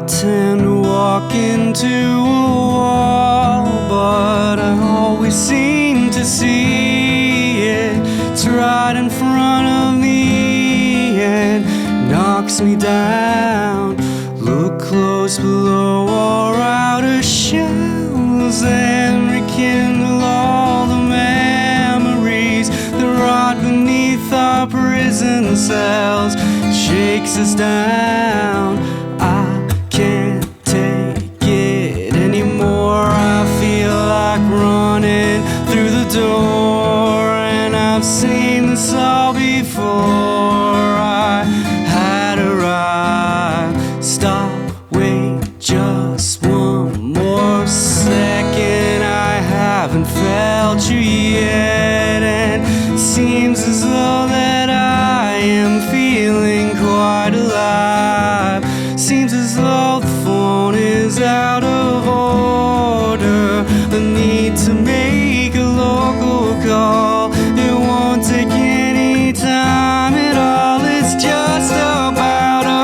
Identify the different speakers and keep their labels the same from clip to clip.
Speaker 1: tend to walk into a wall, but I always seem to see it. It's right in front of me and knocks me down. Look close below our outer shells and rekindle all the memories that rot beneath our prison cells. It shakes us down. I can't take it anymore. I feel like running through the door, and I've seen this all before. I had arrived. Stop, wait just one more second. I haven't felt you yet, and it seems as though that I am feeling quite alive. Seems as though the phone is out of order. I need to make a local call. It won't take any time at all. It's just about a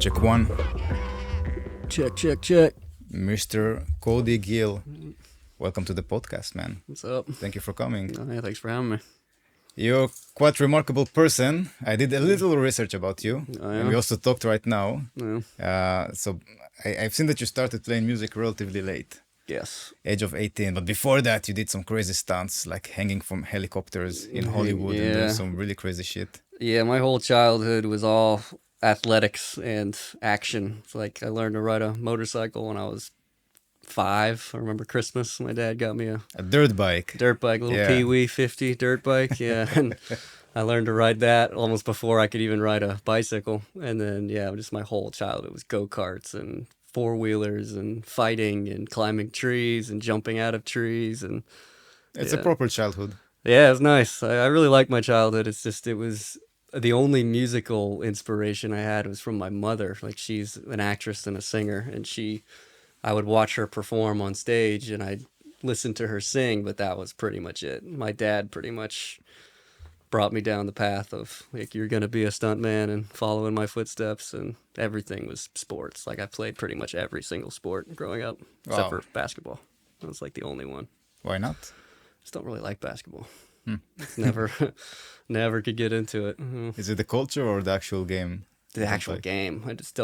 Speaker 2: Check one.
Speaker 1: Check.
Speaker 2: Mr. Cody Gill. Welcome to the podcast, man.
Speaker 1: What's up?
Speaker 2: Thank you for coming.
Speaker 1: Oh, yeah, thanks for having me.
Speaker 2: You're quite a remarkable person. I did a little research about you.
Speaker 1: Oh, yeah?
Speaker 2: And we also talked right now.
Speaker 1: Yeah.
Speaker 2: So I've seen that you started playing music relatively late.
Speaker 1: Yes.
Speaker 2: Age of 18. But before that, you did some crazy stunts, like hanging from helicopters in Hollywood and doing some really crazy shit.
Speaker 1: Yeah, my whole childhood was all athletics and action. It's like I learned to ride a motorcycle when I was 5. I remember Christmas. My dad got me
Speaker 2: a dirt bike.
Speaker 1: Little Pee-wee 50 dirt bike. Yeah. And I learned to ride that almost before I could even ride a bicycle. And then, just my whole childhood was go-karts and four-wheelers and fighting and climbing trees and jumping out of trees. And
Speaker 2: it's a proper childhood.
Speaker 1: Yeah, it was nice. I really liked my childhood. It's just, it was the only musical inspiration I had was from my mother. Like, she's an actress and a singer, and I would watch her perform on stage and I'd listen to her sing, but that was pretty much it. My dad pretty much brought me down the path of, like, you're going to be a stuntman and follow in my footsteps, and everything was sports. Like, I played pretty much every single sport growing up, except for basketball. That was like the only one.
Speaker 2: Why not?
Speaker 1: Just don't really like basketball. Never could get into it.
Speaker 2: Is it the culture or the actual game?
Speaker 1: The actual game. I just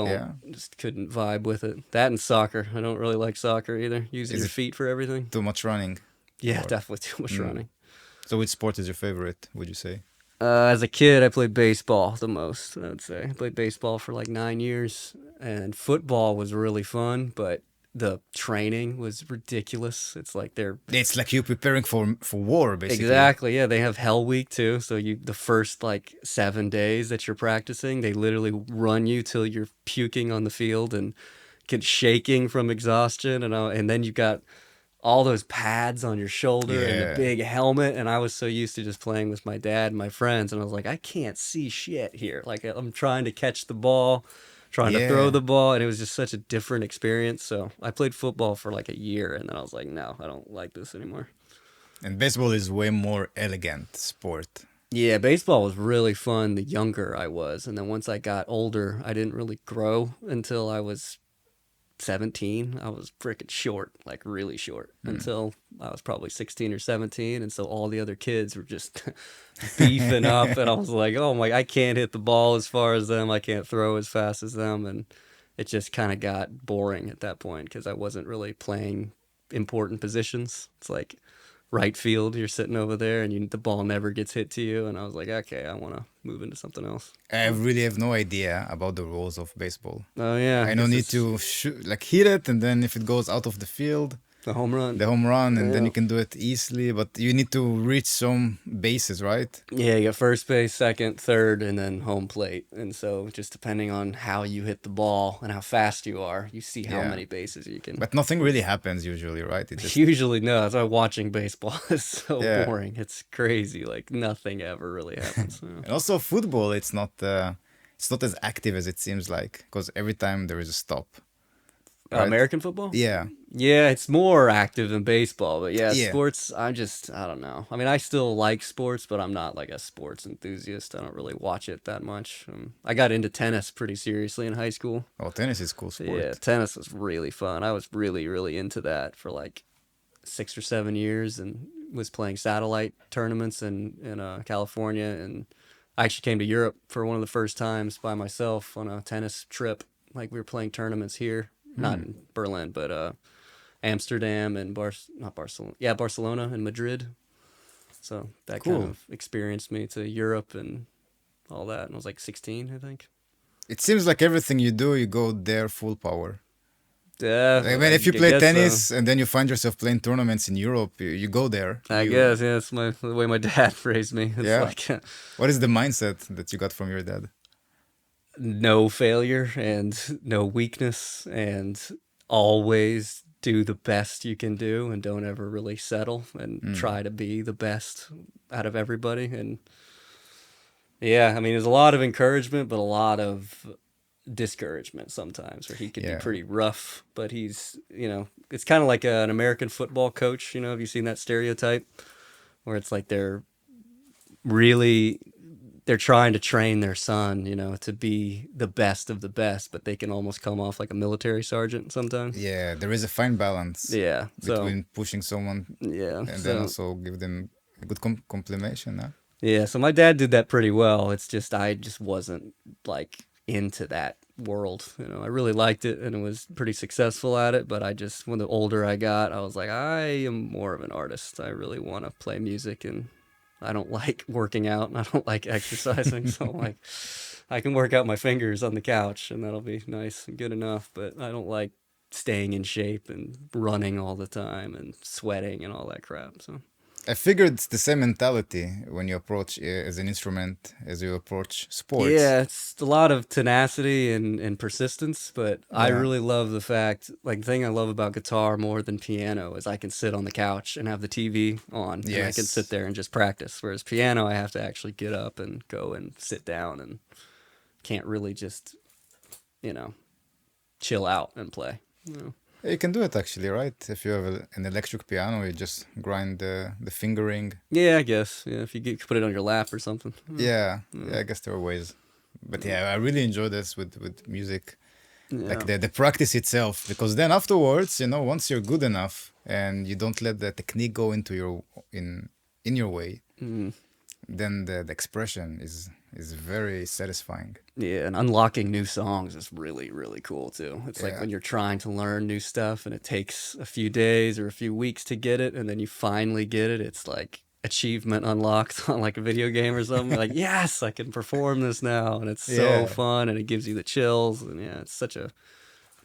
Speaker 1: just couldn't vibe with it. That and soccer. I don't really like soccer either. Using your feet for everything.
Speaker 2: Too much running?
Speaker 1: Yeah, definitely too much running.
Speaker 2: So which sport is your favorite, would you say?
Speaker 1: As a kid, I played baseball the most, I would say. I played baseball for like 9 years, and football was really fun, but the training was ridiculous. It's like
Speaker 2: you preparing for war, basically.
Speaker 1: Exactly, yeah. They have Hell Week too. So the first like 7 days that you're practicing, they literally run you till you're puking on the field and get shaking from exhaustion, and then you got all those pads on your shoulder and the
Speaker 2: Yeah.
Speaker 1: big helmet. And I was so used to just playing with my dad and my friends. And I was like, I can't see shit here. Like, I'm trying to catch the ball, trying to throw
Speaker 2: Yeah.
Speaker 1: the ball. And it was just such a different experience. So I played football for like a year. And then I was like, no, I don't like this anymore.
Speaker 2: And baseball is way more elegant sport.
Speaker 1: Yeah, baseball was really fun the younger I was. And then once I got older, I didn't really grow until I was 17. I was freaking short, like really short, until I was probably 16 or 17. And so all the other kids were just beefing up. And I was like, oh my, I can't hit the ball as far as them. I can't throw as fast as them. And it just kind of got boring at that point because I wasn't really playing important positions. It's like right field, you're sitting over there and the ball never gets hit to you. And I was like, okay, I want to move into something else.
Speaker 2: I really have no idea about the rules of baseball.
Speaker 1: Oh yeah,
Speaker 2: I don't need to shoot, like hit it, and then if it goes out of the field,
Speaker 1: the home run.
Speaker 2: and then
Speaker 1: Yeah.
Speaker 2: you can do it easily. But you need to reach some bases, right?
Speaker 1: Yeah, you got first base, second, third, and then home plate. And so just depending on how you hit the ball and how fast you are, you see how
Speaker 2: Yeah.
Speaker 1: many bases you can.
Speaker 2: But nothing really happens usually, right? It just
Speaker 1: Usually no. That's why watching baseball is so
Speaker 2: Yeah.
Speaker 1: boring. It's crazy. Like nothing ever really happens. Yeah.
Speaker 2: and also football. It's not as active as it seems like because every time there is a stop. Right.
Speaker 1: American football?
Speaker 2: Yeah,
Speaker 1: Yeah, it's more active than baseball, but yeah,
Speaker 2: Yeah.
Speaker 1: sports, I don't know. I mean, I still like sports, but I'm not like a sports enthusiast. I don't really watch it that much. I got into tennis pretty seriously in high school.
Speaker 2: oh, tennis is cool sport.
Speaker 1: Yeah, tennis was really fun. I was really, really into that for like 6 or 7 years and was playing satellite tournaments in California. And I actually came to Europe for one of the first times by myself on a tennis trip. Like we were playing tournaments here, not in Berlin, but Amsterdam and not Barcelona. Yeah, Barcelona and Madrid. So that
Speaker 2: Cool.
Speaker 1: kind of experienced me to Europe and all that. And I was like 16, I think.
Speaker 2: It seems like everything you do, you go there full power.
Speaker 1: Yeah.
Speaker 2: I mean, if you play tennis and then you find yourself playing tournaments in Europe, you go there.
Speaker 1: I guess, yeah, it's the way my dad raised me. It's
Speaker 2: Yeah.
Speaker 1: like
Speaker 2: What is the mindset that you got from your dad?
Speaker 1: no failure and no weakness and always do the best you can do and don't ever really settle and try to be the best out of everybody. And yeah, I mean, there's a lot of encouragement, but a lot of discouragement sometimes where he could
Speaker 2: Yeah.
Speaker 1: be pretty rough, but he's, it's kind of like an American football coach, have you seen that stereotype where it's like they're trying to train their son, to be the best of the best, but they can almost come off like a military sergeant sometimes.
Speaker 2: Yeah, there is a fine balance
Speaker 1: Yeah. So,
Speaker 2: between pushing someone
Speaker 1: yeah.
Speaker 2: and then also give them a good complimation. Huh?
Speaker 1: Yeah. So my dad did that pretty well. It's just, I just wasn't like into that world. I really liked it and was pretty successful at it. But when the older I got, I was like, I am more of an artist. I really want to play music and I don't like working out and I don't like exercising. So like I can work out my fingers on the couch and that'll be nice and good enough. But I don't like staying in shape and running all the time and sweating and all that crap. So
Speaker 2: I figured it's the same mentality when you approach as an instrument as you approach sports.
Speaker 1: yeah, it's a lot of tenacity and persistence, but I
Speaker 2: Yeah.
Speaker 1: really love the fact, like the thing I love about guitar more than piano is I can sit on the couch and have the TV on and I can
Speaker 2: Yes.
Speaker 1: sit there and just practice. Whereas piano, I have to actually get up and go and sit down and can't really just, chill out and play.
Speaker 2: You can do it actually, right? If you have an electric piano, you just grind the fingering.
Speaker 1: Yeah, I guess. Yeah, if you put it on your lap or something.
Speaker 2: Yeah, I guess there are ways. But yeah, I really enjoy this with music.
Speaker 1: Yeah.
Speaker 2: Like the practice itself, because then afterwards, once you're good enough and you don't let the technique go into in your way, then the expression is very satisfying.
Speaker 1: Yeah, and unlocking new songs is really, really cool too. It's like
Speaker 2: Yeah.
Speaker 1: when you're trying to learn new stuff and it takes a few days or a few weeks to get it, and then you finally get it. It's like achievement unlocked on like a video game or something. Like, yes, I can perform this now, and it's so
Speaker 2: Yeah.
Speaker 1: fun, and it gives you the chills, and yeah, it's such a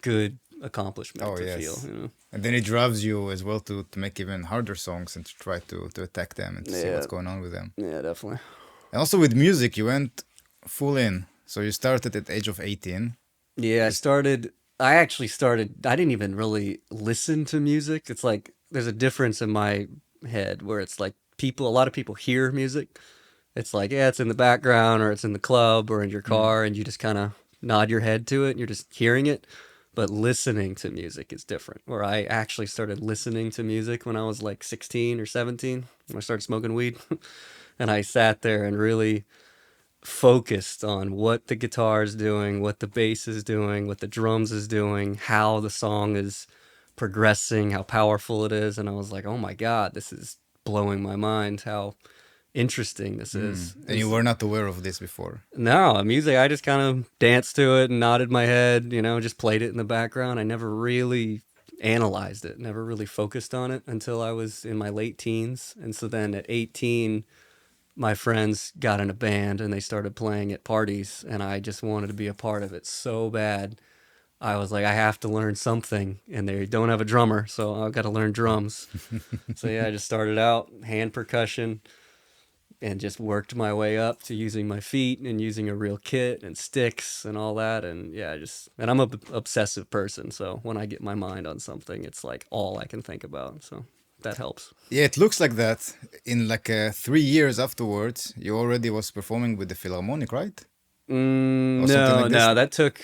Speaker 1: good accomplishment
Speaker 2: Oh,
Speaker 1: to
Speaker 2: yes.
Speaker 1: feel.
Speaker 2: And then it drives you as well to make even harder songs and to try to attack them and to see
Speaker 1: Yeah.
Speaker 2: what's going on with them.
Speaker 1: Yeah, definitely.
Speaker 2: And also with music, you went full in. So you started at the age of 18.
Speaker 1: Yeah, I didn't even really listen to music. It's like
Speaker 3: there's a difference in my head where it's like a lot of people hear music. It's like, yeah, it's in the background or it's in the club or in your car and you just kind of nod your head to it and you're just hearing it. But listening to music is different. Where I actually started listening to music when I was like 16 or 17 when I started smoking weed. And I sat there and really focused on what the guitar is doing, what the bass is doing, what the drums is doing, how the song is progressing, how powerful it is. And I was like, oh my God, this is blowing my mind how interesting this is.
Speaker 2: And you were not aware of this before.
Speaker 3: No, music, I just kind of danced to it and nodded my head, just played it in the background. I never really analyzed it, never really focused on it until I was in my late teens. And so then at 18, my friends got in a band and they started playing at parties, and I just wanted to be a part of it so bad. I was like, I have to learn something, and they don't have a drummer, so I've got to learn drums. So yeah, I just started out hand percussion and just worked my way up to using my feet and using a real kit and sticks and all that. And yeah, and I'm an obsessive person, so when I get my mind on something, it's like all I can think about. So that helps.
Speaker 2: Yeah, it looks like that. In like 3 years afterwards, you already was performing with the Philharmonic, right? Or something
Speaker 3: No,
Speaker 2: like this?
Speaker 3: no, that took.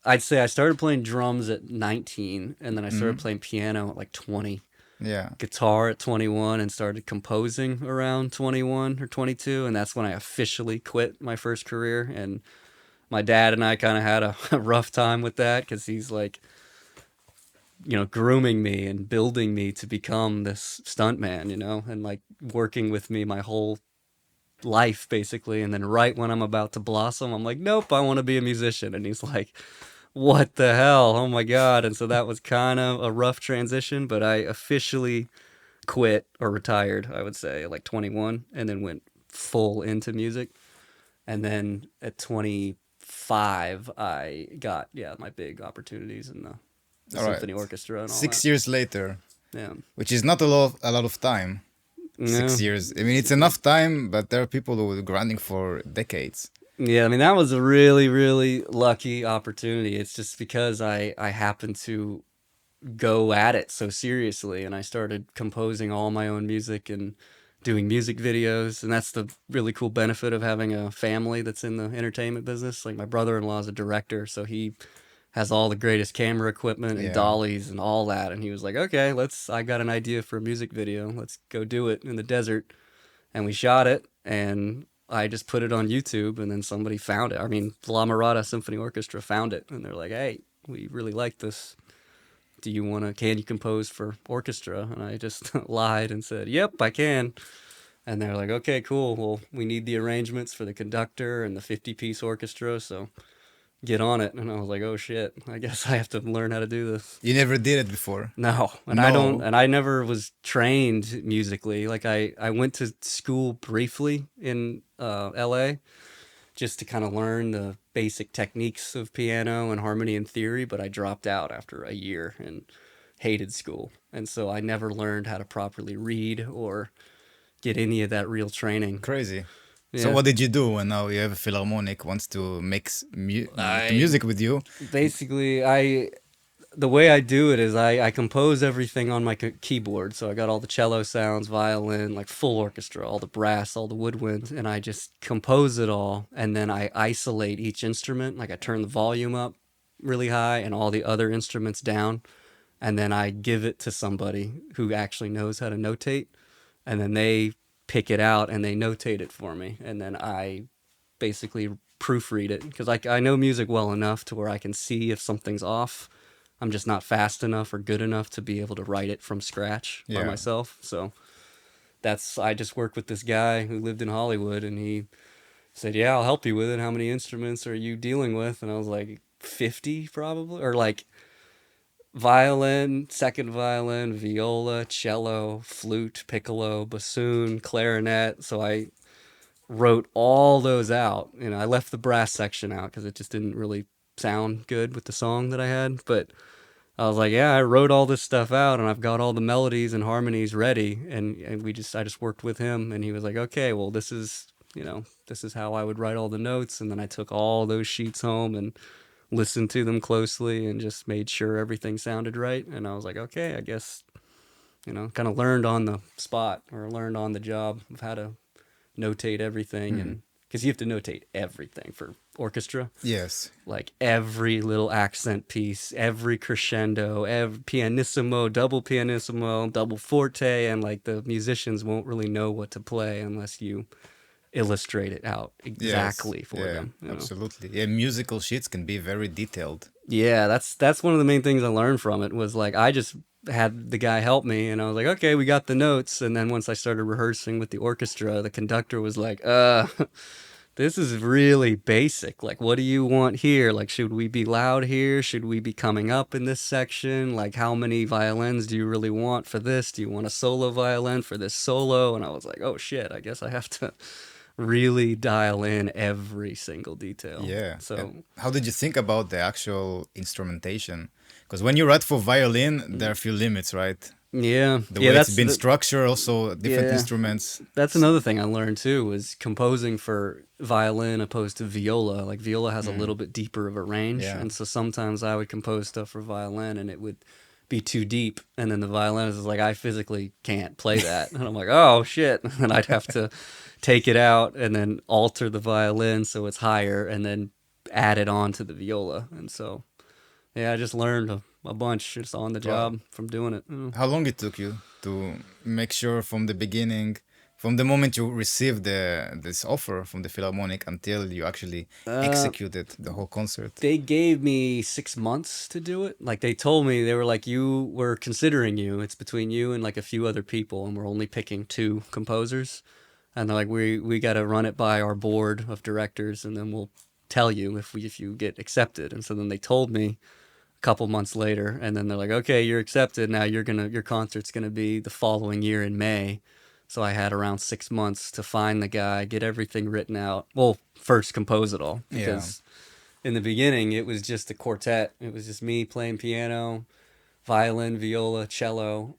Speaker 3: I'd say I started playing drums at 19, and then I started playing piano at like 20.
Speaker 2: Yeah.
Speaker 3: Guitar at 21, and started composing around 21 or 22, and that's when I officially quit my first career. And my dad and I kind of had a rough time with that because he's like, grooming me and building me to become this stuntman, and like working with me my whole life basically. And then right when I'm about to blossom, I'm like, nope, I want to be a musician. And he's like, what the hell? Oh my God. And so that was kind of a rough transition, but I officially quit or retired, I would say, like 21, and then went full into music. And then at 25, I got, my big opportunities in the
Speaker 2: All right.
Speaker 3: symphony orchestra and all
Speaker 2: 6
Speaker 3: that.
Speaker 2: years later,
Speaker 3: Yeah.
Speaker 2: which is not a lot of time.
Speaker 3: No.
Speaker 2: 6 years. I mean, it's enough time, but there are people who are grinding for decades.
Speaker 3: Yeah, I mean, that was a really, really lucky opportunity. It's just because I happened to go at it so seriously, and I started composing all my own music and doing music videos. And that's the really cool benefit of having a family that's in the entertainment business. Like my brother-in-law is a director, so he has all the greatest camera equipment and
Speaker 2: Yeah.
Speaker 3: dollies and all that. And he was like, okay, I got an idea for a music video. Let's go do it in the desert. And we shot it, and I just put it on YouTube, and then somebody found it. I mean, La Mirada Symphony Orchestra found it, and they're like, hey, we really like this. Can you compose for orchestra? And I just lied and said, yep, I can. And they're like, okay, cool. Well, we need the arrangements for the conductor and the 50-piece orchestra, so get on it. And I was like, oh shit, I guess I have to learn how to do this.
Speaker 2: You never did it before.
Speaker 3: No, and
Speaker 2: No.
Speaker 3: I never was trained musically. Like I went to school briefly in LA just to kind of learn the basic techniques of piano and harmony and theory, but I dropped out after a year and hated school. And so I never learned how to properly read or get any of that real training.
Speaker 2: Crazy.
Speaker 3: Yeah.
Speaker 2: So what did you do when now you have a Philharmonic wants to mix music with you?
Speaker 3: Basically, the way I do it is I compose everything on my keyboard. So I got all the cello sounds, violin, like full orchestra, all the brass, all the woodwind, and I just compose it all. And then I isolate each instrument. Like I turn the volume up really high and all the other instruments down. And then I give it to somebody who actually knows how to notate. And then they pick it out and they notate it for me. And then I basically proofread it because I know music well enough to where I can see if something's off. I'm just not fast enough or good enough to be able to write it from scratch by myself. So I just worked with this guy who lived in Hollywood, and he said, yeah, I'll help you with it. How many instruments are you dealing with? And I was like, 50 probably, or like violin, second violin, viola, cello, flute, piccolo, bassoon, clarinet. So I wrote all those out. I left the brass section out because it just didn't really sound good with the song that I had. But I was like, yeah, I wrote all this stuff out, and I've got all the melodies and harmonies ready. And I just worked with him, and he was like, okay, well, this is how I would write all the notes. And then I took all those sheets home and listened to them closely and just made sure everything sounded right. And I was like, okay, I guess kind of learned on the spot or learned on the job of how to notate everything. And because you have to notate everything for orchestra,
Speaker 2: Yes.
Speaker 3: like every little accent piece, every crescendo, every pianissimo, double forte, and like the musicians won't really know what to play unless you illustrate it out exactly
Speaker 2: Yes.
Speaker 3: for
Speaker 2: Yeah,
Speaker 3: them.
Speaker 2: absolutely. Yeah, musical sheets can be very detailed.
Speaker 3: Yeah, that's one of the main things I learned from it was like I just had the guy help me and I was like, okay, we got the notes. And then once I started rehearsing with the orchestra, the conductor was like, this is really basic. Like, what do you want here? Like, should we be loud here? Should we be coming up in this section? Like, how many violins do you really want for this? Do you want a solo violin for this solo? And I was like, oh shit, I guess I have to really dial in every single detail.
Speaker 2: Yeah.
Speaker 3: So
Speaker 2: And how did you think about the actual instrumentation? Because when you write for violin, there are a few limits, right?
Speaker 3: yeah,
Speaker 2: The
Speaker 3: yeah,
Speaker 2: way
Speaker 3: that's
Speaker 2: it's been structured, also different
Speaker 3: Yeah.
Speaker 2: instruments.
Speaker 3: That's another thing I learned too, was composing for violin opposed to viola. Like viola has a little bit deeper of a range.
Speaker 2: Yeah.
Speaker 3: And so sometimes I would compose stuff for violin and it would be too deep. And then the violinist is like, I physically can't play that. And I'm like, oh shit. And I'd have to take it out and then alter the violin so it's higher and then add it on to the viola. And so, yeah, I just learned a bunch just on the job from doing it.
Speaker 2: How long it took you to make sure from the beginning, from the moment you received this offer from the Philharmonic until you actually executed the whole concert?
Speaker 3: They gave me 6 months to do it. Like they told me, they were like, we're considering you. It's between you and like a few other people, and we're only picking 2 composers. And they're like, we got to run it by our board of directors, and then we'll tell you if you get accepted. And so then they told me a couple months later, and then they're like, okay, you're accepted. Now your concert's gonna be the following year in May. So I had around 6 months to find the guy, get everything written out. Well, first compose it all, because in the beginning it was just a quartet. It was just me playing piano, violin, viola, cello,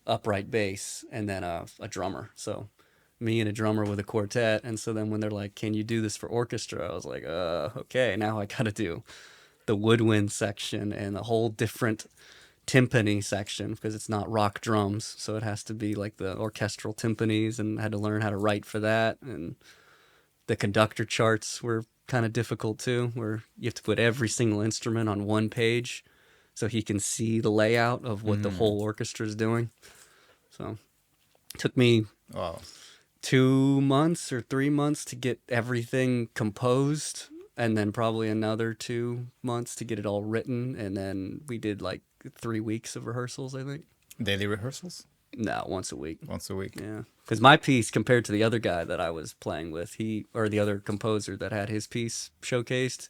Speaker 3: upright bass, and then a drummer. So me and a drummer with a quartet. And so then when they're like, can you do this for orchestra? I was like, okay, now I got to do the woodwind section and a whole different timpani section because it's not rock drums. So it has to be like the orchestral timpanis, and I had to learn how to write for that. And the conductor charts were kind of difficult too, where you have to put every single instrument on one page so he can see the layout of what the whole orchestra is doing. So it took me
Speaker 2: Wow.
Speaker 3: 2 months or 3 months to get everything composed, and then probably another 2 months to get it all written. And then we did like 3 weeks of rehearsals, I think.
Speaker 2: Daily rehearsals?
Speaker 3: No, once a week.
Speaker 2: Once a week.
Speaker 3: Yeah, because my piece compared to the other guy that I was playing with, or the other composer that had his piece showcased,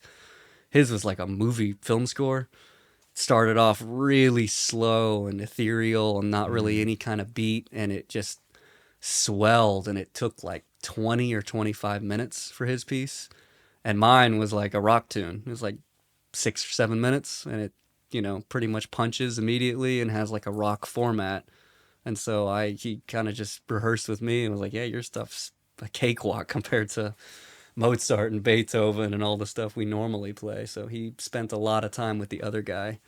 Speaker 3: his was like a movie film score. Started off really slow and ethereal and not really any kind of beat, and it just swelled, and it took like 20 or 25 minutes for his piece. And mine was like a rock tune. It was like 6 or 7 minutes, and it, pretty much punches immediately and has like a rock format. And so he kind of just rehearsed with me and was like, yeah, your stuff's a cakewalk compared to Mozart and Beethoven and all the stuff we normally play. So he spent a lot of time with the other guy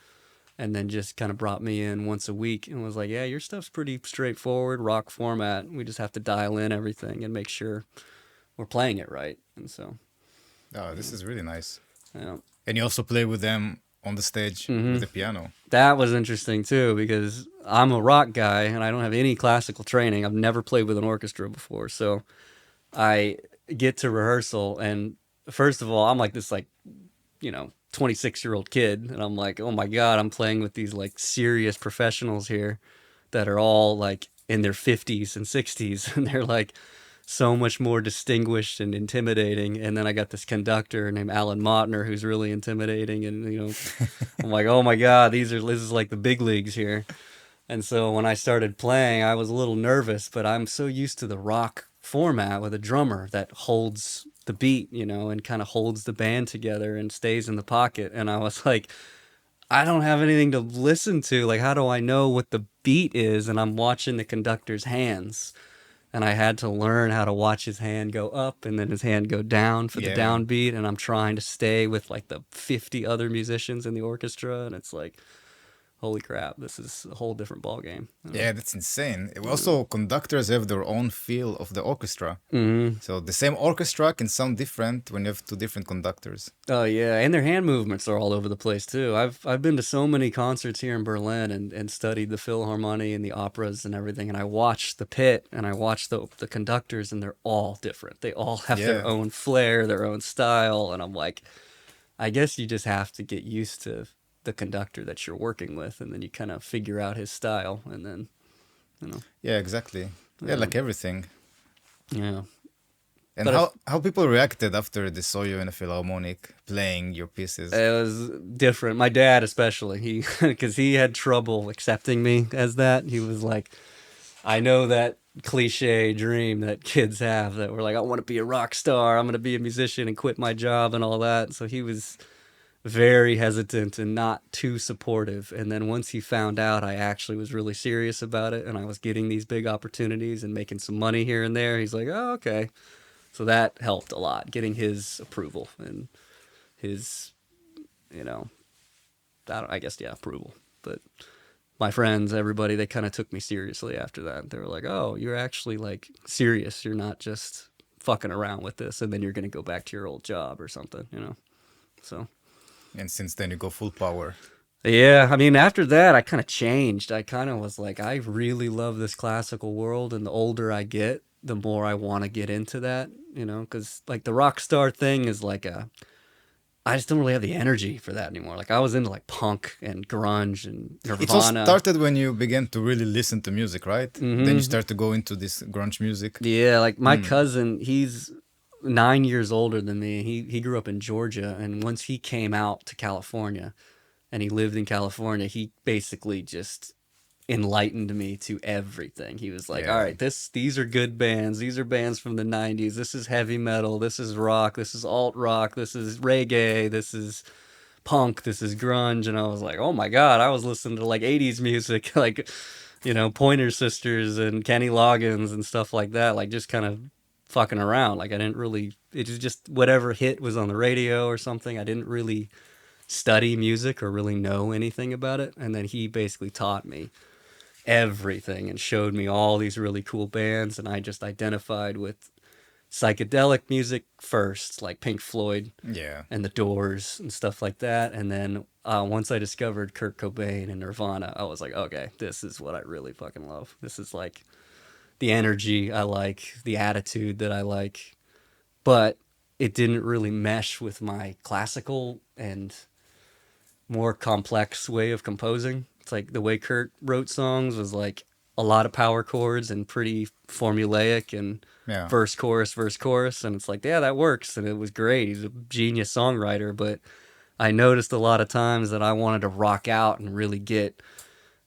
Speaker 3: and then just kind of brought me in once a week and was like, yeah, your stuff's pretty straightforward, rock format. We just have to dial in everything and make sure we're playing it right. And so.
Speaker 2: Oh, this is really nice.
Speaker 3: Yeah.
Speaker 2: And you also play with them on the stage with the piano.
Speaker 3: That was interesting too, because I'm a rock guy and I don't have any classical training. I've never played with an orchestra before. So I get to rehearsal, and first of all, I'm like this 26-year-old kid, and I'm like, oh my God, I'm playing with these like serious professionals here that are all like in their 50s and 60s, and they're like so much more distinguished and intimidating. And then I got this conductor named Alan Motner who's really intimidating, and I'm like, oh my God, this is like the big leagues here. And so when I started playing, I was a little nervous, but I'm so used to the rock format with a drummer that holds the beat, and kind of holds the band together and stays in the pocket. And I was like, I don't have anything to listen to. Like, how do I know what the beat is? And I'm watching the conductor's hands. And I had to learn how to watch his hand go up and then his hand go down for the downbeat. And I'm trying to stay with like the 50 other musicians in the orchestra. And it's like, holy crap, this is a whole different ball game.
Speaker 2: Yeah, that's insane. Also, conductors have their own feel of the orchestra. So the same orchestra can sound different when you have two different conductors.
Speaker 3: Oh yeah, and their hand movements are all over the place too. I've been to so many concerts here in Berlin and studied the Philharmonie and the operas and everything, and I watch the pit and I watch the conductors, and they're all different. They all have their
Speaker 2: Yeah.
Speaker 3: own flair, their own style, and I'm like, I guess you just have to get used to the conductor that you're working with, and then you kind of figure out his style, and then, you know,
Speaker 2: Yeah, exactly. Yeah, like everything.
Speaker 3: yeah.
Speaker 2: And
Speaker 3: But
Speaker 2: how people reacted after they saw you in a Philharmonic playing your pieces.
Speaker 3: It was different. My dad, especially, because he had trouble accepting me as that. He was like, I know that cliche dream that kids have that we're like, I want to be a rock star. I'm going to be a musician and quit my job and all that. So he was very hesitant and not too supportive. And then once he found out I actually was really serious about it and I was getting these big opportunities and making some money here and there, he's like, oh, okay. So that helped a lot, getting his approval and his, you know, I guess, yeah, approval. But my friends, everybody, they kind of took me seriously after that. They were like, oh, you're actually like serious. You're not just fucking around with this and then you're going to go back to your old job or something, you know? So.
Speaker 2: And since then you go full power.
Speaker 3: Yeah, I mean, after that, I kind of changed. I kind of was like, I really love this classical world, and the older I get, the more I want to get into that, you know, because like the rock star thing is like I just don't really have the energy for that anymore. Like I was into like punk and grunge and
Speaker 2: It all
Speaker 3: Nirvana.
Speaker 2: started when you began to really listen to music, right? Then you start to go into this grunge music.
Speaker 3: Yeah, like my cousin, he's 9 years older than me. He grew up in Georgia, and once he came out to California and he lived in California, he basically just enlightened me to everything. He was like,
Speaker 2: Yeah.
Speaker 3: all right, these are good bands. These are bands from the 90s. This is heavy metal. This is rock. This is alt rock. This is reggae. This is punk. This is grunge. And I was like, oh my God, I was listening to like 80s music, like, you know, Pointer Sisters and Kenny Loggins and stuff like that. Like just kind of fucking around. Like I didn't really, it was just whatever hit was on the radio or something. I didn't really study music or really know anything about it. And then he basically taught me everything and showed me all these really cool bands, and I just identified with psychedelic music first, like Pink Floyd
Speaker 2: Yeah.
Speaker 3: and the Doors and stuff like that. And then once I discovered Kurt Cobain and Nirvana, I was like, okay, this is what I really fucking love. This is like the energy I like, the attitude that I like, but it didn't really mesh with my classical and more complex way of composing. It's like the way Kurt wrote songs was like a lot of power chords and pretty formulaic and
Speaker 2: Yeah.
Speaker 3: verse, chorus. And it's like, yeah, that works. And it was great. He's a genius songwriter. But I noticed a lot of times that I wanted to rock out and really get,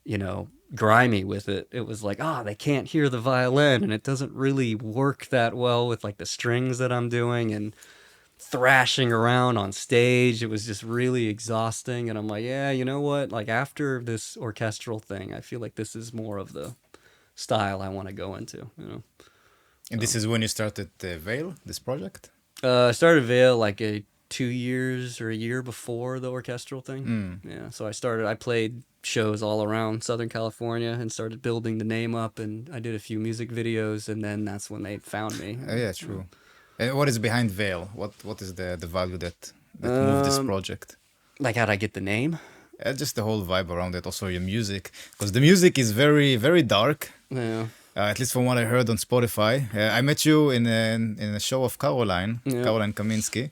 Speaker 3: you know, grimy with it. It was like, they can't hear the violin. And it doesn't really work that well with like the strings that I'm doing. And thrashing around on stage, it was just really exhausting. And I'm like, yeah, you know what, like after this orchestral thing, I feel like this is more of the style I want to go into, you know.
Speaker 2: And this is when you started Veil, this project?
Speaker 3: I started Veil like 2 years or a year before the orchestral thing. Yeah, so I played shows all around Southern California and started building the name up, and I did a few music videos, and then that's when they found me.
Speaker 2: Yeah, true. And what is behind Veil? What is the value that moved this project?
Speaker 3: Like, how'd I get the name?
Speaker 2: Just the whole vibe around it, also your music, because the music is very, very dark.
Speaker 3: Yeah.
Speaker 2: At least from what I heard on Spotify. I met you in a show of Caroline Kaminski.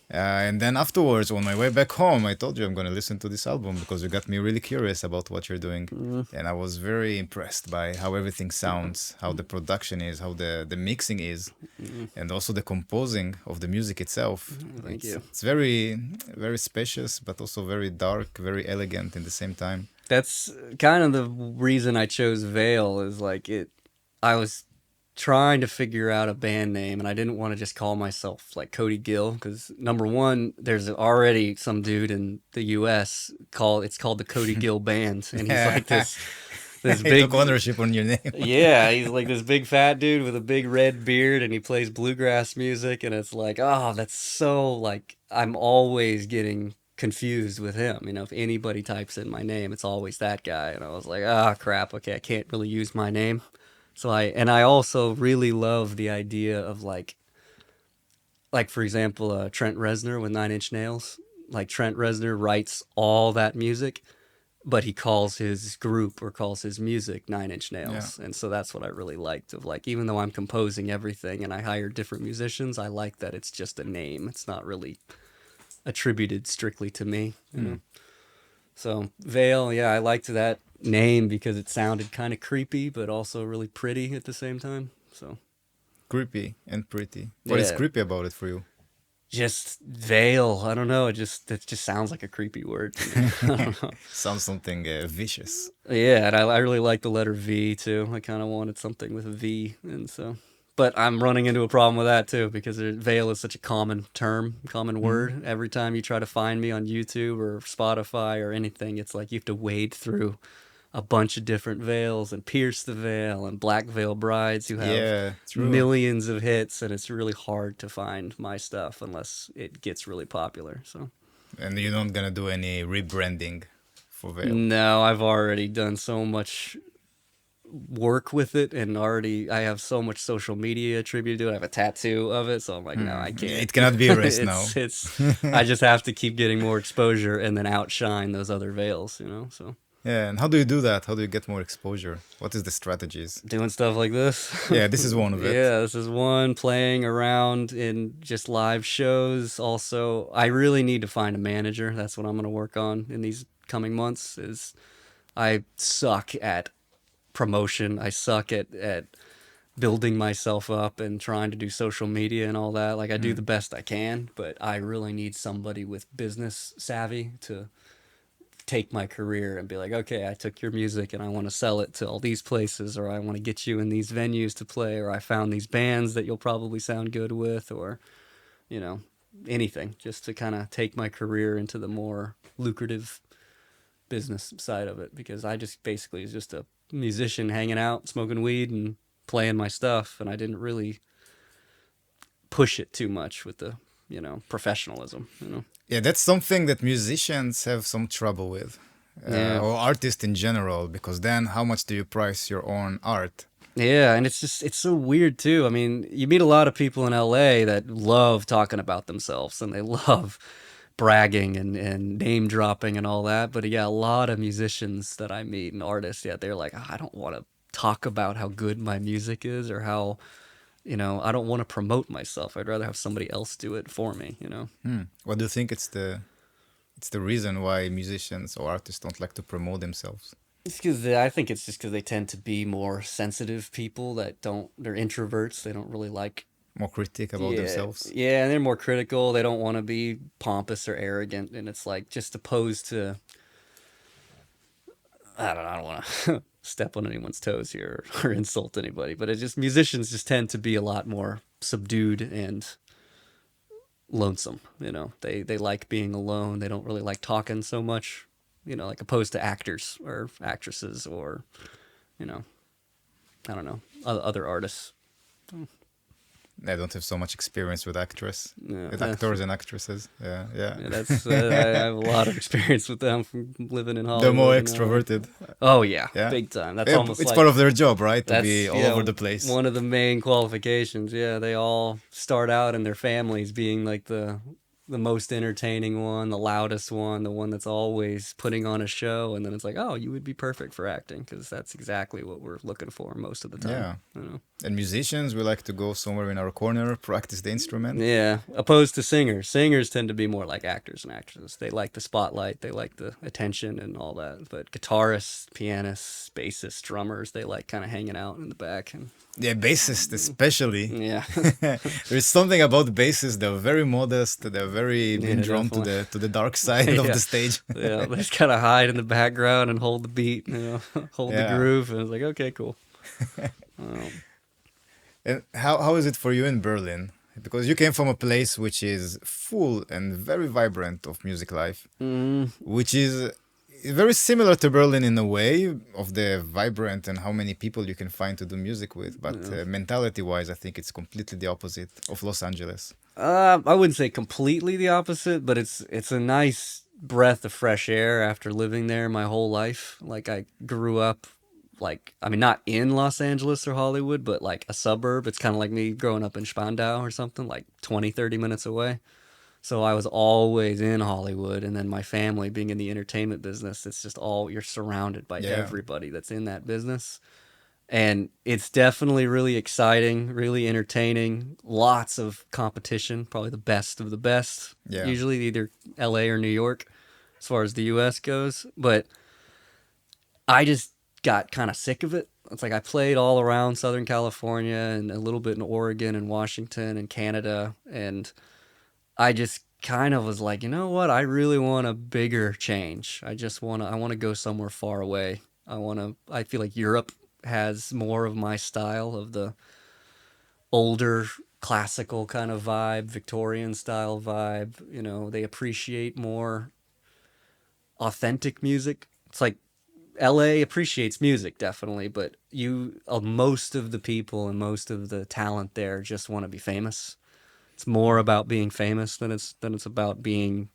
Speaker 2: And then afterwards, on my way back home, I told you I'm going to listen to this album because you got me really curious about what you're doing. And I was very impressed by how everything sounds, how the production is, how the mixing is, and also the composing of the music itself.
Speaker 3: Thank you.
Speaker 2: It's very, very spacious, but also very dark, very elegant in the same time.
Speaker 3: That's kind of the reason I chose Veil, is like I was trying to figure out a band name, and I didn't want to just call myself like Cody Gill, because number one, there's already some dude in the US it's called the Cody Gill Band, and he's like this
Speaker 2: He
Speaker 3: big
Speaker 2: took ownership on your name.
Speaker 3: yeah, he's like this big fat dude with a big red beard, and he plays bluegrass music, and it's like, that's so like, I'm always getting confused with him. You know, if anybody types in my name, it's always that guy. And I was like, ah, crap. Okay, I can't really use my name. So I also really love the idea of like for example, Trent Reznor with Nine Inch Nails. Like Trent Reznor writes all that music, but he calls his group or calls his music Nine Inch Nails. And so that's what I really liked of like, even though I'm composing everything and I hire different musicians, I like that it's just a name. It's not really attributed strictly to me, you know? So Vale, yeah, I liked that name because it sounded kind of creepy, but also really pretty at the same time. So
Speaker 2: Creepy and pretty. What is
Speaker 3: Yeah.
Speaker 2: creepy about it for you?
Speaker 3: just Vale, I don't know. It just sounds like a creepy word to me. I don't know.
Speaker 2: Sounds something vicious.
Speaker 3: Yeah, and I really like the letter V too. I kind of wanted something with a V, and so. But I'm running into a problem with that too because Vale is such a common term, common word. Every time you try to find me on YouTube or Spotify or anything, it's like you have to wade through a bunch of different veils and Pierce the Veil and Black Veil Brides who have
Speaker 2: Yeah, true.
Speaker 3: millions of hits, and it's really hard to find my stuff unless it gets really popular. So.
Speaker 2: And you're not gonna do any rebranding for Veil.
Speaker 3: No, I've already done so much work with it, and already I have so much social media attributed to it. I have a tattoo of it, so I'm like, no, I can't.
Speaker 2: It cannot be erased now.
Speaker 3: I just have to keep getting more exposure and then outshine those other veils, you know. So
Speaker 2: Yeah, and how do you do that? How do you get more exposure? What is the strategies?
Speaker 3: doing stuff like this.
Speaker 2: Yeah, this is one of it.
Speaker 3: Yeah, this is one. Playing around in just live shows. Also, I really need to find a manager. That's what I'm going to work on in these coming months. Is I suck at promotion. I suck at building myself up and trying to do social media and all that. Like I do the best I can, but I really need somebody with business savvy to take my career and be like, okay, I took your music and I want to sell it to all these places, or I want to get you in these venues to play, or I found these bands that you'll probably sound good with, or, you know, anything, just to kind of take my career into the more lucrative business side of it, because I just basically was just a musician hanging out, smoking weed and playing my stuff, and I didn't really push it too much with the, you know, professionalism, you know.
Speaker 2: Yeah, that's something that musicians have some trouble with,
Speaker 3: Yeah.
Speaker 2: or artists in general, because then how much do you price your own art?
Speaker 3: Yeah, and it's so weird too. I mean, you meet a lot of people in LA that love talking about themselves and they love bragging and name dropping and all that. But yeah, a lot of musicians that I meet and artists, yeah, they're like, "Oh, I don't want to talk about how good my music is or how, you know, I don't want to promote myself. I'd rather have somebody else do it for me, you know."
Speaker 2: What do you think it's the reason why musicians or artists don't like to promote themselves?
Speaker 3: It's because I think it's just because they tend to be more sensitive people that they're introverts. They don't really like.
Speaker 2: More critic about themselves?
Speaker 3: Yeah, and they're more critical. They don't want to be pompous or arrogant. And it's like just opposed to. I don't want to step on anyone's toes here or insult anybody, but it just musicians just tend to be a lot more subdued and lonesome. You know, they like being alone. They don't really like talking so much. You know, like opposed to actors or actresses or, you know, I don't know, other artists.
Speaker 2: I don't have so much experience with actors,
Speaker 3: Yeah,
Speaker 2: with actors and actresses. Yeah.
Speaker 3: Yeah, that's I have a lot of experience with them from living in Hollywood.
Speaker 2: They're more
Speaker 3: and all that.
Speaker 2: extroverted.
Speaker 3: Oh yeah,
Speaker 2: Yeah.
Speaker 3: big time. That's
Speaker 2: Yeah,
Speaker 3: almost
Speaker 2: it's
Speaker 3: like
Speaker 2: part of their job, right? To
Speaker 3: that's
Speaker 2: be all
Speaker 3: yeah,
Speaker 2: over the place.
Speaker 3: One of the main qualifications. Yeah, they all start out in their families being like the most entertaining one, the loudest one, the one that's always putting on a show, and then it's like, oh, you would be perfect for acting because that's exactly what we're looking for most of the time.
Speaker 2: Yeah.
Speaker 3: You know?
Speaker 2: And musicians, we like to go somewhere in our corner, practice the instrument.
Speaker 3: Yeah, opposed to singers. Singers tend to be more like actors and actresses. They like the spotlight, they like the attention and all that. But guitarists, pianists, bassists, drummers, they like kind of hanging out in the back. And
Speaker 2: Yeah, bassists especially.
Speaker 3: yeah,
Speaker 2: There's something about bassists. They're very modest. They're very been drawn to the dark side of
Speaker 3: Yeah.
Speaker 2: the stage.
Speaker 3: yeah, they just kind of hide in the background and hold the beat, you know, hold the
Speaker 2: Yeah.
Speaker 3: groove. And it's like, okay, cool.
Speaker 2: And how is it for you in Berlin? Because you came from a place which is full and very vibrant of music life, which is very similar to Berlin in a way of the vibrant and how many people you can find to do music with. But mentality-wise, I think it's completely the opposite of Los Angeles.
Speaker 3: I wouldn't say completely the opposite, but it's a nice breath of fresh air after living there my whole life. Like I grew up like I mean not in Los Angeles or Hollywood, but like a suburb. It's kind of like me growing up in Spandau or something, like 20, 30 minutes away. So I was always in Hollywood, and then my family being in the entertainment business, it's just all you're surrounded by
Speaker 2: Yeah.
Speaker 3: everybody that's in that business. And it's definitely really exciting, really entertaining, lots of competition, probably the best of the best.
Speaker 2: Yeah.
Speaker 3: Usually either LA or New York as far as the US goes, but I just got kind of sick of it. It's like I played all around Southern California and a little bit in Oregon and Washington and Canada, and I just kind of was like, you know what? I really want a bigger change. I want to go somewhere far away. I feel like Europe has more of my style of the older classical kind of vibe, Victorian style vibe. You know, they appreciate more authentic music. It's like LA appreciates music definitely, but most of the people and most of the talent there just want to be famous. It's more about being famous than it's about being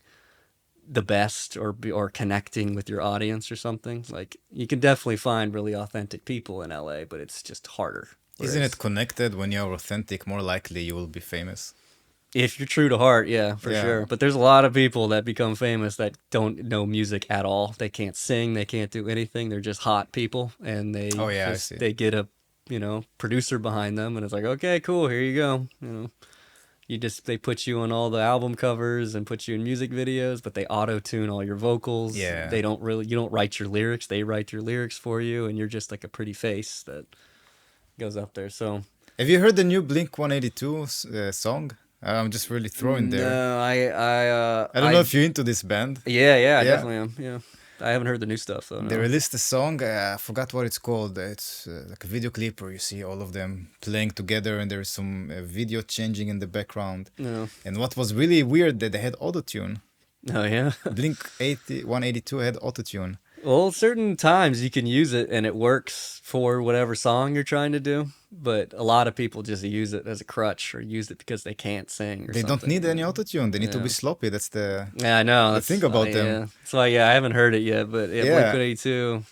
Speaker 3: the best or connecting with your audience or something. Like you can definitely find really authentic people in LA, but it's just harder.
Speaker 2: Isn't
Speaker 3: Whereas
Speaker 2: it connected? When you're authentic, more likely you will be famous.
Speaker 3: if you're true to heart, yeah, for
Speaker 2: Yeah.
Speaker 3: sure. But there's a lot of people that become famous that don't know music at all. They can't sing, they can't do anything. They're just hot people, and
Speaker 2: Oh, yeah, I see.
Speaker 3: they get a producer behind them, and it's like, okay, cool, here you go. They put you on all the album covers and put you in music videos, but they auto tune all your vocals.
Speaker 2: Yeah.
Speaker 3: You don't write your lyrics. They write your lyrics for you, and you're just like a pretty face that goes up there. So
Speaker 2: Have you heard the new Blink 182 song? I'm just really throwing there.
Speaker 3: no,
Speaker 2: I don't know if you're into this band.
Speaker 3: Yeah, I
Speaker 2: Yeah.
Speaker 3: definitely am. Yeah, I haven't heard the new stuff though.
Speaker 2: They
Speaker 3: No.
Speaker 2: released a song, I forgot what it's called. It's like a video clip where you see all of them playing together and there's some video changing in the background.
Speaker 3: No.
Speaker 2: And what was really weird that they had autotune.
Speaker 3: Oh yeah.
Speaker 2: Blink 182 had autotune.
Speaker 3: Well, certain times you can use it and it works for whatever song you're trying to do, but a lot of people just use it as a crutch or use it because they can't sing or
Speaker 2: They don't
Speaker 3: something.
Speaker 2: need any autotune. They need to
Speaker 3: Yeah.
Speaker 2: be sloppy. That's the...
Speaker 3: Yeah, I know.
Speaker 2: The thing about them.
Speaker 3: Yeah. So yeah, I haven't heard it yet, but yeah,
Speaker 2: Yeah.
Speaker 3: Blink-182.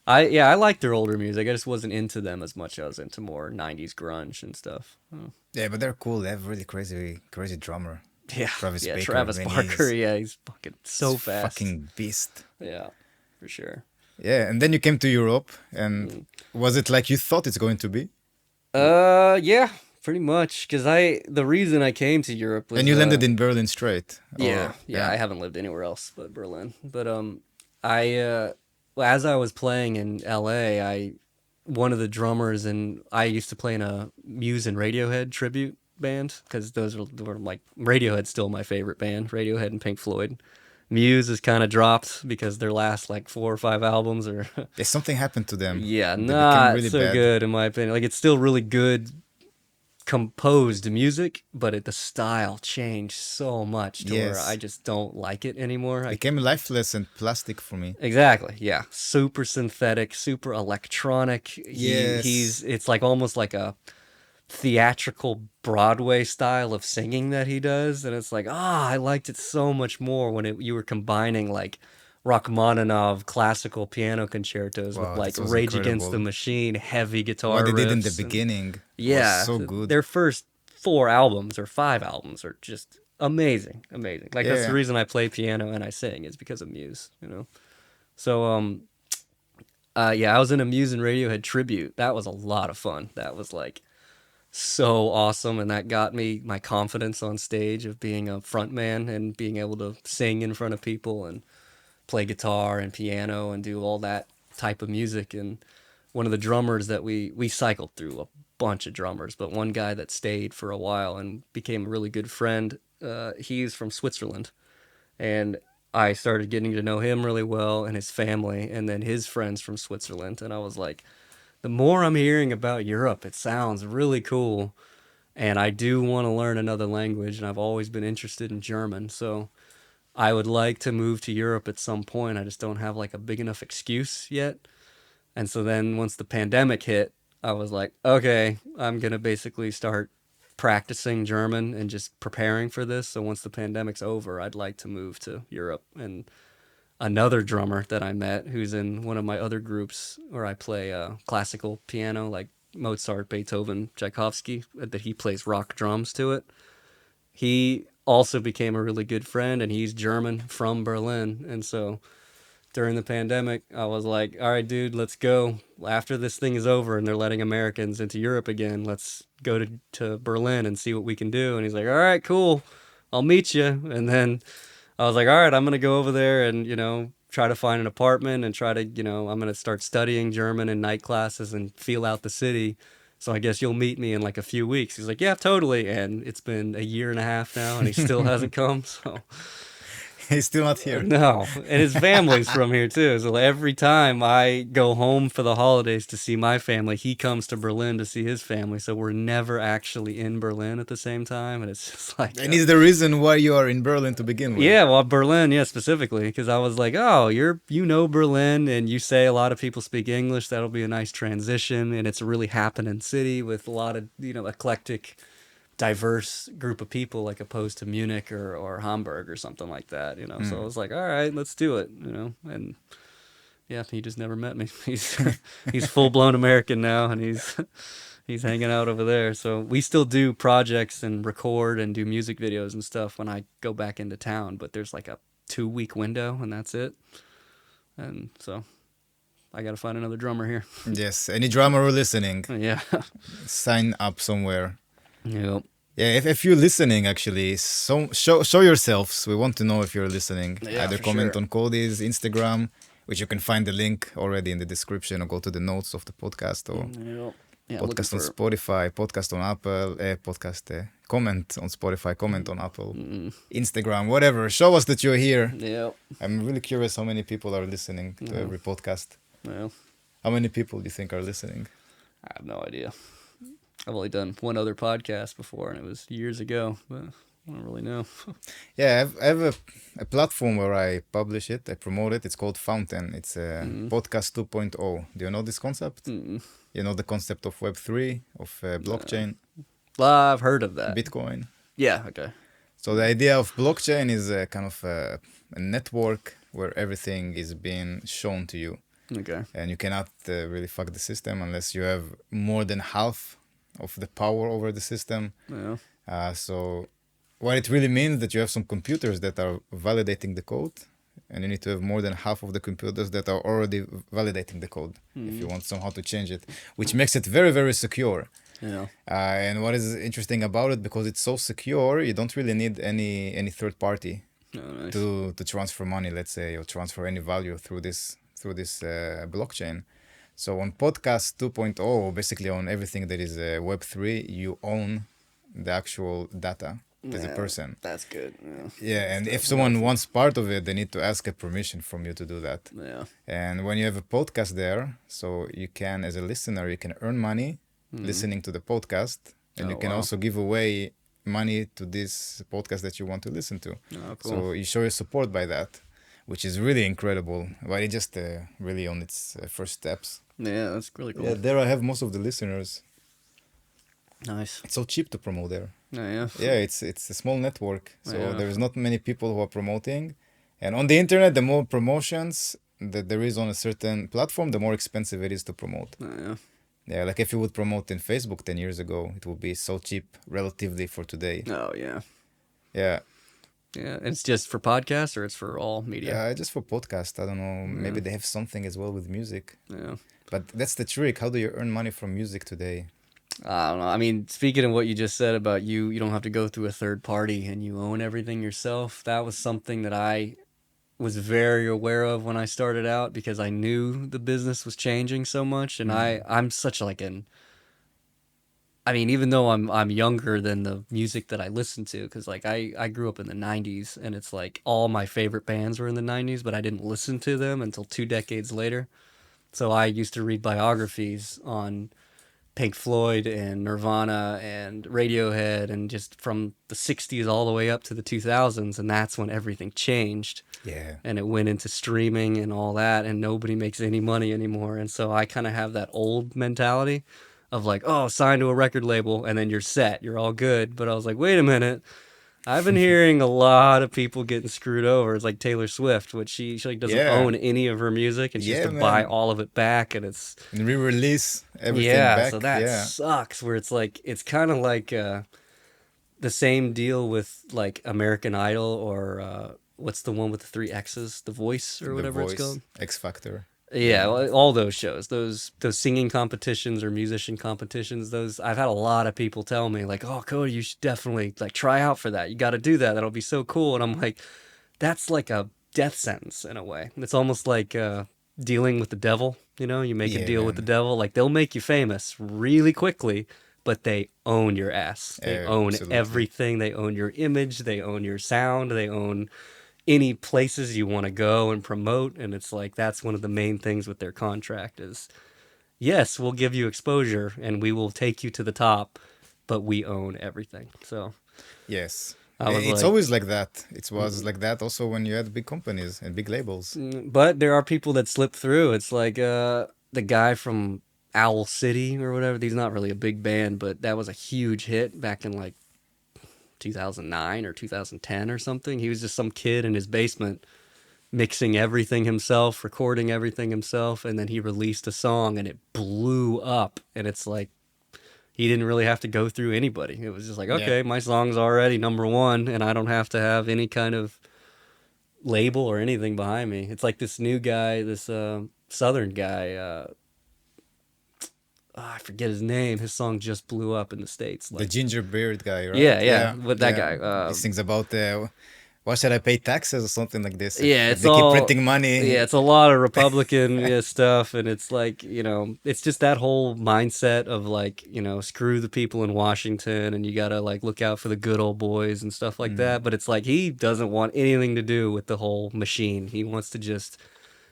Speaker 3: I like their older music. I just wasn't into them as much as I was into more 90s grunge and stuff. Oh.
Speaker 2: Yeah, but they're cool. They have really crazy drummer.
Speaker 3: Yeah.
Speaker 2: Travis
Speaker 3: yeah,
Speaker 2: Baker,
Speaker 3: Travis
Speaker 2: man,
Speaker 3: Barker.
Speaker 2: he's-
Speaker 3: Yeah, he's fucking so
Speaker 2: He's
Speaker 3: fast.
Speaker 2: Fucking beast.
Speaker 3: Yeah, for sure.
Speaker 2: Yeah, and then you came to Europe, and was it like you thought it's going to be?
Speaker 3: Yeah, pretty much. Because the reason I came to Europe was.
Speaker 2: And you landed in Berlin straight. or-
Speaker 3: Yeah, I haven't lived anywhere else but Berlin. But as I was playing in LA, one of the drummers and I used to play in a Muse and Radiohead tribute band because those were like Radiohead's still my favorite band. Radiohead and Pink Floyd. Muse has kind of dropped because their last like 4 or 5 albums are
Speaker 2: Yeah, something happened to them.
Speaker 3: yeah,
Speaker 2: They
Speaker 3: not
Speaker 2: became really
Speaker 3: so
Speaker 2: bad.
Speaker 3: good in my opinion. Like it's still really good composed music, but the style changed so much to where
Speaker 2: Yes.
Speaker 3: I just don't like it anymore.
Speaker 2: Became lifeless and plastic for me.
Speaker 3: Exactly, yeah. Super synthetic, super electronic.
Speaker 2: Yes.
Speaker 3: It's like almost like a theatrical Broadway style of singing that he does, and it's like, I liked it so much more when you were combining like Rachmaninoff classical piano concertos
Speaker 2: Wow,
Speaker 3: with like
Speaker 2: that was
Speaker 3: Rage Against the
Speaker 2: incredible.
Speaker 3: Machine heavy guitar
Speaker 2: What they did in the
Speaker 3: riffs and-
Speaker 2: beginning
Speaker 3: yeah,
Speaker 2: was so good.
Speaker 3: Their first 4 albums or 5 albums are just amazing. Like that's
Speaker 2: Yeah.
Speaker 3: the reason I play piano and I sing is because of Muse, So I was in a Muse and Radiohead tribute. That was a lot of fun. That was like so awesome, and that got me my confidence on stage of being a frontman and being able to sing in front of people and play guitar and piano and do all that type of music. And one of the drummers that we cycled through a bunch of drummers, but one guy that stayed for a while and became a really good friend, he's from Switzerland, and I started getting to know him really well and his family and then his friends from Switzerland. And I was like, the more I'm hearing about Europe, it sounds really cool. And I do want to learn another language, and I've always been interested in German. So I would like to move to Europe at some point. I just don't have like a big enough excuse yet. And so then once the pandemic hit, I was like, okay, I'm going to basically start practicing German and just preparing for this. So once the pandemic's over, I'd like to move to Europe. And another drummer that I met, who's in one of my other groups where I play classical piano, like Mozart, Beethoven, Tchaikovsky, that he plays rock drums to it. He also became a really good friend, and he's German from Berlin. And so during the pandemic, I was like, all right, dude, let's go. After this thing is over and they're letting Americans into Europe again, let's go to Berlin and see what we can do. And he's like, all right, cool. I'll meet you. And then I was like, all right, I'm going to go over there and, try to find an apartment and try to, I'm going to start studying German in night classes and feel out the city. So I guess you'll meet me in like a few weeks. He's like, yeah, totally. And it's been a year and a half now and he still hasn't come. So
Speaker 2: He's still not here.
Speaker 3: no, and his family's from here too. So every time I go home for the holidays to see my family, he comes to Berlin to see his family. So we're never actually in Berlin at the same time, and it's just like.
Speaker 2: And is the reason why you are in Berlin to begin with?
Speaker 3: Yeah, well, Berlin, yeah, specifically, because I was like, oh, you know Berlin, and you say a lot of people speak English. That'll be a nice transition, and it's a really happening city with a lot of eclectic, diverse group of people, like opposed to Munich or Hamburg or something like that, So I was like, all right, let's do it, and yeah, he just never met me. He's full blown American now, and he's hanging out over there. So we still do projects and record and do music videos and stuff when I go back into town, but there's like a 2-week window and that's it. And so I got to find another drummer here.
Speaker 2: Yes, any drummer listening,
Speaker 3: Yeah.
Speaker 2: sign up somewhere.
Speaker 3: Yep.
Speaker 2: Yeah, if you're listening, actually, show yourselves. We want to know if you're listening.
Speaker 3: Yeah,
Speaker 2: Either
Speaker 3: for
Speaker 2: comment
Speaker 3: sure.
Speaker 2: on Cody's Instagram, which you can find the link already in the description, or go to the notes of the podcast, or
Speaker 3: Yep. Yeah,
Speaker 2: podcast on Spotify, podcast on Apple, comment on Spotify, comment on Apple, Instagram, whatever. Show us that you're here.
Speaker 3: Yep.
Speaker 2: I'm really curious how many people are listening to every podcast.
Speaker 3: Well,
Speaker 2: How many people do you think are listening?
Speaker 3: I have no idea. I've only done one other podcast before, and it was years ago, but I don't really know.
Speaker 2: Yeah, I have a platform where I publish it, I promote it. It's called Fountain. It's a podcast 2.0. Do you know this concept? You know the concept of Web3, of blockchain,
Speaker 3: Well, I've heard of that.
Speaker 2: Bitcoin.
Speaker 3: Yeah, okay.
Speaker 2: So the idea of blockchain is a kind of a network where everything is being shown to you.
Speaker 3: Okay.
Speaker 2: And you cannot really fuck the system unless you have more than half of the power over the system.
Speaker 3: Yeah.
Speaker 2: So what it really means that you have some computers that are validating the code, and you need to have more than half of the computers that are already validating the code if you want somehow to change it, which makes it very, very secure.
Speaker 3: Yeah.
Speaker 2: And what is interesting about it, because it's so secure, you don't really need any third party
Speaker 3: Oh, nice.
Speaker 2: to transfer money, let's say, or transfer any value through this blockchain. So on podcast 2.0, basically on everything that is Web3, you own the actual data as a person.
Speaker 3: That's good. Yeah.
Speaker 2: Yeah, and if someone wants part of it, they need to ask a permission from you to do that.
Speaker 3: Yeah.
Speaker 2: And when you have a podcast there, so you can, as a listener, you can earn money listening to the podcast, and you can also give away money to this podcast that you want to listen to.
Speaker 3: Oh, cool.
Speaker 2: So you show your support by that, which is really incredible. But it's just really on its first steps.
Speaker 3: Yeah, that's really cool.
Speaker 2: Yeah, there I have most of the listeners.
Speaker 3: Nice.
Speaker 2: It's so cheap to promote there.
Speaker 3: Oh, yeah.
Speaker 2: Yeah, it's a small network, so
Speaker 3: Yeah.
Speaker 2: there's not many people who are promoting. And on the internet, the more promotions that there is on a certain platform, the more expensive it is to promote.
Speaker 3: Oh, yeah.
Speaker 2: Yeah, like if you would promote in Facebook 10 years ago, it would be so cheap relatively for today.
Speaker 3: Oh, yeah.
Speaker 2: Yeah,
Speaker 3: Yeah. It's just for podcasts or it's for all media?
Speaker 2: yeah, just for podcast. I don't know. Maybe they have something as well with music.
Speaker 3: Yeah.
Speaker 2: But that's the trick. How do you earn money from music today?
Speaker 3: I don't know. I mean, speaking of what you just said about you don't have to go through a third party and you own everything yourself. That was something that I was very aware of when I started out because I knew the business was changing so much, and I'm such like I mean, even though I'm younger than the music that I listen to, because like I grew up in the 90s, and it's like all my favorite bands were in the 90s, but I didn't listen to them until 2 decades later. So I used to read biographies on Pink Floyd and Nirvana and Radiohead, and just from the 60s all the way up to the 2000s, and that's when everything changed.
Speaker 2: Yeah.
Speaker 3: And it went into streaming and all that, and nobody makes any money anymore. And so I kind of have that old mentality of like, oh, sign to a record label and then you're set, you're all good. But I was like, wait a minute. I've been hearing a lot of people getting screwed over. It's like Taylor Swift, which she like doesn't
Speaker 2: Yeah.
Speaker 3: own any of her music, and she has
Speaker 2: Yeah,
Speaker 3: to buy
Speaker 2: man.
Speaker 3: all of it back, and it's
Speaker 2: And re-release everything back.
Speaker 3: so that
Speaker 2: Yeah.
Speaker 3: sucks. Where it's like it's kind of like the same deal with like American Idol or what's the one with the 3 X's, The Voice or
Speaker 2: The
Speaker 3: whatever it's
Speaker 2: Voice,
Speaker 3: called.
Speaker 2: X Factor.
Speaker 3: Yeah, all those shows, those singing competitions or musician competitions, those I've had a lot of people tell me like, "Oh, Cody, you should definitely like try out for that. You got to do that. That'll be so cool." And I'm like, that's like a death sentence in a way. It's almost like dealing with the devil, you know? You make a
Speaker 2: Yeah,
Speaker 3: deal with the
Speaker 2: man.
Speaker 3: devil, like they'll make you famous really quickly, but they own your ass. They own
Speaker 2: Absolutely.
Speaker 3: everything. They own your image, they own your sound, they own any places you want to go and promote. And it's like that's one of the main things with their contract is yes, we'll give you exposure and we will take you to the top, but we own everything. So
Speaker 2: Yes.
Speaker 3: I was
Speaker 2: It's
Speaker 3: like,
Speaker 2: always like that. It was like that also when you had big companies and big labels.
Speaker 3: but there are people that slip through. It's like the guy from Owl City or whatever. He's not really a big band, but that was a huge hit back in like 2009 or 2010 or something. He was just some kid in his basement mixing everything himself, recording everything himself, and then he released a song and it blew up. And it's like he didn't really have to go through anybody. It was just like,
Speaker 2: Yeah.
Speaker 3: okay, my song's already #1 and I don't have to have any kind of label or anything behind me. It's like this new guy, this southern guy, I forget his name. His song just blew up in the States.
Speaker 2: The
Speaker 3: Like,
Speaker 2: ginger beard guy, right?
Speaker 3: yeah, with that guy.
Speaker 2: He sings about why should I pay taxes or something like this?
Speaker 3: Yeah,
Speaker 2: If
Speaker 3: it's
Speaker 2: they
Speaker 3: all
Speaker 2: keep printing money.
Speaker 3: Yeah, it's a lot of Republican stuff, and it's like it's just that whole mindset of like screw the people in Washington, and you gotta like look out for the good old boys and stuff like that. But it's like he doesn't want anything to do with the whole machine. He wants to just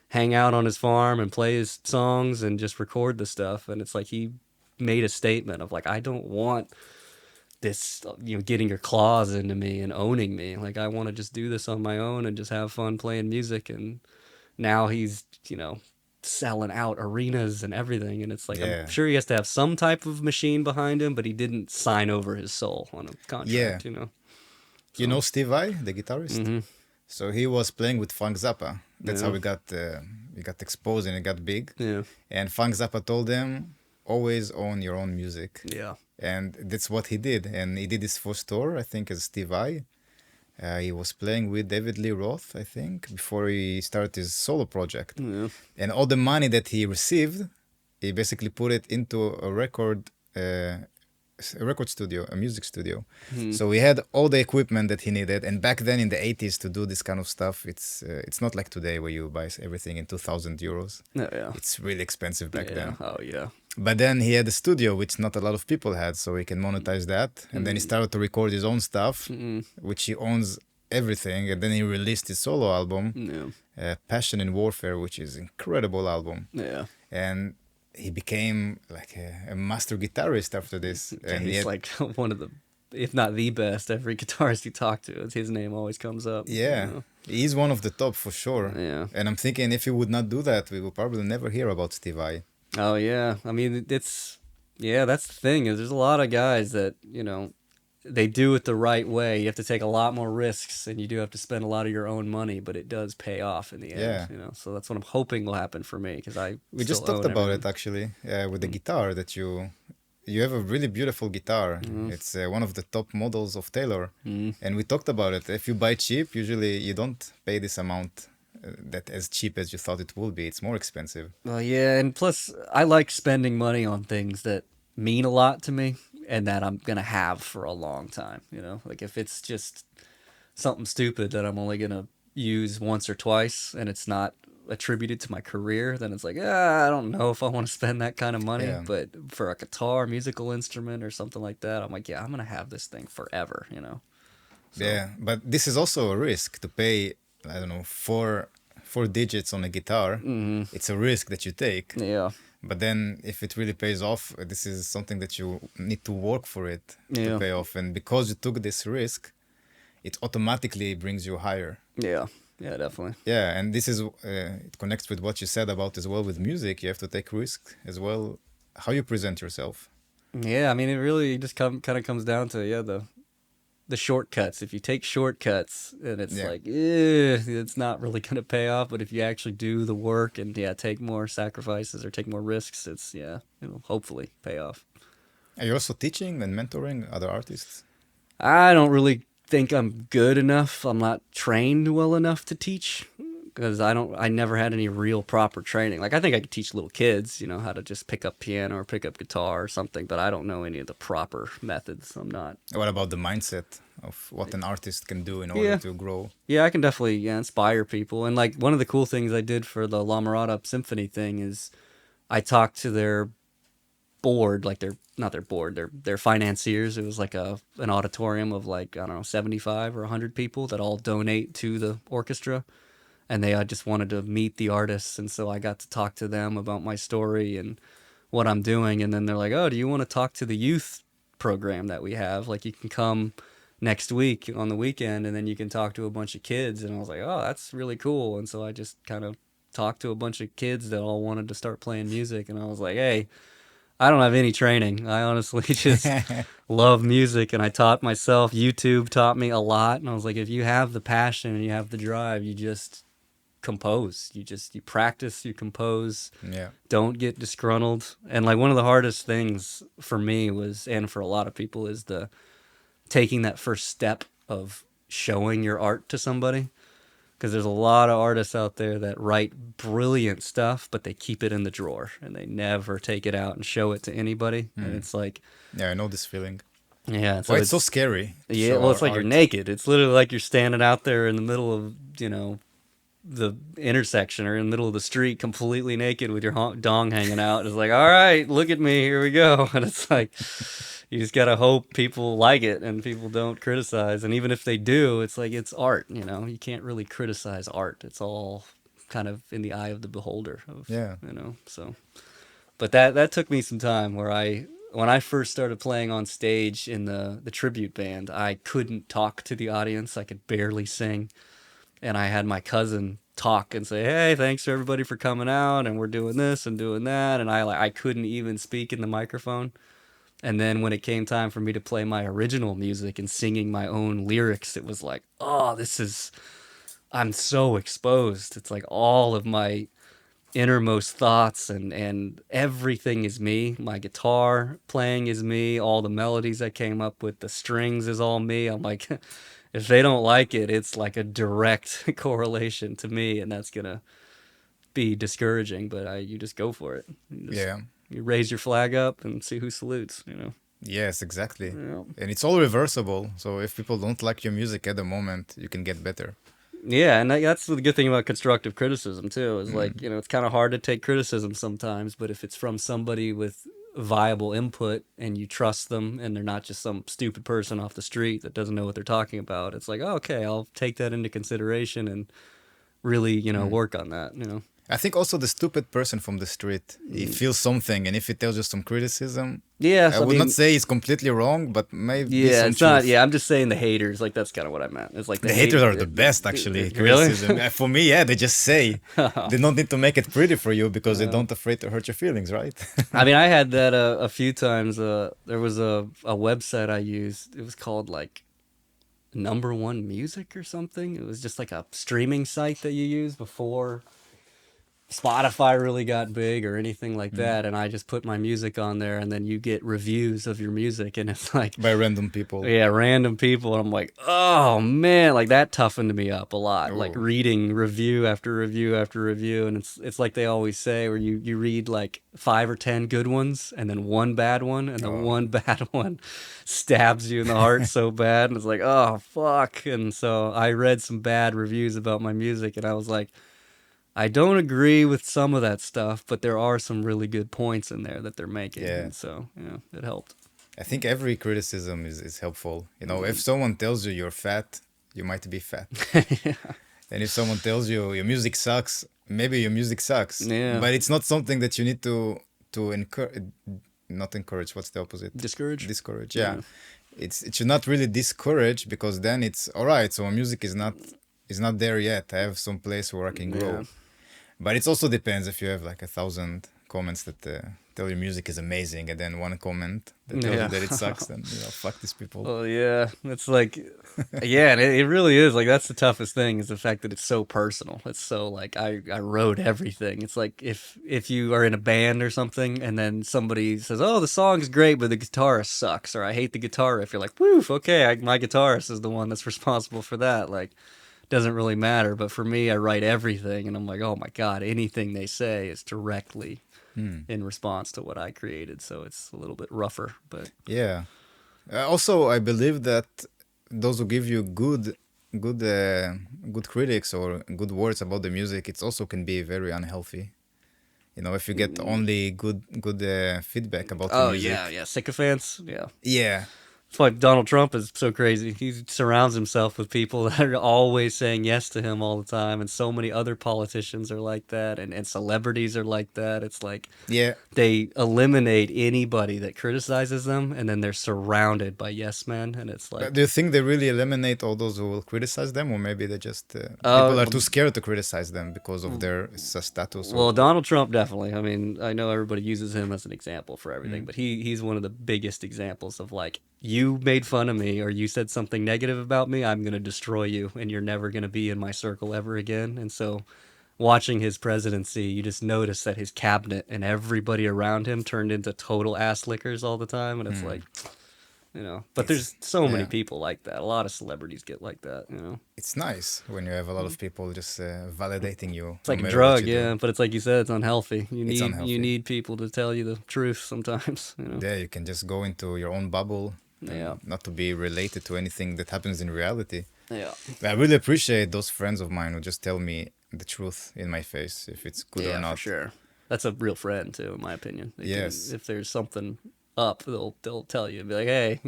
Speaker 3: hang out on his farm and play his songs and just record the stuff. And it's like he made a statement of like, I don't want this, getting your claws into me and owning me. Like, I want to just do this on my own and just have fun playing music. And now he's, selling out arenas and everything. And it's like,
Speaker 2: Yeah.
Speaker 3: I'm sure he has to have some type of machine behind him, but he didn't sign over his soul on a contract,
Speaker 2: Yeah. You know Steve Vai, the guitarist?
Speaker 3: Mhm.
Speaker 2: So he was playing with Frank Zappa. That's how we got exposed and it got big.
Speaker 3: Yeah.
Speaker 2: And Frank Zappa told them, always own your own music.
Speaker 3: Yeah.
Speaker 2: And that's what he did. And he did his first tour, I think, as Steve Vai. He was playing with David Lee Roth, I think, before he started his solo project.
Speaker 3: Yeah.
Speaker 2: And all the money that he received, he basically put it into a record studio, a music studio. So he had all the equipment that he needed. And back then in the 80s to do this kind of stuff, it's not like today where you buy everything in 2,000 euros.
Speaker 3: Yeah.
Speaker 2: It's really expensive back then.
Speaker 3: Oh, yeah.
Speaker 2: But then he had a studio, which not a lot of people had, so he can monetize that. And then he started to record his own stuff, which he owns everything. And then he released his solo album,
Speaker 3: Yeah.
Speaker 2: Passion in Warfare, which is an incredible album.
Speaker 3: Yeah.
Speaker 2: And he became like a master guitarist after this. And he
Speaker 3: He's
Speaker 2: had-
Speaker 3: like one of the, if not the best, every guitarist you talk to, his name always comes up.
Speaker 2: yeah, he's one of the top for sure.
Speaker 3: Yeah.
Speaker 2: And I'm thinking if he would not do that, we would probably never hear about Steve Vai.
Speaker 3: Oh, yeah. I mean, that's the thing is there's a lot of guys that, they do it the right way. You have to take a lot more risks and you do have to spend a lot of your own money, but it does pay off in the end,
Speaker 2: Yeah.
Speaker 3: So that's what I'm hoping will happen for me because
Speaker 2: We just talked about it actually with the guitar that you have a really beautiful guitar. It's one of the top models of Taylor, and we talked about it. If you buy cheap, usually you don't pay this amount that as cheap as you thought it would be. It's more expensive.
Speaker 3: Well, yeah, and plus I like spending money on things that mean a lot to me and that I'm gonna have for a long time. Like if it's just something stupid that I'm only gonna use once or twice and it's not attributed to my career, then it's like, I don't know if I want to spend that kind of money.
Speaker 2: Yeah.
Speaker 3: But for a guitar, musical instrument, or something like that, I'm like, yeah, I'm gonna have this thing forever. So-
Speaker 2: Yeah, but this is also a risk to pay. I don't know, four digits on a guitar. It's a risk that you take.
Speaker 3: Yeah.
Speaker 2: But then if it really pays off, this is something that you need to work for it
Speaker 3: Yeah.
Speaker 2: to pay off. And because you took this risk, it automatically brings you higher.
Speaker 3: Yeah. Yeah, definitely.
Speaker 2: Yeah, and this is it connects with what you said about as well with music. You have to take risk as well, how you present yourself.
Speaker 3: Yeah, I mean, it really just kind of comes down to the shortcuts. If you take shortcuts, and it's
Speaker 2: Yeah.
Speaker 3: like, it's not really gonna pay off. But if you actually do the work and take more sacrifices or take more risks, it'll hopefully pay off.
Speaker 2: Are you also teaching and mentoring other artists?
Speaker 3: I don't really think I'm good enough. I'm not trained well enough to teach because I never had any real proper training. Like I think I could teach little kids, how to just pick up piano or pick up guitar or something, but I don't know any of the proper methods. I'm not.
Speaker 2: What about the mindset of what an artist can do in order to grow?
Speaker 3: Yeah, I can definitely inspire people. And like one of the cool things I did for the La Mirada Symphony thing is I talked to their board, like not their board, their financiers. It was like an auditorium of like, I don't know, 75 or 100 people that all donate to the orchestra. And I just wanted to meet the artists. And so I got to talk to them about my story and what I'm doing. And then they're like, oh, do you want to talk to the youth program that we have? Like you can come next week on the weekend and then you can talk to a bunch of kids. And I was like, oh, that's really cool. And so I just kind of talked to a bunch of kids that all wanted to start playing music. And I was like, hey, I don't have any training. I honestly just love music, and I taught myself. YouTube taught me a lot, and I was like, if you have the passion and you have the drive, you just compose. You practice, you compose.
Speaker 2: Yeah.
Speaker 3: Don't get disgruntled. And like one of the hardest things for me was, and for a lot of people, is the taking that first step of showing your art to somebody. Because there's a lot of artists out there that write brilliant stuff, but they keep it in the drawer and they never take it out and show it to anybody. And it's like,
Speaker 2: Yeah, I know this feeling.
Speaker 3: yeah,
Speaker 2: Why it's so scary. to
Speaker 3: yeah.
Speaker 2: show
Speaker 3: Well, it's
Speaker 2: our
Speaker 3: like you're
Speaker 2: art.
Speaker 3: naked. It's literally like you're standing out there in the middle of the intersection or in the middle of the street, completely naked with your dong hanging out. It's like, all right, look at me, here we go. And it's like, you just gotta hope people like it and people don't criticize. And even if they do, it's like it's art. You can't really criticize art. It's all kind of in the eye of the beholder.
Speaker 2: Yeah.
Speaker 3: So, but that took me some time. When I first started playing on stage in the tribute band, I couldn't talk to the audience. I could barely sing. And I had my cousin talk and say, hey, thanks for everybody for coming out, and we're doing this and doing that. And I couldn't even speak in the microphone. And then when it came time for me to play my original music and singing my own lyrics, it was like, oh, I'm so exposed. It's like all of my innermost thoughts and everything is me. My guitar playing is me. All the melodies I came up with, the strings is all me. I'm like, if they don't like it, it's like a direct correlation to me, and that's gonna be discouraging. But you just go for it. You raise your flag up and see who salutes.
Speaker 2: Yes, exactly.
Speaker 3: Yeah.
Speaker 2: And it's all reversible. So if people don't like your music at the moment, you can get better.
Speaker 3: Yeah, and that's the good thing about constructive criticism too. Is like it's kind of hard to take criticism sometimes, but if it's from somebody with viable input and you trust them and they're not just some stupid person off the street that doesn't know what they're talking about, it's like, oh, okay, I'll take that into consideration and really work on that.
Speaker 2: I think also the stupid person from the street, he feels something, and if he tells you some criticism,
Speaker 3: Yes,
Speaker 2: I would not say he's completely wrong, but maybe
Speaker 3: yeah,
Speaker 2: some
Speaker 3: it's not.
Speaker 2: truth.
Speaker 3: Yeah, I'm just saying the haters. Like that's kind of what I meant. It's like
Speaker 2: The haters are the best, actually.
Speaker 3: Really?
Speaker 2: Criticism. For me, yeah, they just say. They don't need to make it pretty for you because they don't afraid to hurt your feelings, right?
Speaker 3: I mean, I had that a few times. There was a website I used. It was called like Number One Music or something. It was just like a streaming site that you use before Spotify really got big or anything like that. And I just put my music on there, and then you get reviews of your music, and it's like
Speaker 2: By random people.
Speaker 3: yeah, random people. And I'm like, oh man, like that toughened me up a lot. Like
Speaker 2: Ooh.
Speaker 3: reading review after review after review. And it's like they always say, where you read like 5 or 10 good ones and then one bad one, and the one bad one stabs you in the heart so bad. And it's like, oh fuck. And so I read some bad reviews about my music, and I was like, I don't agree with some of that stuff, but there are some really good points in there that they're making.
Speaker 2: Yeah.
Speaker 3: And so, it helped.
Speaker 2: I think every criticism is helpful. If someone tells you you're fat, you might be fat. And if someone tells you your music sucks, maybe your music sucks.
Speaker 3: Yeah.
Speaker 2: But it's not something that you need to encourage. Not encourage. What's the opposite?
Speaker 3: Discourage?
Speaker 2: Discourage. Yeah. It should not really discourage, because then it's all right. So my music is not there yet. I have some place where I can grow.
Speaker 3: Yeah.
Speaker 2: But it also depends if you have like 1,000 comments that tell your music is amazing, and then one comment that tells you that it sucks, then fuck these people.
Speaker 3: Well, yeah, it's like, yeah, and it really is like that's the toughest thing is the fact that it's so personal. It's so like I wrote everything. It's like if you are in a band or something, and then somebody says, "Oh, the song's great, but the guitarist sucks," or "I hate the guitar riff," you're like, "Woof, okay, my guitarist is the one that's responsible for that." Like, doesn't really matter. But for me, I write everything, and I'm like, oh my god, anything they say is directly in response to what I created. So it's a little bit rougher, but
Speaker 2: Yeah. Also, I believe that those who give you good critics or good words about the music, it also can be very unhealthy. If you get only good feedback about the music.
Speaker 3: yeah, sycophants, yeah.
Speaker 2: Yeah.
Speaker 3: That's why Donald Trump is so crazy. He surrounds himself with people that are always saying yes to him all the time, and so many other politicians are like that, and celebrities are like that. It's like they eliminate anybody that criticizes them, and then they're surrounded by yes men, and it's like...
Speaker 2: Do you think they really eliminate all those who will criticize them, or maybe they just people are too scared to criticize them because of their status?
Speaker 3: Well, Donald Trump definitely. I mean, I know everybody uses him as an example for everything, but he's one of the biggest examples of like, you made fun of me or you said something negative about me, I'm going to destroy you and you're never going to be in my circle ever again. And so watching his presidency, you just notice that his cabinet and everybody around him turned into total ass lickers all the time. And it's like, but there's so many people like that. A lot of celebrities get like that,
Speaker 2: It's nice when you have a lot of people just validating you.
Speaker 3: It's like a drug, yeah, but it's like you said, it's unhealthy. You need people to tell you the truth sometimes,
Speaker 2: Yeah, you can just go into your own bubble.
Speaker 3: Yeah.
Speaker 2: Not to be related to anything that happens in reality.
Speaker 3: Yeah.
Speaker 2: I really appreciate those friends of mine who just tell me the truth in my face, if it's good or not.
Speaker 3: Yeah, for sure. That's a real friend too, in my opinion. If there's something up, they'll tell you, be like, hey,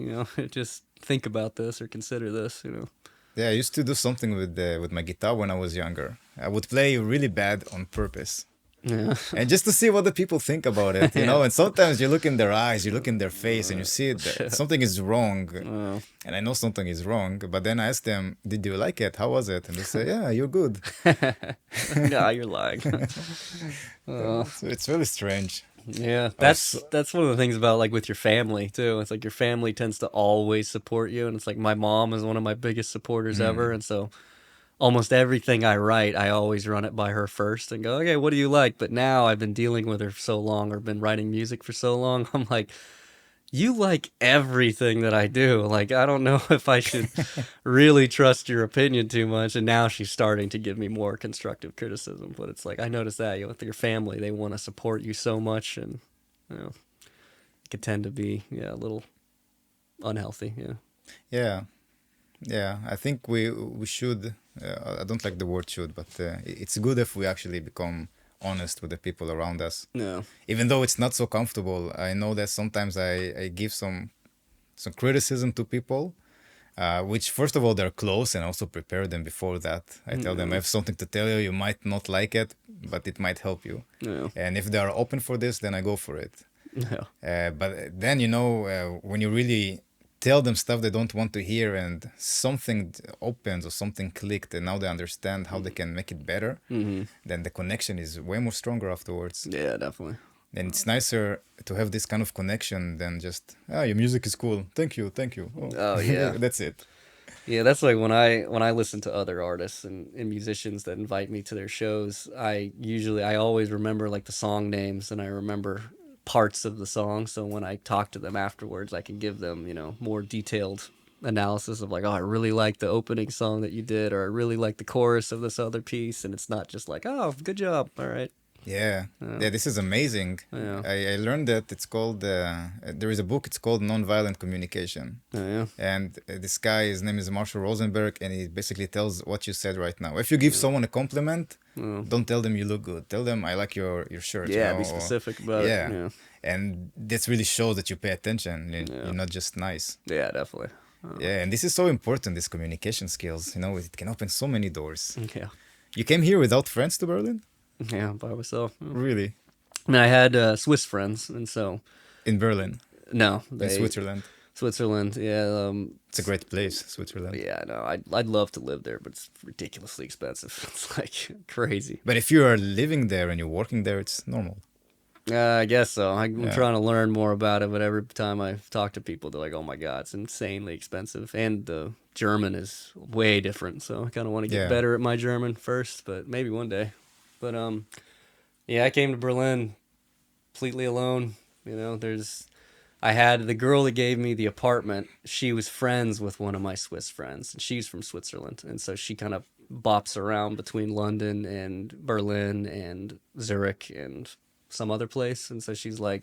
Speaker 3: just think about this or consider this,
Speaker 2: Yeah, I used to do something with my guitar when I was younger. I would play really bad on purpose.
Speaker 3: Yeah.
Speaker 2: And just to see what the people think about it, and sometimes you look in their eyes, you look in their face, and you see that something is wrong. And I know something is wrong, but then I ask them, did you like it? How was it? And they say, yeah, you're good.
Speaker 3: No, you're lying.
Speaker 2: So it's really strange.
Speaker 3: Yeah, that's one of the things about like with your family too. It's like your family tends to always support you, and it's like my mom is one of my biggest supporters ever, and so almost everything I write, I always run it by her first and go, okay, what do you like? But now I've been dealing with her for so long or been writing music for so long, I'm like, you like everything that I do. Like, I don't know if I should really trust your opinion too much. And now she's starting to give me more constructive criticism. But it's like, I noticed that with your family, they want to support you so much. And, it could tend to be, a little unhealthy. Yeah.
Speaker 2: Yeah, I think we should, I don't like the word should, but it's good if we actually become honest with the people around us.
Speaker 3: No.
Speaker 2: Even though it's not so comfortable, I know that sometimes I give some criticism to people, which first of all, they're close, and also prepare them before that. I tell them, I have something to tell you, you might not like it, but it might help you.
Speaker 3: Yeah.
Speaker 2: And if they are open for this, then I go for it.
Speaker 3: Yeah.
Speaker 2: But then, when you really tell them stuff they don't want to hear and something opens or something clicked and now they understand how they can make it better, then the connection is way more stronger afterwards.
Speaker 3: Yeah, definitely.
Speaker 2: And it's nicer to have this kind of connection than just, your music is cool. Thank you.
Speaker 3: Oh yeah.
Speaker 2: That's it.
Speaker 3: Yeah, that's like when I listen to other artists and musicians that invite me to their shows, I always remember like the song names and I remember parts of the song, so when I talk to them afterwards I can give them more detailed analysis of like, oh, I really like the opening song that you did, or I really like the chorus of this other piece, and it's not just like, oh, good job, all right.
Speaker 2: Yeah, this is amazing.
Speaker 3: Yeah.
Speaker 2: I learned that it's called, there is a book, it's called Nonviolent Communication. And this guy, his name is Marshall Rosenberg, and he basically tells what you said right now. If you give someone a compliment, don't tell them you look good. Tell them, I like your shirt.
Speaker 3: Yeah, be specific about it. Yeah.
Speaker 2: And this really shows that you pay attention. You're not just nice.
Speaker 3: Yeah, definitely.
Speaker 2: Yeah, and this is so important, these communication skills. It can open so many doors.
Speaker 3: Yeah.
Speaker 2: You came here without friends to Berlin?
Speaker 3: Yeah, by myself.
Speaker 2: Really?
Speaker 3: And I had Swiss friends, and so...
Speaker 2: In Berlin?
Speaker 3: No.
Speaker 2: In Switzerland?
Speaker 3: Switzerland, yeah.
Speaker 2: It's a great place, Switzerland.
Speaker 3: Yeah, no, I'd love to live there, but it's ridiculously expensive. It's like crazy.
Speaker 2: But if you are living there and you're working there, it's normal.
Speaker 3: I guess so. I'm
Speaker 2: Yeah.
Speaker 3: trying to learn more about it, but every time I talk to people, they're like, "Oh my God, it's insanely expensive," and the German is way different. So I kind of want to get
Speaker 2: Yeah.
Speaker 3: better at my German first, but maybe one day. But yeah, I came to Berlin completely alone. You know, I had the girl that gave me the apartment. She was friends with one of my Swiss friends, and she's from Switzerland, and so she kind of bops around between London and Berlin and Zurich and some other place, and so she's like,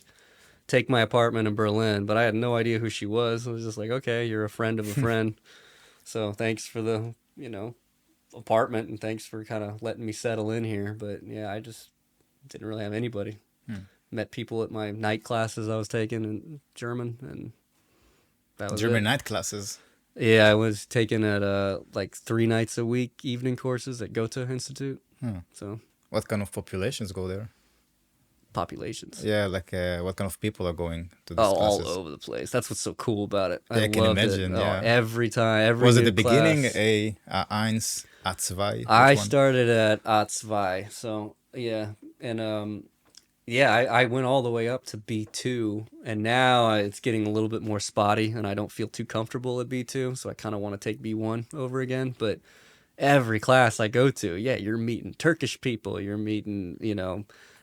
Speaker 3: take my apartment in Berlin. But I had no idea who she was. I was just like, okay, you're a friend of a friend, so thanks for the apartment, and thanks for kind of letting me settle in here. But yeah, I just didn't really have anybody. Met people at my night classes I was taking in German, and that was
Speaker 2: German
Speaker 3: it.
Speaker 2: night classes.
Speaker 3: Yeah, I was taking at like 3 nights a week evening courses at Goethe Institute. So
Speaker 2: What kind of populations go there?
Speaker 3: populations.
Speaker 2: Yeah, like what kind of people are going to these
Speaker 3: Oh,
Speaker 2: classes?
Speaker 3: all over the place. That's what's so cool about it.
Speaker 2: Yeah, I can
Speaker 3: loved
Speaker 2: imagine,
Speaker 3: it. Oh,
Speaker 2: yeah.
Speaker 3: every time, every
Speaker 2: Was it
Speaker 3: new
Speaker 2: the beginning
Speaker 3: class.
Speaker 2: A1, A2?
Speaker 3: I
Speaker 2: Which one?
Speaker 3: started at A2, so yeah, and yeah, I went all the way up to B2, and now it's getting a little bit more spotty, and I don't feel too comfortable at B2, so I kind of want to take B1 over again. But every class I go to, yeah, you're meeting Turkish people, you're meeting,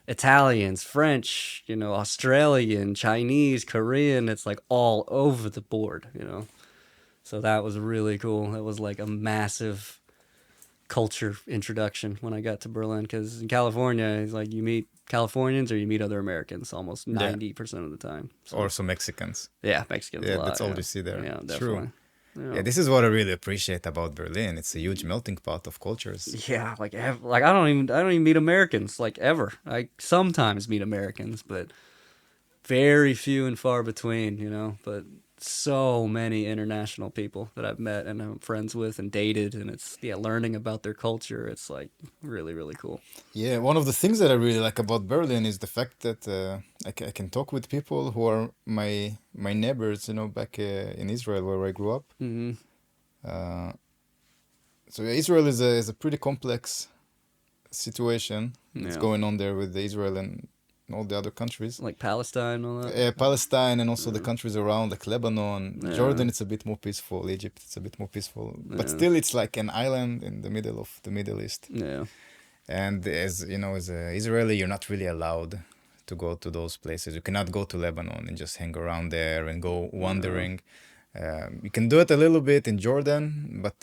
Speaker 3: Italians, French, Australian, Chinese, Korean. It's like all over the board. So that was really cool. It was like a massive culture introduction when I got to Berlin, because in California, it's like you meet Californians or you meet other Americans almost 90% of the time. So,
Speaker 2: Also Mexicans.
Speaker 3: yeah, Mexicans a
Speaker 2: Yeah,
Speaker 3: lot.
Speaker 2: that's all
Speaker 3: yeah.
Speaker 2: you see there.
Speaker 3: Yeah,
Speaker 2: True.
Speaker 3: definitely.
Speaker 2: Yeah, this is what I really appreciate about Berlin. It's a huge melting pot of cultures.
Speaker 3: Yeah, like I don't even meet Americans like ever. I sometimes meet Americans, but very few and far between. But so many international people that I've met and I'm friends with and dated, and it's learning about their culture. It's like really, really cool.
Speaker 2: Yeah, one of the things that I really like about Berlin is the fact that I can talk with people who are my neighbors, back in Israel where I grew up.
Speaker 3: Hmm.
Speaker 2: So yeah, Israel is a pretty complex situation that's
Speaker 3: Yeah.
Speaker 2: going on there with Israel and all the other countries.
Speaker 3: Like Palestine and all that.
Speaker 2: Palestine and also the countries around, like Lebanon,
Speaker 3: Yeah.
Speaker 2: Jordan. It's a bit more peaceful. Egypt, it's a bit more peaceful, but
Speaker 3: Yeah.
Speaker 2: still, it's like an island in the middle of the Middle East.
Speaker 3: Yeah.
Speaker 2: And as you know, as an Israeli, you're not really allowed to go to those places. You cannot go to Lebanon and just hang around there and go wandering. You can do it a little bit in Jordan, but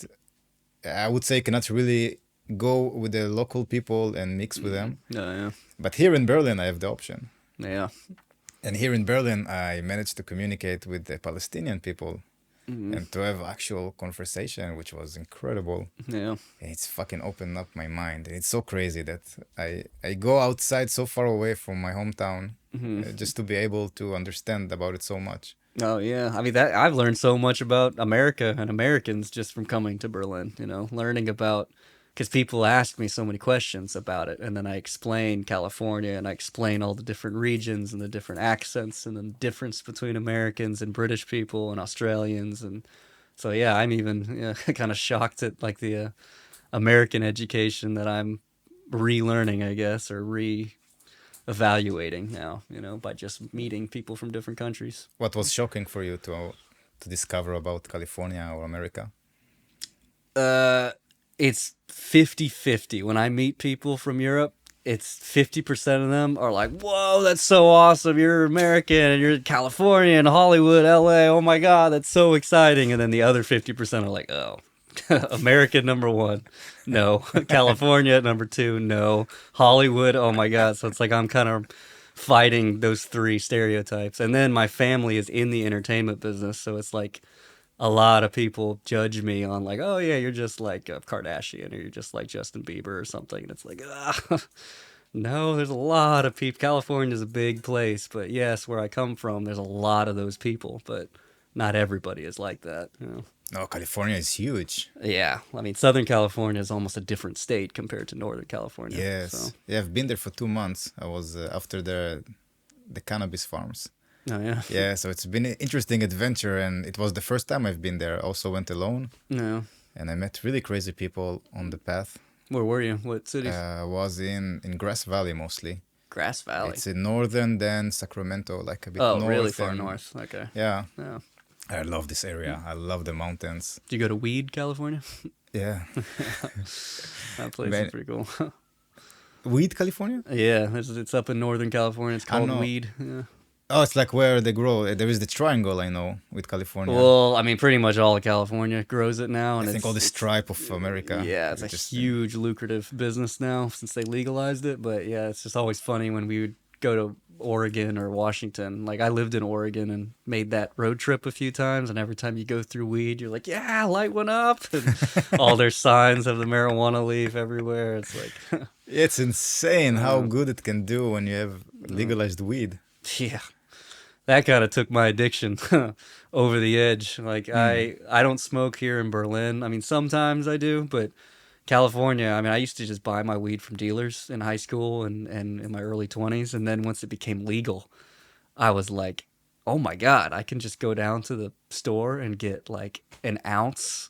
Speaker 2: I would say you cannot really go with the local people and mix with them.
Speaker 3: Yeah.
Speaker 2: But here in Berlin, I have the option.
Speaker 3: Yeah.
Speaker 2: And here in Berlin, I managed to communicate with the Palestinian people and to have actual conversation, which was incredible.
Speaker 3: Yeah.
Speaker 2: And it's fucking opened up my mind. And it's so crazy that I go outside so far away from my hometown just to be able to understand about it so much.
Speaker 3: Oh yeah, I mean that I've learned so much about America and Americans just from coming to Berlin. Learning about, because people ask me so many questions about it, and then I explain California and I explain all the different regions and the different accents and the difference between Americans and British people and Australians, and so yeah, I'm even kind of shocked at like the American education that I'm relearning, I guess, or evaluating now, by just meeting people from different countries.
Speaker 2: What was shocking for you to discover about California or America?
Speaker 3: It's 50-50. When I meet people from Europe, it's 50% of them are like, whoa, that's so awesome. You're American and you're Californian, Hollywood, LA. Oh my God, that's so exciting. And then the other 50% are like, oh, America #1, no. California #2, no. Hollywood, oh my God. So it's like I'm kind of fighting those 3 stereotypes. And then my family is in the entertainment business, so it's like a lot of people judge me on like, oh yeah, you're just like a Kardashian or you're just like Justin Bieber or something. And it's like, no, there's a lot of people. California is a big place, but yes, where I come from, there's a lot of those people, but not everybody is like that.
Speaker 2: No, California is huge.
Speaker 3: Yeah, I mean, Southern California is almost a different state compared to Northern California.
Speaker 2: Yes.
Speaker 3: So.
Speaker 2: Yeah, I've been there for 2 months. I was after the cannabis farms.
Speaker 3: Oh, yeah.
Speaker 2: Yeah, so it's been an interesting adventure, and it was the first time I've been there. I also went alone,
Speaker 3: No.
Speaker 2: and I met really crazy people on the path.
Speaker 3: Where were you? What cities?
Speaker 2: I was in Grass Valley mostly.
Speaker 3: Grass Valley.
Speaker 2: It's in northern than Sacramento, like a bit
Speaker 3: Oh,
Speaker 2: north.
Speaker 3: really far
Speaker 2: and-
Speaker 3: north. Okay.
Speaker 2: Yeah,
Speaker 3: Yeah.
Speaker 2: I love this area. I love the mountains.
Speaker 3: Do you go to Weed, California?
Speaker 2: Yeah.
Speaker 3: That place
Speaker 2: Man-
Speaker 3: is pretty cool.
Speaker 2: Weed, California?
Speaker 3: Yeah, it's up in Northern California. It's called
Speaker 2: know.
Speaker 3: Weed. Yeah.
Speaker 2: Oh, it's like where they grow. There is the triangle, I know, with California.
Speaker 3: Well, I mean, pretty much all of California grows it now, and
Speaker 2: I think
Speaker 3: it's
Speaker 2: all the
Speaker 3: it's-
Speaker 2: stripe of America.
Speaker 3: Yeah, it's a
Speaker 2: just-
Speaker 3: huge lucrative business now since they legalized it. But yeah, it's just always funny when we would go to Oregon or Washington. Like I lived in Oregon and made that road trip a few times, and every time you go through Weed, you're like, yeah, light one up. And all their signs have the marijuana leaf everywhere. It's like,
Speaker 2: It's insane how good it can do when you have legalized weed.
Speaker 3: yeah, that kind of took my addiction over the edge. Like I don't smoke here in Berlin. I mean, sometimes I do, but California, I mean, I used to just buy my weed from dealers in high school and in my early 20s. And then once it became legal, I was like, oh my God, I can just go down to the store and get like an ounce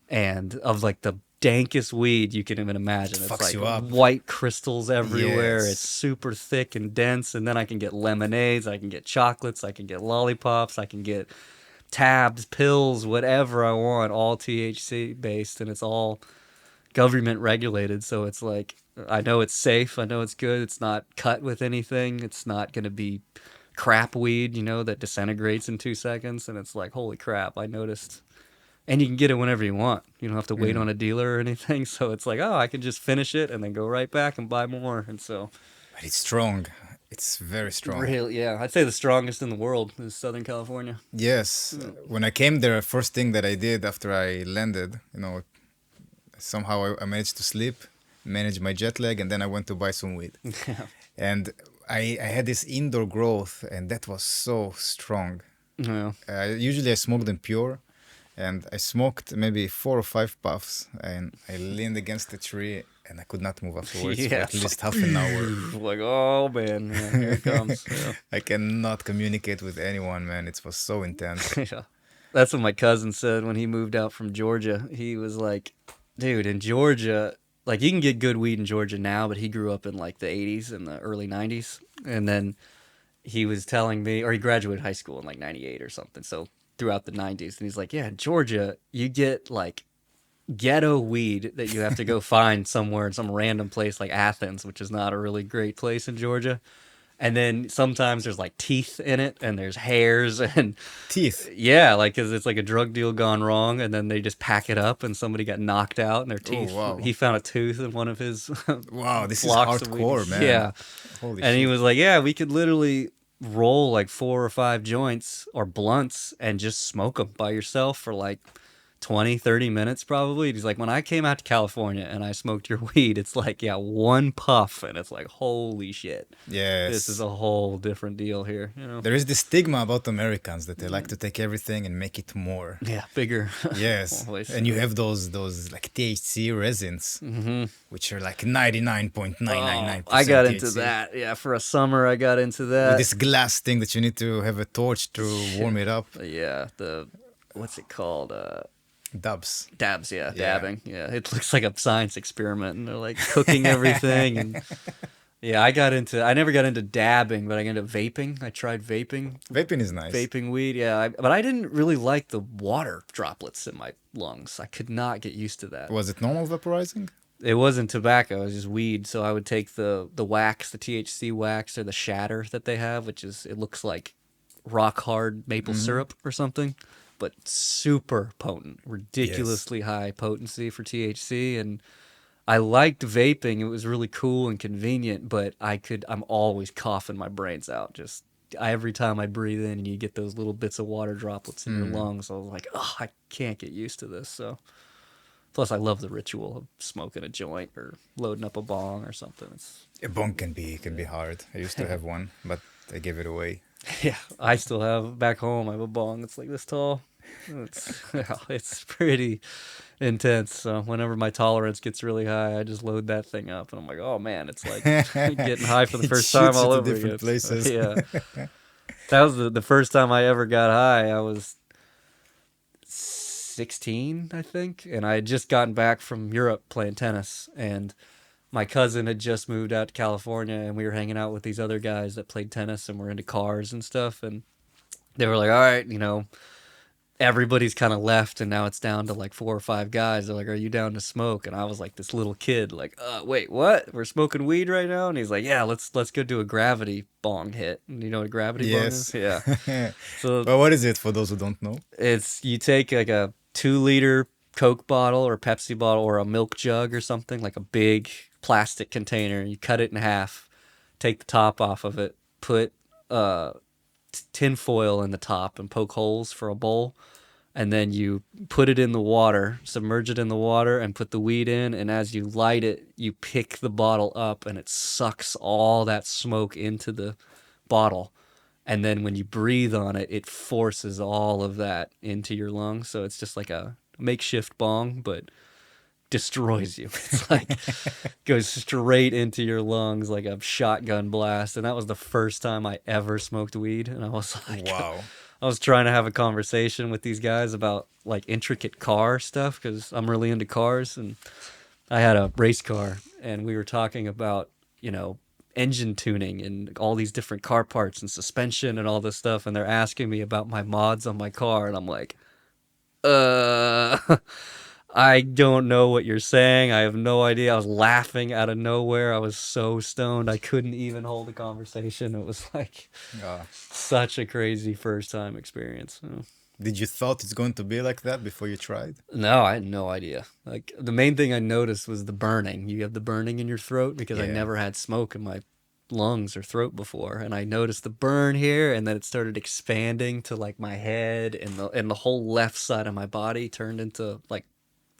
Speaker 3: and of like the dankest weed you can even imagine. It's
Speaker 2: Fucks
Speaker 3: like
Speaker 2: you up.
Speaker 3: white crystals everywhere.
Speaker 2: Yes.
Speaker 3: It's super thick and dense. And then I can get lemonades, I can get chocolates, I can get lollipops, I can get tabs, pills, whatever I want, all THC based, and it's all government regulated. So it's like, I know it's safe, I know it's good, it's not cut with anything, it's not going to be crap weed, you know, that disintegrates in 2 seconds. And it's like, holy crap, I noticed. And you can get it whenever you want. You don't have to wait on a dealer or anything. So it's like, oh, I can just finish it and then go right back and buy more. And so,
Speaker 2: But it's strong. It's very strong.
Speaker 3: really, yeah, I'd say the strongest in the world is Southern California.
Speaker 2: Yes. When I came there, first thing that I did after I landed, you know, somehow I managed to sleep, manage my jet lag, and then I went to buy some weed. And I had this indoor growth, and that was so strong.
Speaker 3: Yeah.
Speaker 2: Usually I smoke them pure, and I smoked maybe 4 or 5 puffs, and I leaned against the tree, and I could not move afterwards for
Speaker 3: Yeah,
Speaker 2: at
Speaker 3: it's
Speaker 2: least half an hour.
Speaker 3: Like, oh man, yeah, here it comes. Yeah.
Speaker 2: I cannot communicate with anyone, man. It was so intense.
Speaker 3: Yeah. That's what my cousin said when he moved out from Georgia. He was like, dude, in Georgia, like you can get good weed in Georgia now, but he grew up in like the 80s and the early 90s. And then he was telling me, or he graduated high school in like 98 or something. So throughout the 90s. And he's like, yeah, in Georgia, you get like ghetto weed that you have to go find somewhere in some random place like Athens, which is not a really great place in Georgia. And then sometimes there's like teeth in it and there's hairs and
Speaker 2: Teeth.
Speaker 3: yeah, like cause it's like a drug deal gone wrong, and then they just pack it up and somebody got knocked out and their teeth.
Speaker 2: wow.
Speaker 3: He found a tooth in one of his
Speaker 2: Wow, this is
Speaker 3: blocks of weed.
Speaker 2: hardcore, man.
Speaker 3: Yeah,
Speaker 2: Holy
Speaker 3: and
Speaker 2: shit.
Speaker 3: he was like, "Yeah, we could literally roll like 4 or 5 joints or blunts and just smoke them by yourself for like 20, 30 minutes probably." He's like, when I came out to California and I smoked your weed, it's like, yeah, 1 puff and it's like, holy shit.
Speaker 2: Yes.
Speaker 3: This is a whole different deal here, you know?
Speaker 2: There is this stigma about Americans that they like to take everything and make it more.
Speaker 3: Yeah, bigger.
Speaker 2: Yes.
Speaker 3: Always.
Speaker 2: And you have those like THC resins, which are like 99.999%.
Speaker 3: I got into
Speaker 2: THC.
Speaker 3: that. Yeah, for a summer I got into that.
Speaker 2: With this glass thing that you need to have a torch to warm it up.
Speaker 3: Yeah, what's it called?
Speaker 2: Dubs.
Speaker 3: Dabs, yeah,
Speaker 2: Yeah.
Speaker 3: dabbing. Yeah, it looks like a science experiment, and they're like cooking everything. And yeah, I never got into dabbing, but I got into vaping. I tried vaping,
Speaker 2: Vaping is nice.
Speaker 3: vaping weed. Yeah, but I didn't really like the water droplets in my lungs. I could not get used to that.
Speaker 2: Was it normal vaporizing?
Speaker 3: It wasn't tobacco, it was just weed. So I would take the wax, the THC wax, or the shatter that they have, which is, it looks like rock hard maple syrup or something, but super potent, ridiculously high potency for THC. And I liked vaping. It was really cool and convenient, but I'm always coughing my brains out. Just every time I breathe in and you get those little bits of water droplets in your lungs. I was like, oh, I can't get used to this. So plus I love the ritual of smoking a joint or loading up a bong or something.
Speaker 2: A bong can be hard. I used to have one, but I gave it away.
Speaker 3: Yeah, I still have back home. I have a bong that's like this tall. It's pretty intense. So whenever my tolerance gets really high, I just load that thing up, and I'm like, oh man, it's like getting high for the
Speaker 2: It
Speaker 3: first time
Speaker 2: shoots
Speaker 3: all
Speaker 2: into
Speaker 3: over
Speaker 2: different
Speaker 3: again.
Speaker 2: places.
Speaker 3: Yeah, that was the first time I ever got high. I was 16, I think, and I had just gotten back from Europe playing tennis, and my cousin had just moved out to California, and we were hanging out with these other guys that played tennis and were into cars and stuff. And they were like, all right, everybody's kind of left, and now it's down to like 4 or 5 guys. They're like, are you down to smoke? And I was like this little kid, like, wait, what? We're smoking weed right now? And he's like, yeah, let's go do a gravity bong hit. And you know what a gravity bong is?
Speaker 2: Yes.
Speaker 3: Yeah. So
Speaker 2: Well, what is it for those who don't know?
Speaker 3: it's, you take like a 2-liter Coke bottle or Pepsi bottle or a milk jug or something, like a big plastic container. You cut it in half, take the top off of it, put tin foil in the top and poke holes for a bowl, and then you put it in the water, submerge it in the water, and put the weed in, and as you light it, you pick the bottle up, and it sucks all that smoke into the bottle. And then when you breathe on it, it forces all of that into your lungs. So it's just like a makeshift bong, but destroys you. It's like goes straight into your lungs like a shotgun blast. And that was the first time I ever smoked weed. And I was like,
Speaker 2: Wow.
Speaker 3: I was trying to have a conversation with these guys about like intricate car stuff because I'm really into cars. And I had a race car, and we were talking about, engine tuning and all these different car parts and suspension and all this stuff. And they're asking me about my mods on my car. And I'm like, I don't know what you're saying. I have no idea. I was laughing out of nowhere. I was so stoned. I couldn't even hold a conversation. It was like such a crazy first time experience.
Speaker 2: Did you thought it's going to be like that before you tried?
Speaker 3: No, I had no idea. Like the main thing I noticed was the burning. You have the burning in your throat because I
Speaker 2: Yeah.
Speaker 3: never had smoke in my lungs or throat before, and I noticed the burn here, and then it started expanding to like my head, and the whole left side of my body turned into like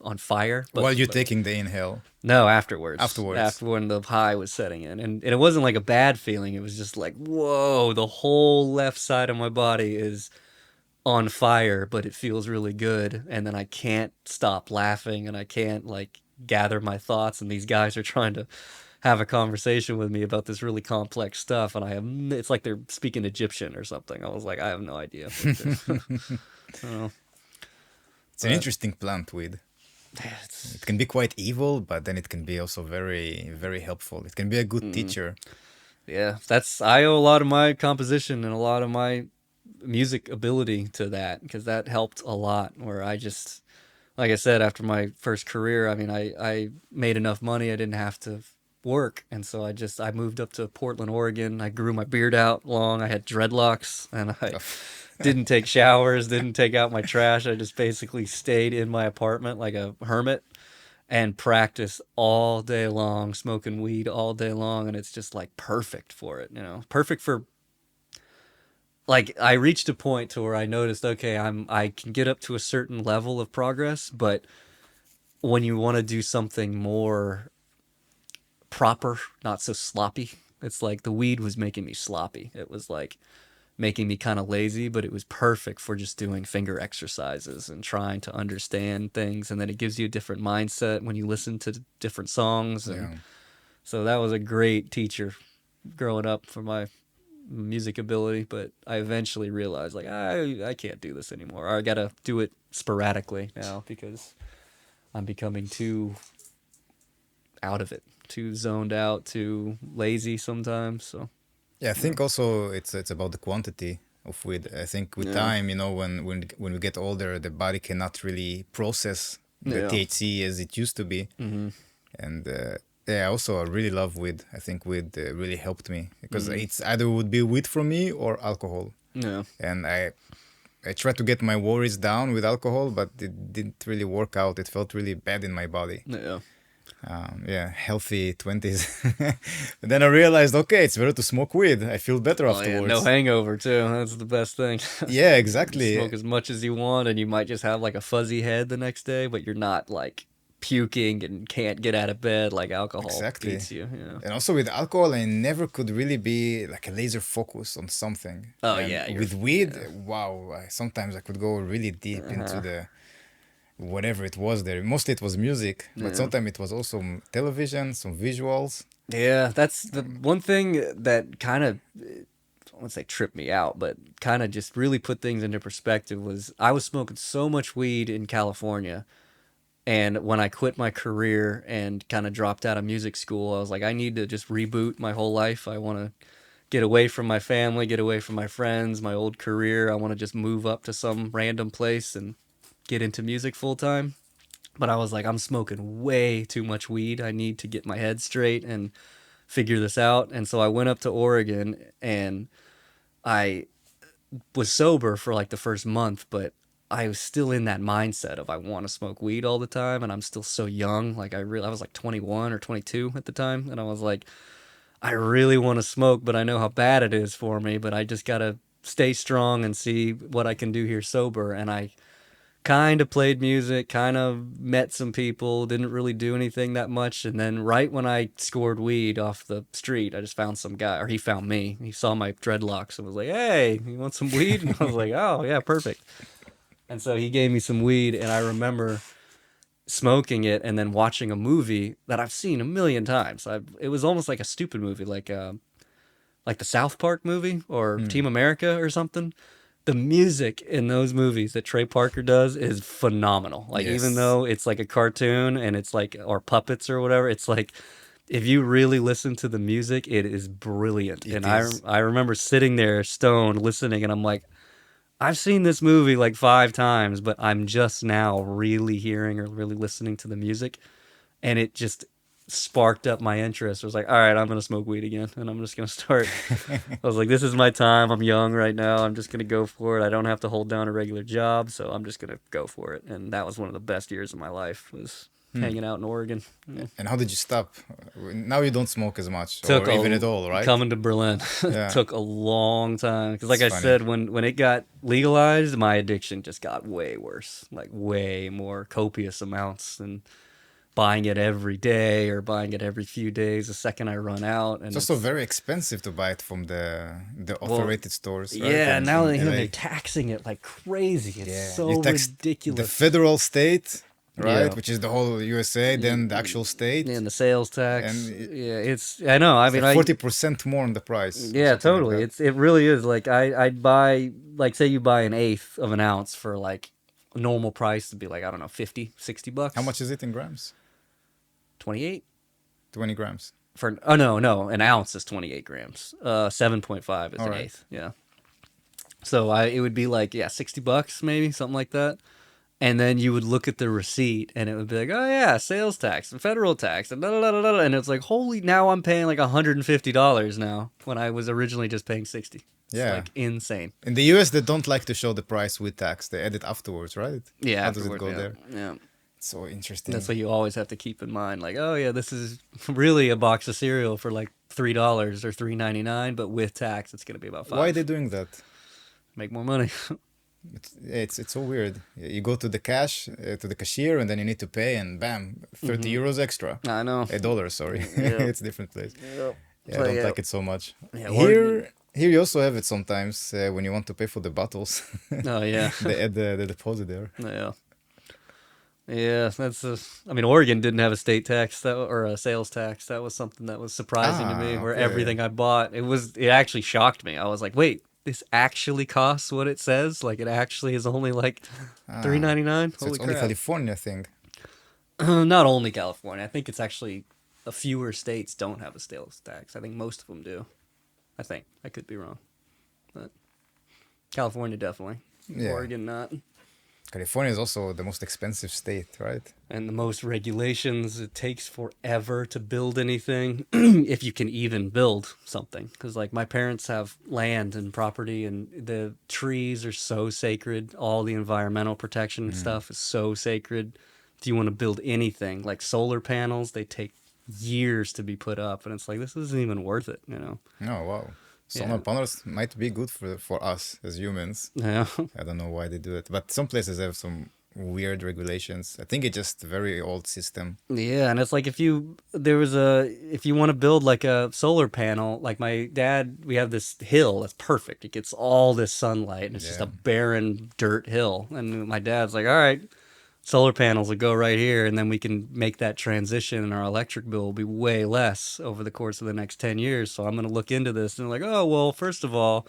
Speaker 3: on fire.
Speaker 2: While you're taking the inhale.
Speaker 3: No, afterwards.
Speaker 2: Afterwards.
Speaker 3: After when the high was setting in. And it wasn't like a bad feeling. It was just like, whoa, the whole left side of my body is on fire, but it feels really good. And then I can't stop laughing, and I can't like gather my thoughts. And these guys are trying to have a conversation with me about this really complex stuff. And it's like they're speaking Egyptian or something. I was like, I have no idea.
Speaker 2: It's an interesting plant, weed. It can be quite evil, but then it can be also very, very helpful. It can be a good teacher.
Speaker 3: Yeah, I owe a lot of my composition and a lot of my music ability to that, because that helped a lot. Where I just, like I said, after my first career, I mean, I made enough money, I didn't have to work, and so I moved up to Portland, Oregon. I grew my beard out long. I had dreadlocks, and I didn't take showers, didn't take out my trash. I just basically stayed in my apartment like a hermit and practiced all day long, smoking weed all day long. And it's just like perfect for it, perfect for, like, I reached a point to where I noticed, okay, I can get up to a certain level of progress, but when you want to do something more proper, not so sloppy, it's like the weed was making me sloppy. It was like making me kind of lazy, but it was perfect for just doing finger exercises and trying to understand things. And then it gives you a different mindset when you listen to different songs. And so that was a great teacher growing up for my music ability. But I eventually realized, like, I can't do this anymore. Or I got to do it sporadically now because I'm becoming too out of it, too zoned out, too lazy sometimes. So
Speaker 2: Yeah, I think also it's about the quantity of weed. I think with time, when we get older, the body cannot really process the THC as it used to be. Mm-hmm. And also I really love weed. I think weed really helped me because it's either would be weed for me or alcohol. Yeah. And I tried to get my worries down with alcohol, but it didn't really work out. It felt really bad in my body. Healthy 20s. But then I realized, okay, it's better to smoke weed. I feel better afterwards.
Speaker 3: No hangover too. That's the best thing.
Speaker 2: Yeah, exactly.
Speaker 3: Smoke as much as you want, and you might just have like a fuzzy head the next day, but you're not like puking and can't get out of bed like alcohol beats you.
Speaker 2: And also with alcohol, I never could really be like a laser focus on something. With weed, wow, sometimes I could go really deep into the whatever it was there. Mostly it was music, but sometimes it was also television, some visuals.
Speaker 3: Yeah, that's the one thing that kind of, I won't say tripped me out, but kind of just really put things into perspective was I was smoking so much weed in California And when I quit my career and kind of dropped out of music school, I was like, I need to just reboot my whole life. I want to get away from my family, get away from my friends, my old career. I want to just move up to some random place and get into music full time. But I was like, I'm smoking way too much weed. I need to get my head straight and figure this out. And so I went up to Oregon, and I was sober for like the first month, but I was still in that mindset of I want to smoke weed all the time, and I'm still so young. Like I was like 21 or 22 at the time, and I was like, I really want to smoke, but I know how bad it is for me, but I just got to stay strong and see what I can do here sober. And I kind of played music, kind of met some people, didn't really do anything that much. And then right when I scored weed off the street, I just found some guy, or he found me. He saw my dreadlocks and was like, "Hey, you want some weed?" And I was like, "Oh, yeah, perfect." And so he gave me some weed, and I remember smoking it and then watching a movie that I've seen a million times. It was almost like a stupid movie, like the South Park movie or Team America or something. The music in those movies that Trey Parker does is phenomenal. Like
Speaker 2: Yes.
Speaker 3: even though it's like a cartoon and it's like, or puppets or whatever, it's like if you really listen to the music, it is brilliant.
Speaker 2: It
Speaker 3: And
Speaker 2: is.
Speaker 3: I remember sitting there stoned listening, and I'm like, I've seen this movie like 5 times, but I'm just now really hearing or really listening to the music, and it just sparked up my interest. I was like, all right, I'm gonna smoke weed again, and I'm just gonna start. I was like, this is my time. I'm young right now. I'm just gonna go for it. I don't have to hold down a regular job, so I'm just gonna go for it. And that was one of the best years of my life, was hanging out in Oregon.
Speaker 2: And how did you stop? Now you don't smoke as much,
Speaker 3: Took
Speaker 2: or even at all, right?
Speaker 3: Coming to Berlin
Speaker 2: Yeah.
Speaker 3: took a long time, because like
Speaker 2: It's
Speaker 3: I
Speaker 2: funny.
Speaker 3: said, when it got legalized, my addiction just got way worse, like way more copious amounts, and buying it every day or buying it every few days the second I run out. And
Speaker 2: It's also very expensive to buy it from the authorized stores, right?
Speaker 3: yeah,
Speaker 2: in-
Speaker 3: now
Speaker 2: in
Speaker 3: that
Speaker 2: LA.
Speaker 3: they're taxing it like crazy. It's
Speaker 2: Yeah,
Speaker 3: so
Speaker 2: you tax
Speaker 3: ridiculous.
Speaker 2: the federal state, right,
Speaker 3: Yeah.
Speaker 2: which is the whole USA, then the actual state,
Speaker 3: And the sales tax.
Speaker 2: And
Speaker 3: Yeah, it's, I know. I
Speaker 2: it's
Speaker 3: mean,
Speaker 2: like 40% more on the price. or
Speaker 3: yeah,
Speaker 2: something like
Speaker 3: totally.
Speaker 2: that.
Speaker 3: It really is. Like I'd buy, like, say you buy an eighth of an ounce for like a normal price to be like, I don't know, 50, $60.
Speaker 2: How much is it in grams?
Speaker 3: 28
Speaker 2: 20 grams.
Speaker 3: for, oh no, an ounce is 28 grams. 7.5 is
Speaker 2: All
Speaker 3: an
Speaker 2: right.
Speaker 3: eighth. Yeah. So it would be like, yeah, $60 maybe, something like that. And then you would look at the receipt, and it would be like, oh yeah, sales tax and federal tax and da da da da. And it's like, holy, now I'm paying like $150 now when I was originally just paying 60. It's
Speaker 2: Yeah.
Speaker 3: like insane.
Speaker 2: In the US, they don't like to show the price with tax. They add it afterwards, right?
Speaker 3: Yeah.
Speaker 2: How does it
Speaker 3: afterward,
Speaker 2: go
Speaker 3: yeah,
Speaker 2: there?
Speaker 3: Yeah.
Speaker 2: It's so interesting.
Speaker 3: That's what you always have to keep in mind. Like, oh yeah, this is really a box of cereal for like $3 or $3.99, but with tax, it's gonna be about $5.
Speaker 2: Why are they doing that?
Speaker 3: Make more money?
Speaker 2: It's so weird. You go to the cash, to the cashier, and then you need to pay, and bam, 30 euros extra.
Speaker 3: I know.
Speaker 2: $1, sorry.
Speaker 3: Yeah.
Speaker 2: It's a different place. Yeah,
Speaker 3: So,
Speaker 2: I don't
Speaker 3: yeah.
Speaker 2: like it so much.
Speaker 3: Yeah,
Speaker 2: Here you also have it sometimes when you want to pay for the bottles.
Speaker 3: Oh yeah.
Speaker 2: They add the deposit there.
Speaker 3: Yeah. Yeah, I mean, Oregon didn't have a state tax or a sales tax. That was something that was surprising to me, where
Speaker 2: okay.
Speaker 3: everything I bought, it actually shocked me. I was like, wait, this actually costs what it says? Like, it actually is only like $3.99?
Speaker 2: So
Speaker 3: Holy
Speaker 2: it's only
Speaker 3: crap.
Speaker 2: California thing.
Speaker 3: Not only California. I think it's actually a fewer states don't have a sales tax. I think most of them do. I think. I could be wrong. But California definitely.
Speaker 2: Yeah.
Speaker 3: Oregon not.
Speaker 2: California is also the most expensive state, right?
Speaker 3: And the most regulations. It takes forever to build anything, if you can even build something. Because like my parents have land and property, and the trees are so sacred. All the environmental protection stuff is so sacred. If you want to build anything, like solar panels, they take years to be put up, and it's like, this isn't even worth it, you know?
Speaker 2: Oh, wow. Solar panels might be good for us as humans.
Speaker 3: Yeah.
Speaker 2: I don't know why they do it, but some places have some weird regulations. I think it's just a very old system.
Speaker 3: Yeah, and it's like if you want to build like a solar panel, like my dad, we have this hill that's perfect. It gets all this sunlight, and it's just a barren dirt hill. And my dad's like, all right, solar panels will go right here, and then we can make that transition, and our electric bill will be way less over the course of the next 10 years. So I'm going to look into this. And they're like, oh, well, first of all,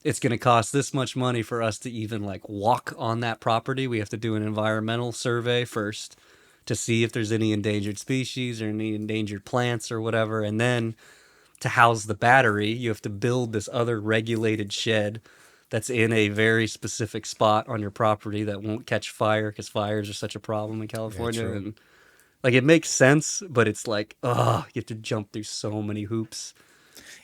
Speaker 3: it's going to cost this much money for us to even like walk on that property. We have to do an environmental survey first to see if there's any endangered species or any endangered plants or whatever. And then to house the battery, you have to build this other regulated shed that's in a very specific spot on your property that won't catch fire, because fires are such a problem in California.
Speaker 2: true.
Speaker 3: And like, it makes sense, but it's like, oh, you have to jump through so many hoops.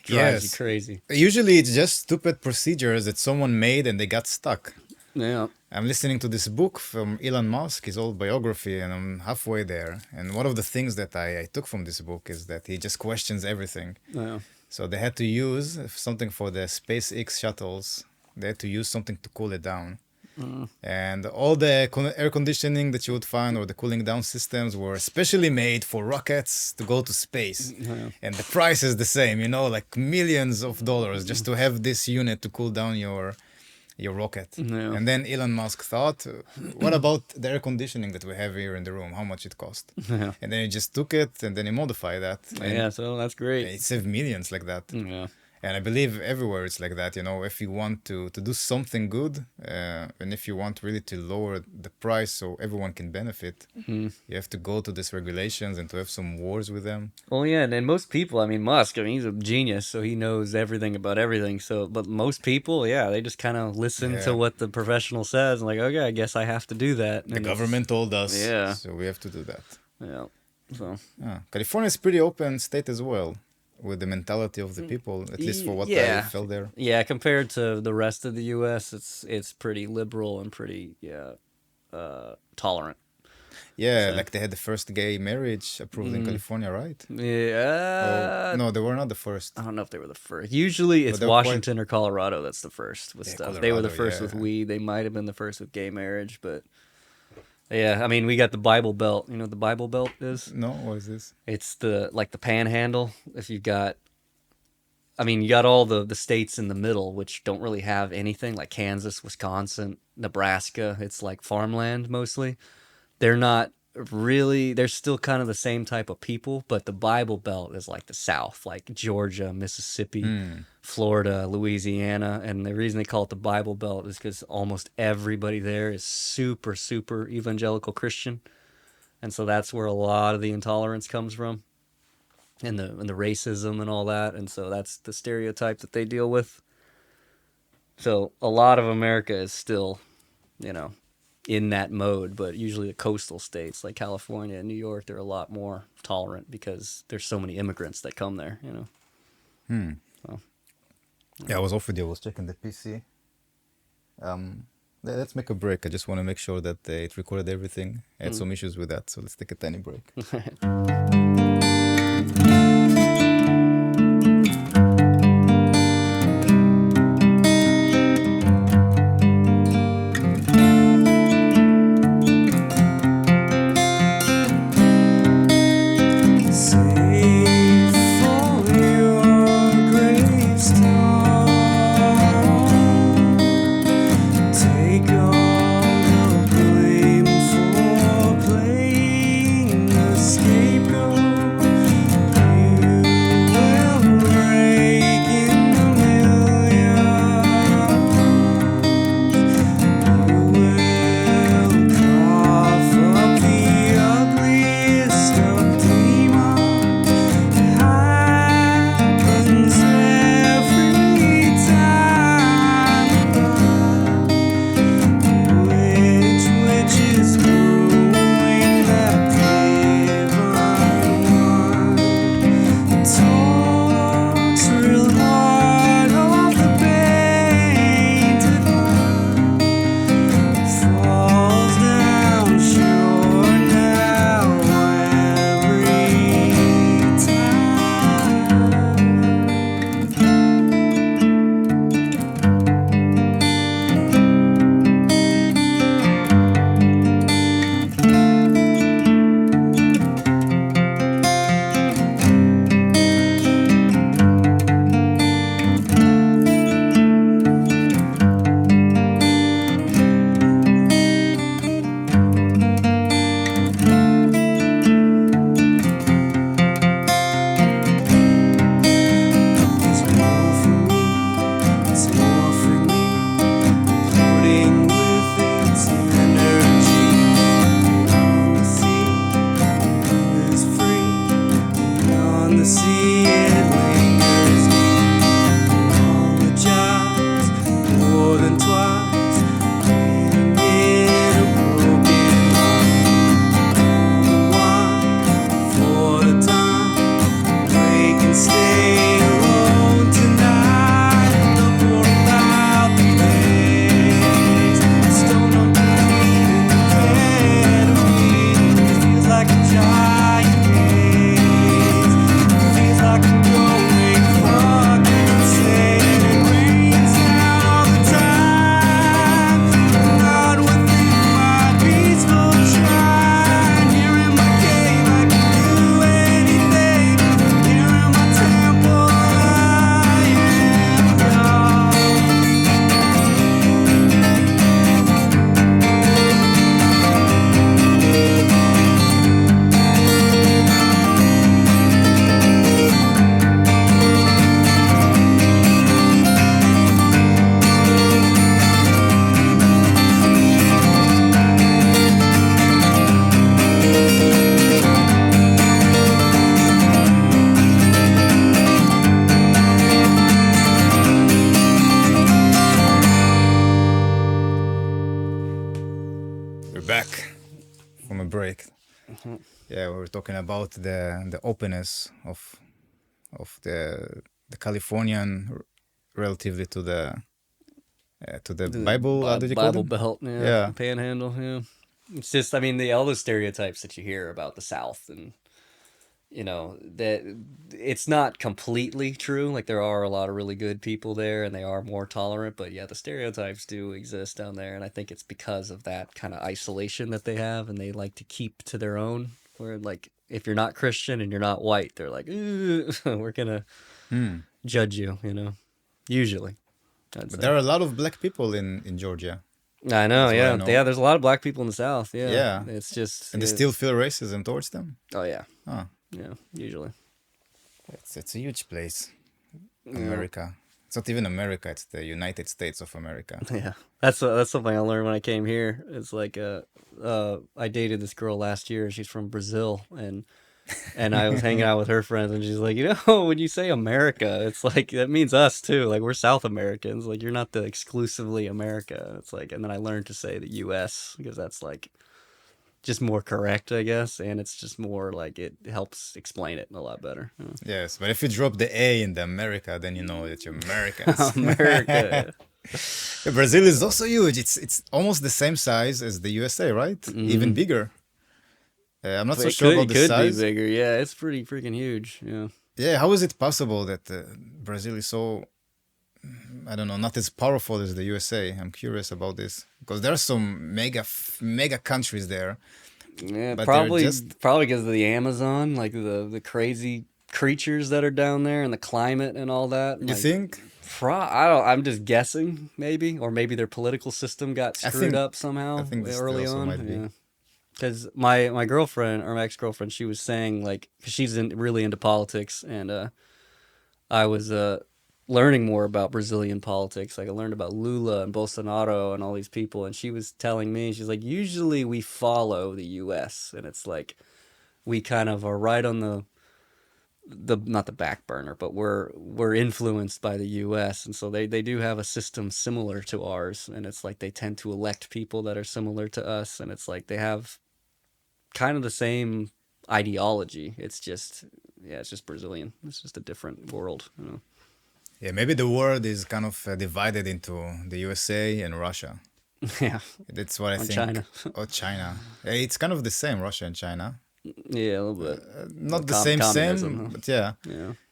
Speaker 3: Drives you
Speaker 2: Yes.
Speaker 3: crazy.
Speaker 2: Usually it's just stupid procedures that someone made and they got stuck.
Speaker 3: Yeah.
Speaker 2: I'm listening to this book from Elon Musk, his old biography, and I'm halfway there. And one of the things that I took from this book is that he just questions everything.
Speaker 3: Yeah.
Speaker 2: So they had to use something for the SpaceX shuttles. They had to use something to cool it down. And all the air conditioning that you would find or the cooling down systems were specially made for rockets to go to space. And the price is the same, you know, like millions of dollars just to have this unit to cool down your rocket.
Speaker 3: Yeah.
Speaker 2: And then Elon Musk thought, what about the air conditioning that we have here in the room? How much it cost?
Speaker 3: Yeah.
Speaker 2: And then he just took it and then he modified that. And
Speaker 3: Yeah, so that's great.
Speaker 2: it saved millions like that.
Speaker 3: Yeah.
Speaker 2: And I believe everywhere it's like that, you know, if you want to do something good, and if you want really to lower the price so everyone can benefit, you have to go to these regulations and to have some wars with them.
Speaker 3: Well, yeah, and most people, I mean, Musk, I mean, he's a genius, so he knows everything about everything. So, but most people, yeah, they just kind of listen to
Speaker 2: Yeah.
Speaker 3: what the professional says and like, okay, I guess I have to do that.
Speaker 2: The
Speaker 3: And it's-
Speaker 2: government told us,
Speaker 3: Yeah.
Speaker 2: so we have to do that.
Speaker 3: Yeah. So,
Speaker 2: California is pretty open state as well, with the mentality of the people, at least for what I
Speaker 3: Yeah.
Speaker 2: felt there.
Speaker 3: yeah, compared to the rest of the U.S., it's pretty liberal and pretty, tolerant.
Speaker 2: Yeah,
Speaker 3: So-
Speaker 2: like they had the first gay marriage approved in California, right?
Speaker 3: Yeah.
Speaker 2: No, they were not the first.
Speaker 3: I don't know if they were the first. Usually it's
Speaker 2: they're quite-
Speaker 3: Washington or Colorado that's the first with
Speaker 2: Yeah,
Speaker 3: stuff. They were the
Speaker 2: Colorado,
Speaker 3: first with
Speaker 2: yeah.
Speaker 3: weed. They might have been the first with gay marriage, but yeah, I mean, we got the Bible Belt. You know what the Bible Belt is?
Speaker 2: No, what is this?
Speaker 3: It's the panhandle. If you've got, I mean, you got all the states in the middle, which don't really have anything, like Kansas, Wisconsin, Nebraska. It's like farmland mostly. They're not really, they're still kind of the same type of people, but the Bible Belt is like the South, like Georgia, Mississippi, Florida, Louisiana. And the reason they call it the Bible Belt is because almost everybody there is super, super evangelical Christian. And so that's where a lot of the intolerance comes from. And the racism and all that. And so that's the stereotype that they deal with. So a lot of America is still, you know, in that mode, but usually the coastal states like California and New York, they're a lot more tolerant because there's so many immigrants that come there, you know.
Speaker 2: Yeah, I was off with you. I was checking the PC. Let's make a break. I just want to make sure that it recorded everything. I had some issues with that, so let's take a tiny break.
Speaker 1: Save for your gravestone. Take all the blame for playing the scapegoat.
Speaker 2: We're back from a break. Yeah, we were talking about the openness of the Californian relatively to the Bible. How did you call
Speaker 3: Bible
Speaker 2: them?
Speaker 3: Belt, yeah,
Speaker 2: Yeah.
Speaker 3: Panhandle, yeah. It's just, I mean, all those stereotypes that you hear about the South, and that it's not completely true. Like, there are a lot of really good people there, and they are more tolerant. But yeah, the stereotypes do exist down there, and I think it's because of that kind of isolation that they have, and they like to keep to their own. Where, like, if you're not Christian and you're not white, they're like, we're gonna judge you. Usually, I'd
Speaker 2: But
Speaker 3: say.
Speaker 2: there are a lot of black people in Georgia.
Speaker 3: I know,
Speaker 2: That's what I
Speaker 3: yeah,
Speaker 2: know.
Speaker 3: yeah. There's a lot of black people in the South. Yeah,
Speaker 2: Yeah.
Speaker 3: It's just,
Speaker 2: And they still feel racism towards them.
Speaker 3: oh yeah,
Speaker 2: Oh,
Speaker 3: yeah. Usually,
Speaker 2: it's a huge place, America. It's not even America. It's the United States of America.
Speaker 3: yeah. That's something I learned when I came here. It's like, I dated this girl last year. She's from Brazil, and I was hanging out with her friends, and she's like, when you say America, it's like, that means us too. Like, we're South Americans. Like, you're not the exclusively America. It's like, and then I learned to say the U.S. because that's like just more correct, I guess, and it's just more like, it helps explain it a lot better.
Speaker 2: Yes, but if you drop the A in the America, then you know that you're Americans.
Speaker 3: America.
Speaker 2: Yeah, Brazil is also huge. It's almost the same size as the USA, right? Even bigger. I'm not so sure about the
Speaker 3: could
Speaker 2: size.
Speaker 3: be bigger. Yeah, it's pretty freaking huge. Yeah.
Speaker 2: Yeah, how is it possible that Brazil is so, I don't know, not as powerful as the USA? I'm curious about this because there are some mega countries there.
Speaker 3: Yeah,
Speaker 2: But they're
Speaker 3: probably
Speaker 2: just-
Speaker 3: because of the Amazon, like the crazy creatures that are down there and the climate and all that.
Speaker 2: You
Speaker 3: Like,
Speaker 2: think?
Speaker 3: I'm just guessing, maybe, or maybe their political system got
Speaker 2: I
Speaker 3: screwed
Speaker 2: think-
Speaker 3: up somehow
Speaker 2: I think this
Speaker 3: early
Speaker 2: also
Speaker 3: on.
Speaker 2: might be.
Speaker 3: Yeah. Because my girlfriend, or my ex-girlfriend, she was saying, like, 'cause she's really into politics, and I was learning more about Brazilian politics. Like, I learned about Lula and Bolsonaro and all these people, and she was telling me, she's like, usually we follow the U.S., and it's like, we kind of are right on the not the back burner, but we're influenced by the U.S., and so they do have a system similar to ours, and it's like they tend to elect people that are similar to us, and it's like they have kind of the same ideology. It's just Brazilian. It's just a different world.
Speaker 2: Yeah, maybe the world is kind of divided into the USA and Russia.
Speaker 3: Yeah,
Speaker 2: That's what I
Speaker 3: On
Speaker 2: think.
Speaker 3: China.
Speaker 2: Or China. It's kind of the same, Russia and China.
Speaker 3: yeah, a little bit.
Speaker 2: Not the
Speaker 3: Communism,
Speaker 2: same,
Speaker 3: huh?
Speaker 2: but yeah.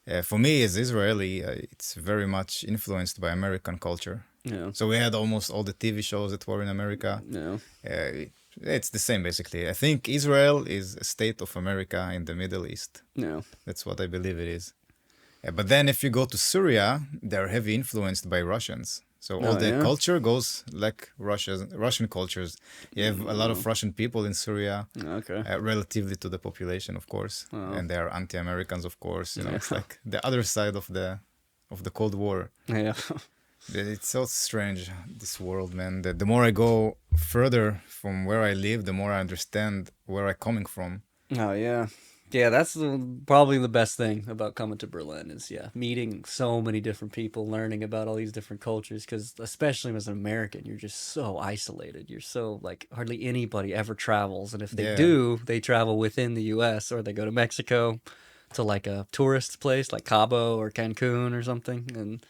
Speaker 3: Yeah,
Speaker 2: For me, as Israeli, it's very much influenced by American culture.
Speaker 3: yeah,
Speaker 2: So we had almost all the TV shows that were in America.
Speaker 3: yeah.
Speaker 2: It's the same, basically. I think Israel is a state of America in the Middle East.
Speaker 3: Yeah.
Speaker 2: That's what I believe it is. But then if you go to Syria, they're heavily influenced by Russians. So all the
Speaker 3: yeah?
Speaker 2: culture goes like Russian cultures. You have a lot of Russian people in Syria,
Speaker 3: Okay.
Speaker 2: relatively to the population, of course, and they are anti-Americans, of course. It's
Speaker 3: Yeah.
Speaker 2: like the other side of the Cold War.
Speaker 3: Yeah.
Speaker 2: It's so strange, this world, man. The more I go further from where I live, the more I understand where I'm coming from.
Speaker 3: Oh yeah. Yeah, that's probably the best thing about coming to Berlin is, meeting so many different people, learning about all these different cultures, because especially as an American, you're just so isolated. You're so, like, hardly anybody ever travels. And if they
Speaker 2: Yeah.
Speaker 3: do, they travel within the U.S. or they go to Mexico to, like, a tourist place like Cabo or Cancun or something. And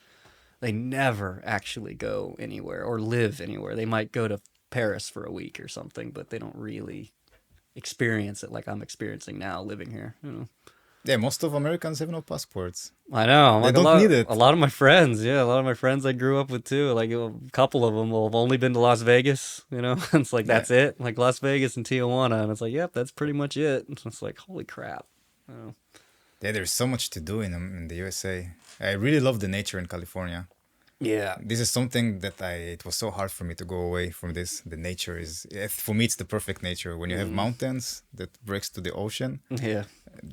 Speaker 3: they never actually go anywhere or live anywhere. They might go to Paris for a week or something, but they don't really experience it like I'm experiencing now living here.
Speaker 2: Yeah, most of Americans have no passports.
Speaker 3: I know.
Speaker 2: They
Speaker 3: Like,
Speaker 2: don't need it.
Speaker 3: A lot of my friends, a lot of my friends I grew up with too. Like, a couple of them will have only been to Las Vegas. It's like, that's it. Like, Las Vegas and Tijuana, and it's like, yep, that's pretty much it. It's like, holy crap.
Speaker 2: Yeah, there's so much to do in the USA. I really love the nature in California.
Speaker 3: Yeah.
Speaker 2: This is something that it was so hard for me to go away from this. The nature for me, it's the perfect nature. When you have mountains that breaks to the ocean.
Speaker 3: Yeah.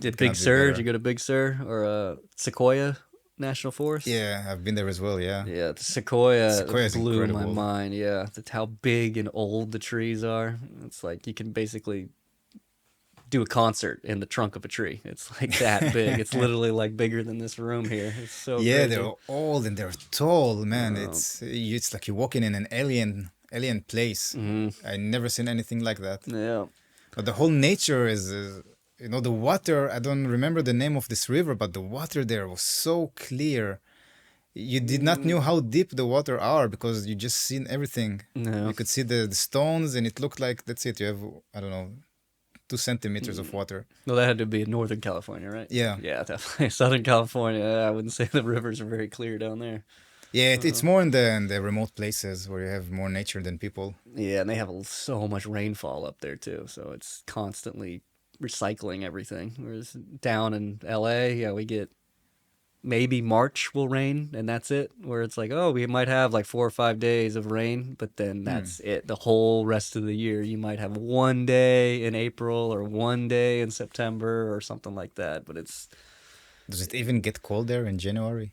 Speaker 3: Did
Speaker 2: cannot
Speaker 3: Big
Speaker 2: be
Speaker 3: Sur?
Speaker 2: better.
Speaker 3: Did you go to Big Sur or Sequoia National Forest?
Speaker 2: Yeah, I've been there as well, yeah.
Speaker 3: Yeah, the Sequoia
Speaker 2: Sequoia's
Speaker 3: blew my
Speaker 2: incredible.
Speaker 3: mind. Yeah, that's how big and old the trees are. It's like you can basically do a concert in the trunk of a tree. It's like that big. It's literally like bigger than this room here. It's so
Speaker 2: Yeah,
Speaker 3: crazy.
Speaker 2: they're old and they're tall, man.
Speaker 3: Wow.
Speaker 2: It's like you're walking in an alien place. I never seen anything like that.
Speaker 3: Yeah.
Speaker 2: But the whole nature is the water. I don't remember the name of this river, but the water there was so clear. You did not knew how deep the water are because you just seen everything.
Speaker 3: No.
Speaker 2: You could see the stones, and it looked like that's it. You have, I don't know, 2 centimeters of water.
Speaker 3: Well, that had to be in Northern California, right?
Speaker 2: Yeah.
Speaker 3: Yeah, definitely. Southern California, I wouldn't say the rivers are very clear down there.
Speaker 2: Yeah, it's more in the remote places where you have more nature than people.
Speaker 3: Yeah, and they have so much rainfall up there too, so it's constantly recycling everything. Whereas down in LA, yeah, we get maybe March will rain and that's it. Where it's like, oh, we might have like 4 or 5 days of rain, but then that's it. The whole rest of the year, you might have one day in April or one day in September or something like that. But it's
Speaker 2: Does it even get cold there in January?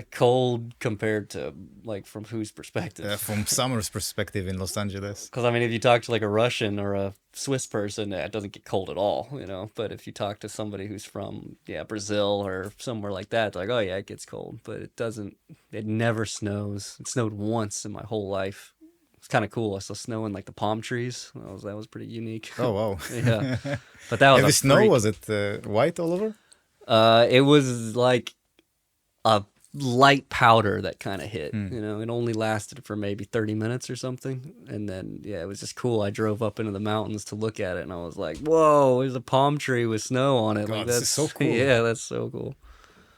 Speaker 3: cold compared to like from whose perspective?
Speaker 2: From summer's perspective in Los Angeles.
Speaker 3: Because I mean, if you talk to like a Russian or a Swiss person, it doesn't get cold at all, you know. But if you talk to somebody who's from Brazil or somewhere like that, it's like, oh yeah, it gets cold, but it doesn't. It never snows. It snowed once in my whole life. It's kind of cool. I saw snow in like the palm trees. That was pretty unique.
Speaker 2: Oh wow!
Speaker 3: Yeah, but that was
Speaker 2: Heavy
Speaker 3: a
Speaker 2: snow.
Speaker 3: freak.
Speaker 2: Was it white all over?
Speaker 3: It was like a light powder that kind of hit. You know, it only lasted for maybe 30 minutes or something, and then it was just cool. I drove up into the mountains to look at it, and I was like, "Whoa! There's a palm tree with snow on it.
Speaker 2: God,
Speaker 3: Like
Speaker 2: this
Speaker 3: that's
Speaker 2: is so cool.
Speaker 3: Yeah, that's so cool.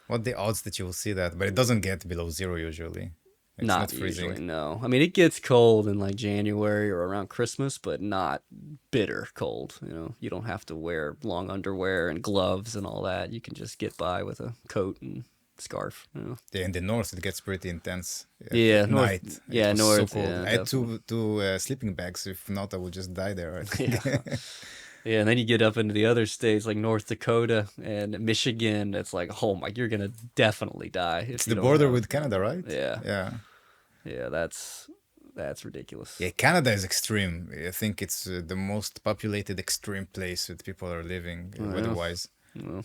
Speaker 2: What are the odds that you will see that? But it doesn't get below 0 usually. It's
Speaker 3: Not
Speaker 2: not freezing.
Speaker 3: usually, no. I mean, it gets cold in like January or around Christmas, but not bitter cold. You know, you don't have to wear long underwear and gloves and all that. You can just get by with a coat and scarf. You know.
Speaker 2: Yeah, in the north it gets pretty intense.
Speaker 3: Yeah,
Speaker 2: at
Speaker 3: north-
Speaker 2: night.
Speaker 3: yeah,
Speaker 2: it was
Speaker 3: north,
Speaker 2: So cold.
Speaker 3: yeah,
Speaker 2: I had two sleeping bags. If not, I would just die there. I think.
Speaker 3: Yeah. Yeah, and then you get up into the other states like North Dakota and Michigan. It's like, oh my, you're gonna definitely die.
Speaker 2: It's the border with Canada, right?
Speaker 3: Yeah.
Speaker 2: Yeah.
Speaker 3: Yeah, that's ridiculous.
Speaker 2: Yeah, Canada is extreme. I think it's the most populated extreme place that people are living weather-wise.
Speaker 3: Well,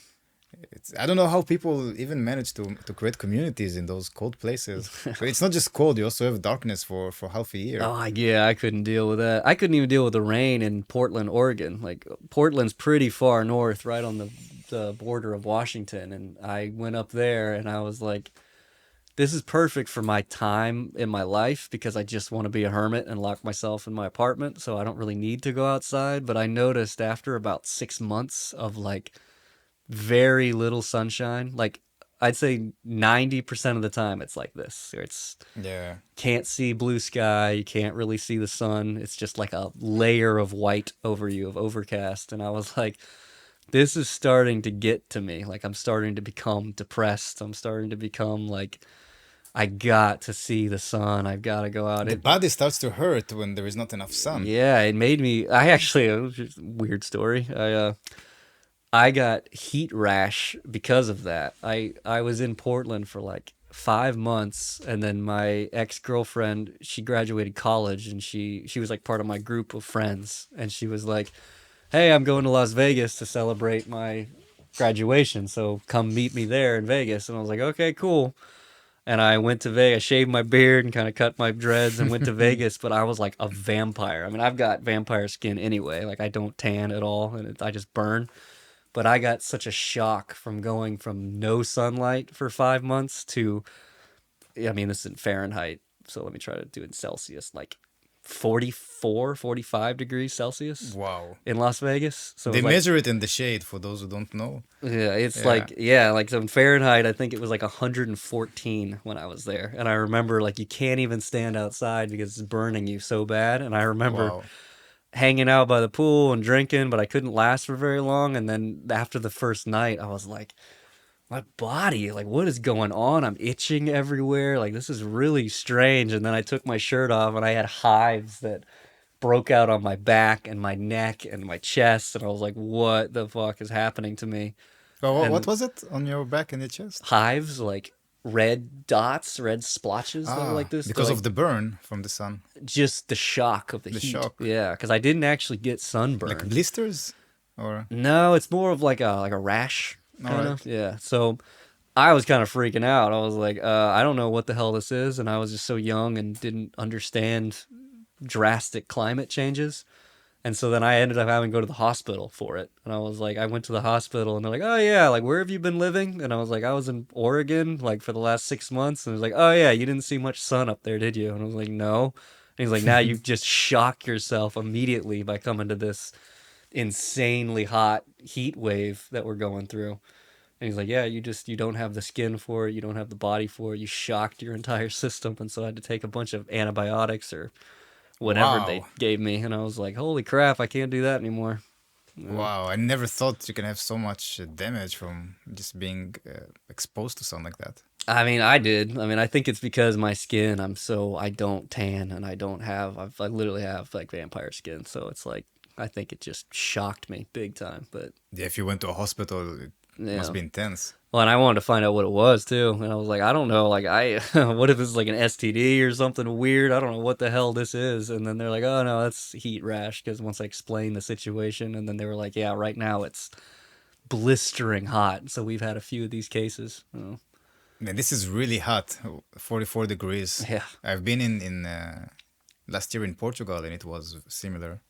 Speaker 2: I don't know how people even manage to create communities in those cold places. But it's not just cold; you also have darkness for half a year.
Speaker 3: yeah, I couldn't deal with that. I couldn't even deal with the rain in Portland, Oregon. Like Portland's pretty far north, right on the border of Washington, and I went up there and I was like, this is perfect for my time in my life because I just want to be a hermit and lock myself in my apartment, so I don't really need to go outside. But I noticed after about 6 months of like very little sunshine, like I'd say 90% of the time it's like this. It's
Speaker 2: Yeah.
Speaker 3: can't see blue sky, you can't really see the sun. It's just like a layer of white over you, of overcast. And I was like, this is starting to get to me. Like I'm starting to become depressed. I'm starting to become like, I got to see the sun. I've got to go out.
Speaker 2: The body starts to hurt when there is not enough sun.
Speaker 3: Yeah, it made me. It was just a weird story. I got heat rash because of that. I was in Portland for like 5 months, and then my ex-girlfriend, she graduated college, and she was like part of my group of friends, and she was like, "Hey, I'm going to Las Vegas to celebrate my graduation, so come meet me there in Vegas." And I was like, "Okay, cool." And I went to Vegas, shaved my beard and kind of cut my dreads and went to Vegas, but I was like a vampire. I mean, I've got vampire skin anyway. Like I don't tan at all, and I just burn. But I got such a shock from going from no sunlight for 5 months to, I mean, this is in Fahrenheit, so let me try to do it in Celsius, like 44, 45 degrees Celsius
Speaker 2: Wow.
Speaker 3: in Las Vegas. So
Speaker 2: They
Speaker 3: it was like,
Speaker 2: measure it in the shade for those who don't know.
Speaker 3: yeah, it's
Speaker 2: Yeah.
Speaker 3: like so in Fahrenheit, I think it was like 114 when I was there. And I remember like you can't even stand outside because it's burning you so bad. And I remember
Speaker 2: Wow.
Speaker 3: hanging out by the pool and drinking, but I couldn't last for very long. And then after the first night, I was like, my body, like, what is going on? I'm itching everywhere. Like, this is really strange. And then I took my shirt off and I had hives that broke out on my back and my neck and my chest. And I was like, what the fuck is happening to me?
Speaker 2: Well,
Speaker 3: And-
Speaker 2: what was it on your back and your chest?
Speaker 3: Hives, like red dots, red splotches that were like this.
Speaker 2: Because
Speaker 3: They're,
Speaker 2: of the burn from the sun.
Speaker 3: just the shock of the heat.
Speaker 2: shock.
Speaker 3: Yeah, because I didn't actually get sunburn.
Speaker 2: Like blisters? Or
Speaker 3: No, it's more of like a rash. Kind of.
Speaker 2: Alright.
Speaker 3: Yeah. So I was kind of freaking out. I was like, I don't know what the hell this is. And I was just so young and didn't understand drastic climate changes. And so then I ended up having to go to the hospital for it. And I was like, I went to the hospital and they're like, oh yeah, like where have you been living? And I was like, I was in Oregon like for the last 6 months. And it was like, oh yeah, you didn't see much sun up there, did you? And I was like, no. And he's like, now you just shock yourself immediately by coming to this insanely hot heat wave that we're going through. And he's like, yeah, you don't have the skin for it. You don't have the body for it. You shocked your entire system. And so I had to take a bunch of antibiotics or whatever they
Speaker 2: Wow.
Speaker 3: gave me. And I was like, holy crap, I can't do that anymore.
Speaker 2: Wow, I never thought you can have so much damage from just being exposed to something like that.
Speaker 3: I mean, I did. I mean, I think it's because my skin, I don't tan and I literally have like vampire skin. So it's like, I think it just shocked me big time. But
Speaker 2: Yeah, if you went to a hospital, it must be intense.
Speaker 3: well, and I wanted to find out what it was too. And I was like, I don't know. Like, what if this is like an STD or something weird? I don't know what the hell this is. And then they're like, oh no, that's heat rash. Because once I explained the situation, and then they were like, yeah, right now it's blistering hot. So we've had a few of these cases. Oh.
Speaker 2: Man, this is really hot, 44 degrees.
Speaker 3: Yeah.
Speaker 2: I've been in last year in Portugal and it was similar.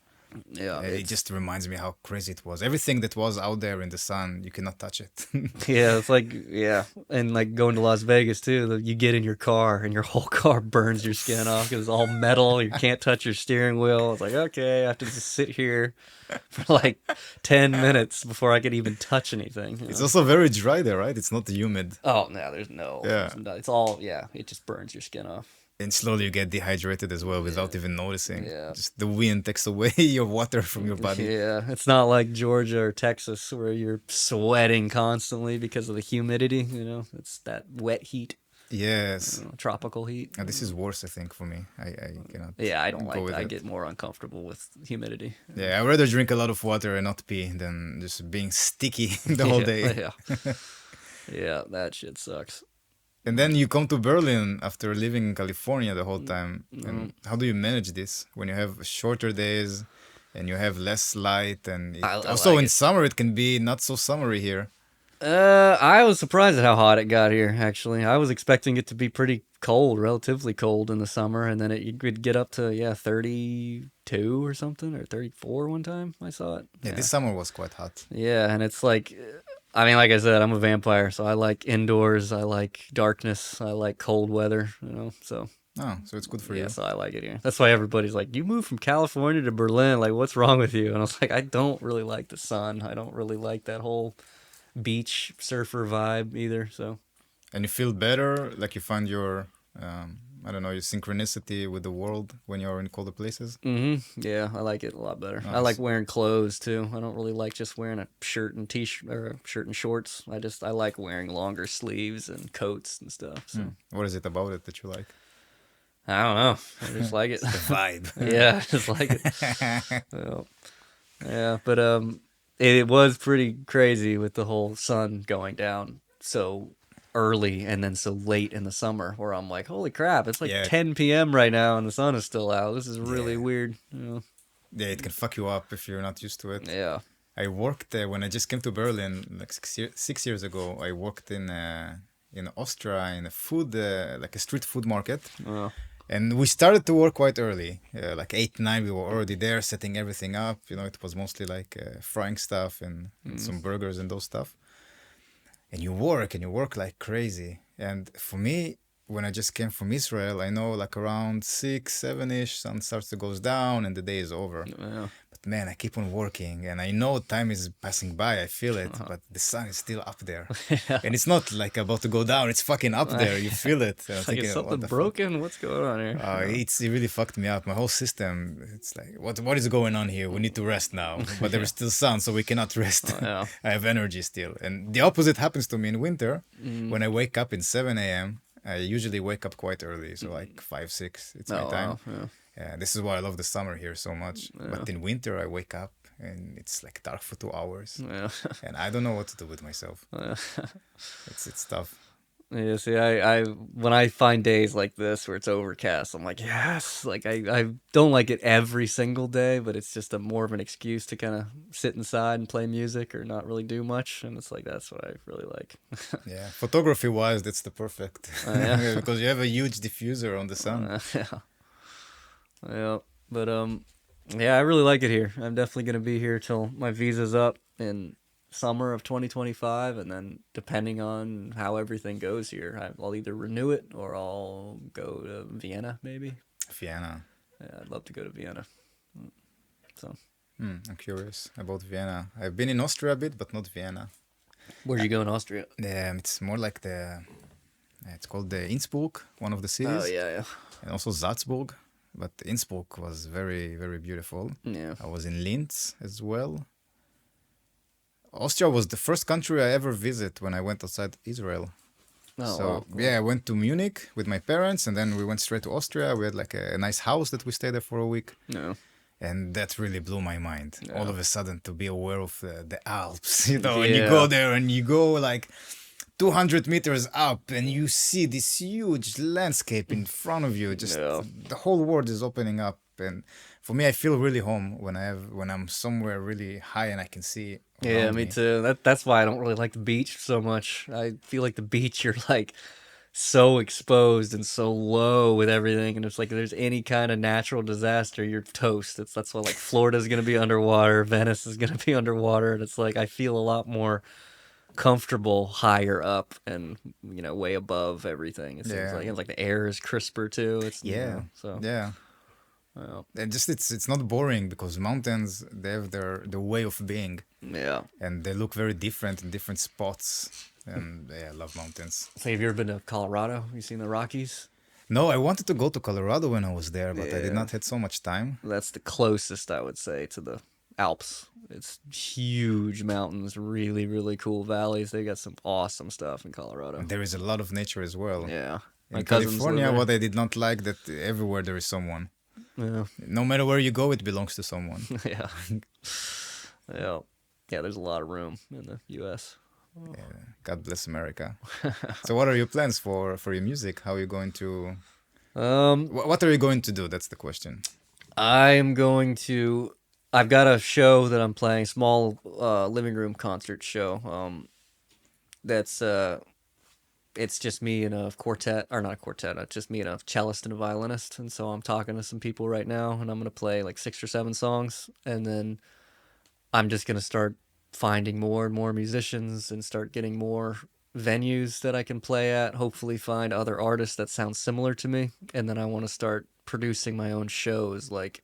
Speaker 3: Yeah.
Speaker 2: It just reminds me how crazy it was. Everything that was out there in the sun, you cannot touch it.
Speaker 3: Yeah, it's like, yeah. And like going to Las Vegas too, you get in your car and your whole car burns your skin off because it's all metal. You can't touch your steering wheel. It's like, okay, I have to just sit here for like 10 minutes before I can even touch anything.
Speaker 2: It's also very dry there, right? It's not humid.
Speaker 3: Oh, no, there's no.
Speaker 2: Yeah.
Speaker 3: It's all, yeah, it just burns your skin off.
Speaker 2: And slowly you get dehydrated as well without even noticing.
Speaker 3: Yeah.
Speaker 2: Just the wind takes away your water from your body.
Speaker 3: Yeah, it's not like Georgia or Texas where you're sweating constantly because of the humidity, It's that wet heat,
Speaker 2: Yes.
Speaker 3: tropical heat.
Speaker 2: And this is worse, I think, for me. I cannot.
Speaker 3: Yeah, I don't
Speaker 2: go
Speaker 3: like
Speaker 2: with
Speaker 3: that. I
Speaker 2: it.
Speaker 3: get more uncomfortable with humidity.
Speaker 2: Yeah, I'd rather drink a lot of water and not pee than just being sticky the whole day.
Speaker 3: Yeah. Yeah, that shit sucks.
Speaker 2: And then you come to Berlin after living in California the whole time. And how do you manage this when you have shorter days and you have less light? And
Speaker 3: I
Speaker 2: also
Speaker 3: like
Speaker 2: in
Speaker 3: it.
Speaker 2: summer, it can be not so summery here.
Speaker 3: I was surprised at how hot it got here, actually. I was expecting it to be pretty cold, relatively cold in the summer, and then it could get up to, 32 or something, or 34 one time I saw it.
Speaker 2: Yeah, this summer was quite hot.
Speaker 3: Yeah, and it's like, I mean, like I said, I'm a vampire, so I like indoors, I like darkness, I like cold weather, so.
Speaker 2: Oh, so it's good for
Speaker 3: Yeah,
Speaker 2: you.
Speaker 3: so I like it here. That's why everybody's like, you moved from California to Berlin, like, what's wrong with you? And I was like, I don't really like the sun. I don't really like that whole beach surfer vibe either, so.
Speaker 2: And you feel better, like you find your, I don't know, your synchronicity with the world when you're in colder places.
Speaker 3: Mm-hmm. Yeah, I like it a lot better. I
Speaker 2: Nice.
Speaker 3: like wearing clothes too. I don't really like just wearing a shirt and t-shirt or a shirt and shorts. I like wearing longer sleeves and coats and stuff. So
Speaker 2: What is it about it that you like?
Speaker 3: I don't know. I just like it.
Speaker 2: The vibe.
Speaker 3: Yeah, I just like it. Well, yeah, but it was pretty crazy with the whole sun going down so early and then so late in the summer, where I'm like, holy crap, it's like
Speaker 2: Yeah.
Speaker 3: 10 p.m. right now and the sun is still out. This is really
Speaker 2: Yeah.
Speaker 3: weird.
Speaker 2: Yeah, it can fuck you up if you're not used to it.
Speaker 3: Yeah.
Speaker 2: I worked when I just came to Berlin like 6 years ago. I worked in Austria in a food like a street food market,
Speaker 3: Well,
Speaker 2: and we started to work quite early, like 8, 9. We were already there setting everything up. It was mostly like frying stuff and some burgers and those stuff. And you work like crazy. And for me, when I just came from Israel, I know like around 6, 7-ish, sun starts to goes down and the day is over.
Speaker 3: yeah.
Speaker 2: But man, I keep on working and I know time is passing by. I feel it, but the sun is still up there. And it's not like about to go down. It's fucking up there. You feel it. And I'm
Speaker 3: Like,
Speaker 2: thinking,
Speaker 3: is
Speaker 2: what
Speaker 3: something
Speaker 2: the
Speaker 3: broken? What's going on here?
Speaker 2: it really fucked me up. My whole system, it's like, what is going on here? We need to rest now. But there is still sun, so we cannot rest.
Speaker 3: Yeah.
Speaker 2: I have energy still. And the opposite happens to me in winter. When I wake up in 7 a.m., I usually wake up quite early. So like 5, 6, it's my time.
Speaker 3: Wow, yeah.
Speaker 2: Yeah, this is why I love the summer here so much. But in winter, I wake up and it's like dark for 2 hours.
Speaker 3: Yeah.
Speaker 2: And I don't know what to do with myself. It's tough.
Speaker 3: Yeah, see, I when I find days like this where it's overcast, I'm like, yes. Like I don't like it every single day, but it's just more of an excuse to kind of sit inside and play music or not really do much. And it's like, that's what I really like.
Speaker 2: Yeah, photography wise, that's the perfect.
Speaker 3: Yeah.
Speaker 2: Because you have a huge diffuser on the sun.
Speaker 3: Yeah. Yeah. But yeah, I really like it here. I'm definitely gonna be here till my visa's up in summer of 2025, and then depending on how everything goes here, I'll either renew it or I'll go to Vienna maybe.
Speaker 2: Vienna.
Speaker 3: Yeah, I'd love to go to Vienna. So,
Speaker 2: I'm curious about Vienna. I've been in Austria a bit, but not Vienna.
Speaker 3: where do you go in Austria?
Speaker 2: It's more like it's called the Innsbruck, one of the cities.
Speaker 3: Oh yeah,
Speaker 2: And also Salzburg. But Innsbruck was very, very beautiful.
Speaker 3: yeah.
Speaker 2: I was in Linz as well. Austria was the first country I ever visited when I went outside Israel.
Speaker 3: Oh,
Speaker 2: So
Speaker 3: wow, cool.
Speaker 2: yeah, I went to Munich with my parents, and then we went straight to Austria. We had like a nice house that we stayed there for a week,
Speaker 3: No.
Speaker 2: and that really blew my mind.
Speaker 3: Yeah.
Speaker 2: All of a sudden, to be aware of the Alps, you know, and you
Speaker 3: Yeah.
Speaker 2: go there and you go like 200 meters up, and you see this huge landscape in front of you. Just
Speaker 3: Yeah.
Speaker 2: the whole world is opening up, and for me, I feel really home when I'm somewhere really high and I can see.
Speaker 3: Yeah,
Speaker 2: around
Speaker 3: me too. That's why I don't really like the beach so much. I feel like the beach, you're like so exposed and so low with everything, and it's like if there's any kind of natural disaster, you're toast. That's why like Florida's gonna be underwater, Venice is gonna be underwater, and it's like I feel a lot more comfortable higher up and way above everything. It seems
Speaker 2: Yeah.
Speaker 3: like and like the air is crisper too. It's
Speaker 2: Yeah,
Speaker 3: so
Speaker 2: yeah.
Speaker 3: well,
Speaker 2: And just it's not boring because mountains, they have their way of being,
Speaker 3: yeah.
Speaker 2: and they look very different in different spots. And yeah, I love mountains.
Speaker 3: So have you ever been to Colorado? You seen the Rockies?
Speaker 2: No, I wanted to go to Colorado when I was there, but I did
Speaker 3: Yeah.
Speaker 2: not had so much time.
Speaker 3: That's the closest I would say to the Alps. It's huge mountains, really, really cool valleys. They got some awesome stuff in Colorado.
Speaker 2: There is a lot of nature as well.
Speaker 3: Yeah.
Speaker 2: In
Speaker 3: cousins live
Speaker 2: California,
Speaker 3: there.
Speaker 2: what I did not like that everywhere there is someone.
Speaker 3: Yeah.
Speaker 2: No matter where you go, it belongs to someone.
Speaker 3: Yeah. Yeah. Yeah, there's a lot of room in the US.
Speaker 2: God bless America. So, what are your plans for your music? How are you going to? What are you going to do? That's the question.
Speaker 3: I'm going to. I've got a show that I'm playing, small living room concert show. That's it's just me and a quartet, or not a quartet. It's just me and a cellist and a violinist, and so I'm talking to some people right now, and I'm gonna play like 6 or 7 songs, and then I'm just gonna start finding more and more musicians and start getting more venues that I can play at. Hopefully, find other artists that sound similar to me, and then I want to start producing my own shows, like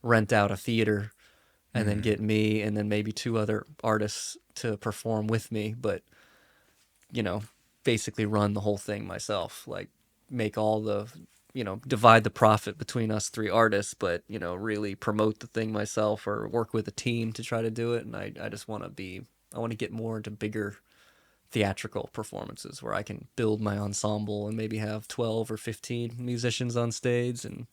Speaker 3: rent out a theater and then get me and then maybe 2 other artists to perform with me, but basically run the whole thing myself, like make all the divide the profit between us 3 artists, but really promote the thing myself or work with a team to try to do it. And I just want to get more into bigger theatrical performances where I can build my ensemble and maybe have 12 or 15 musicians on stage and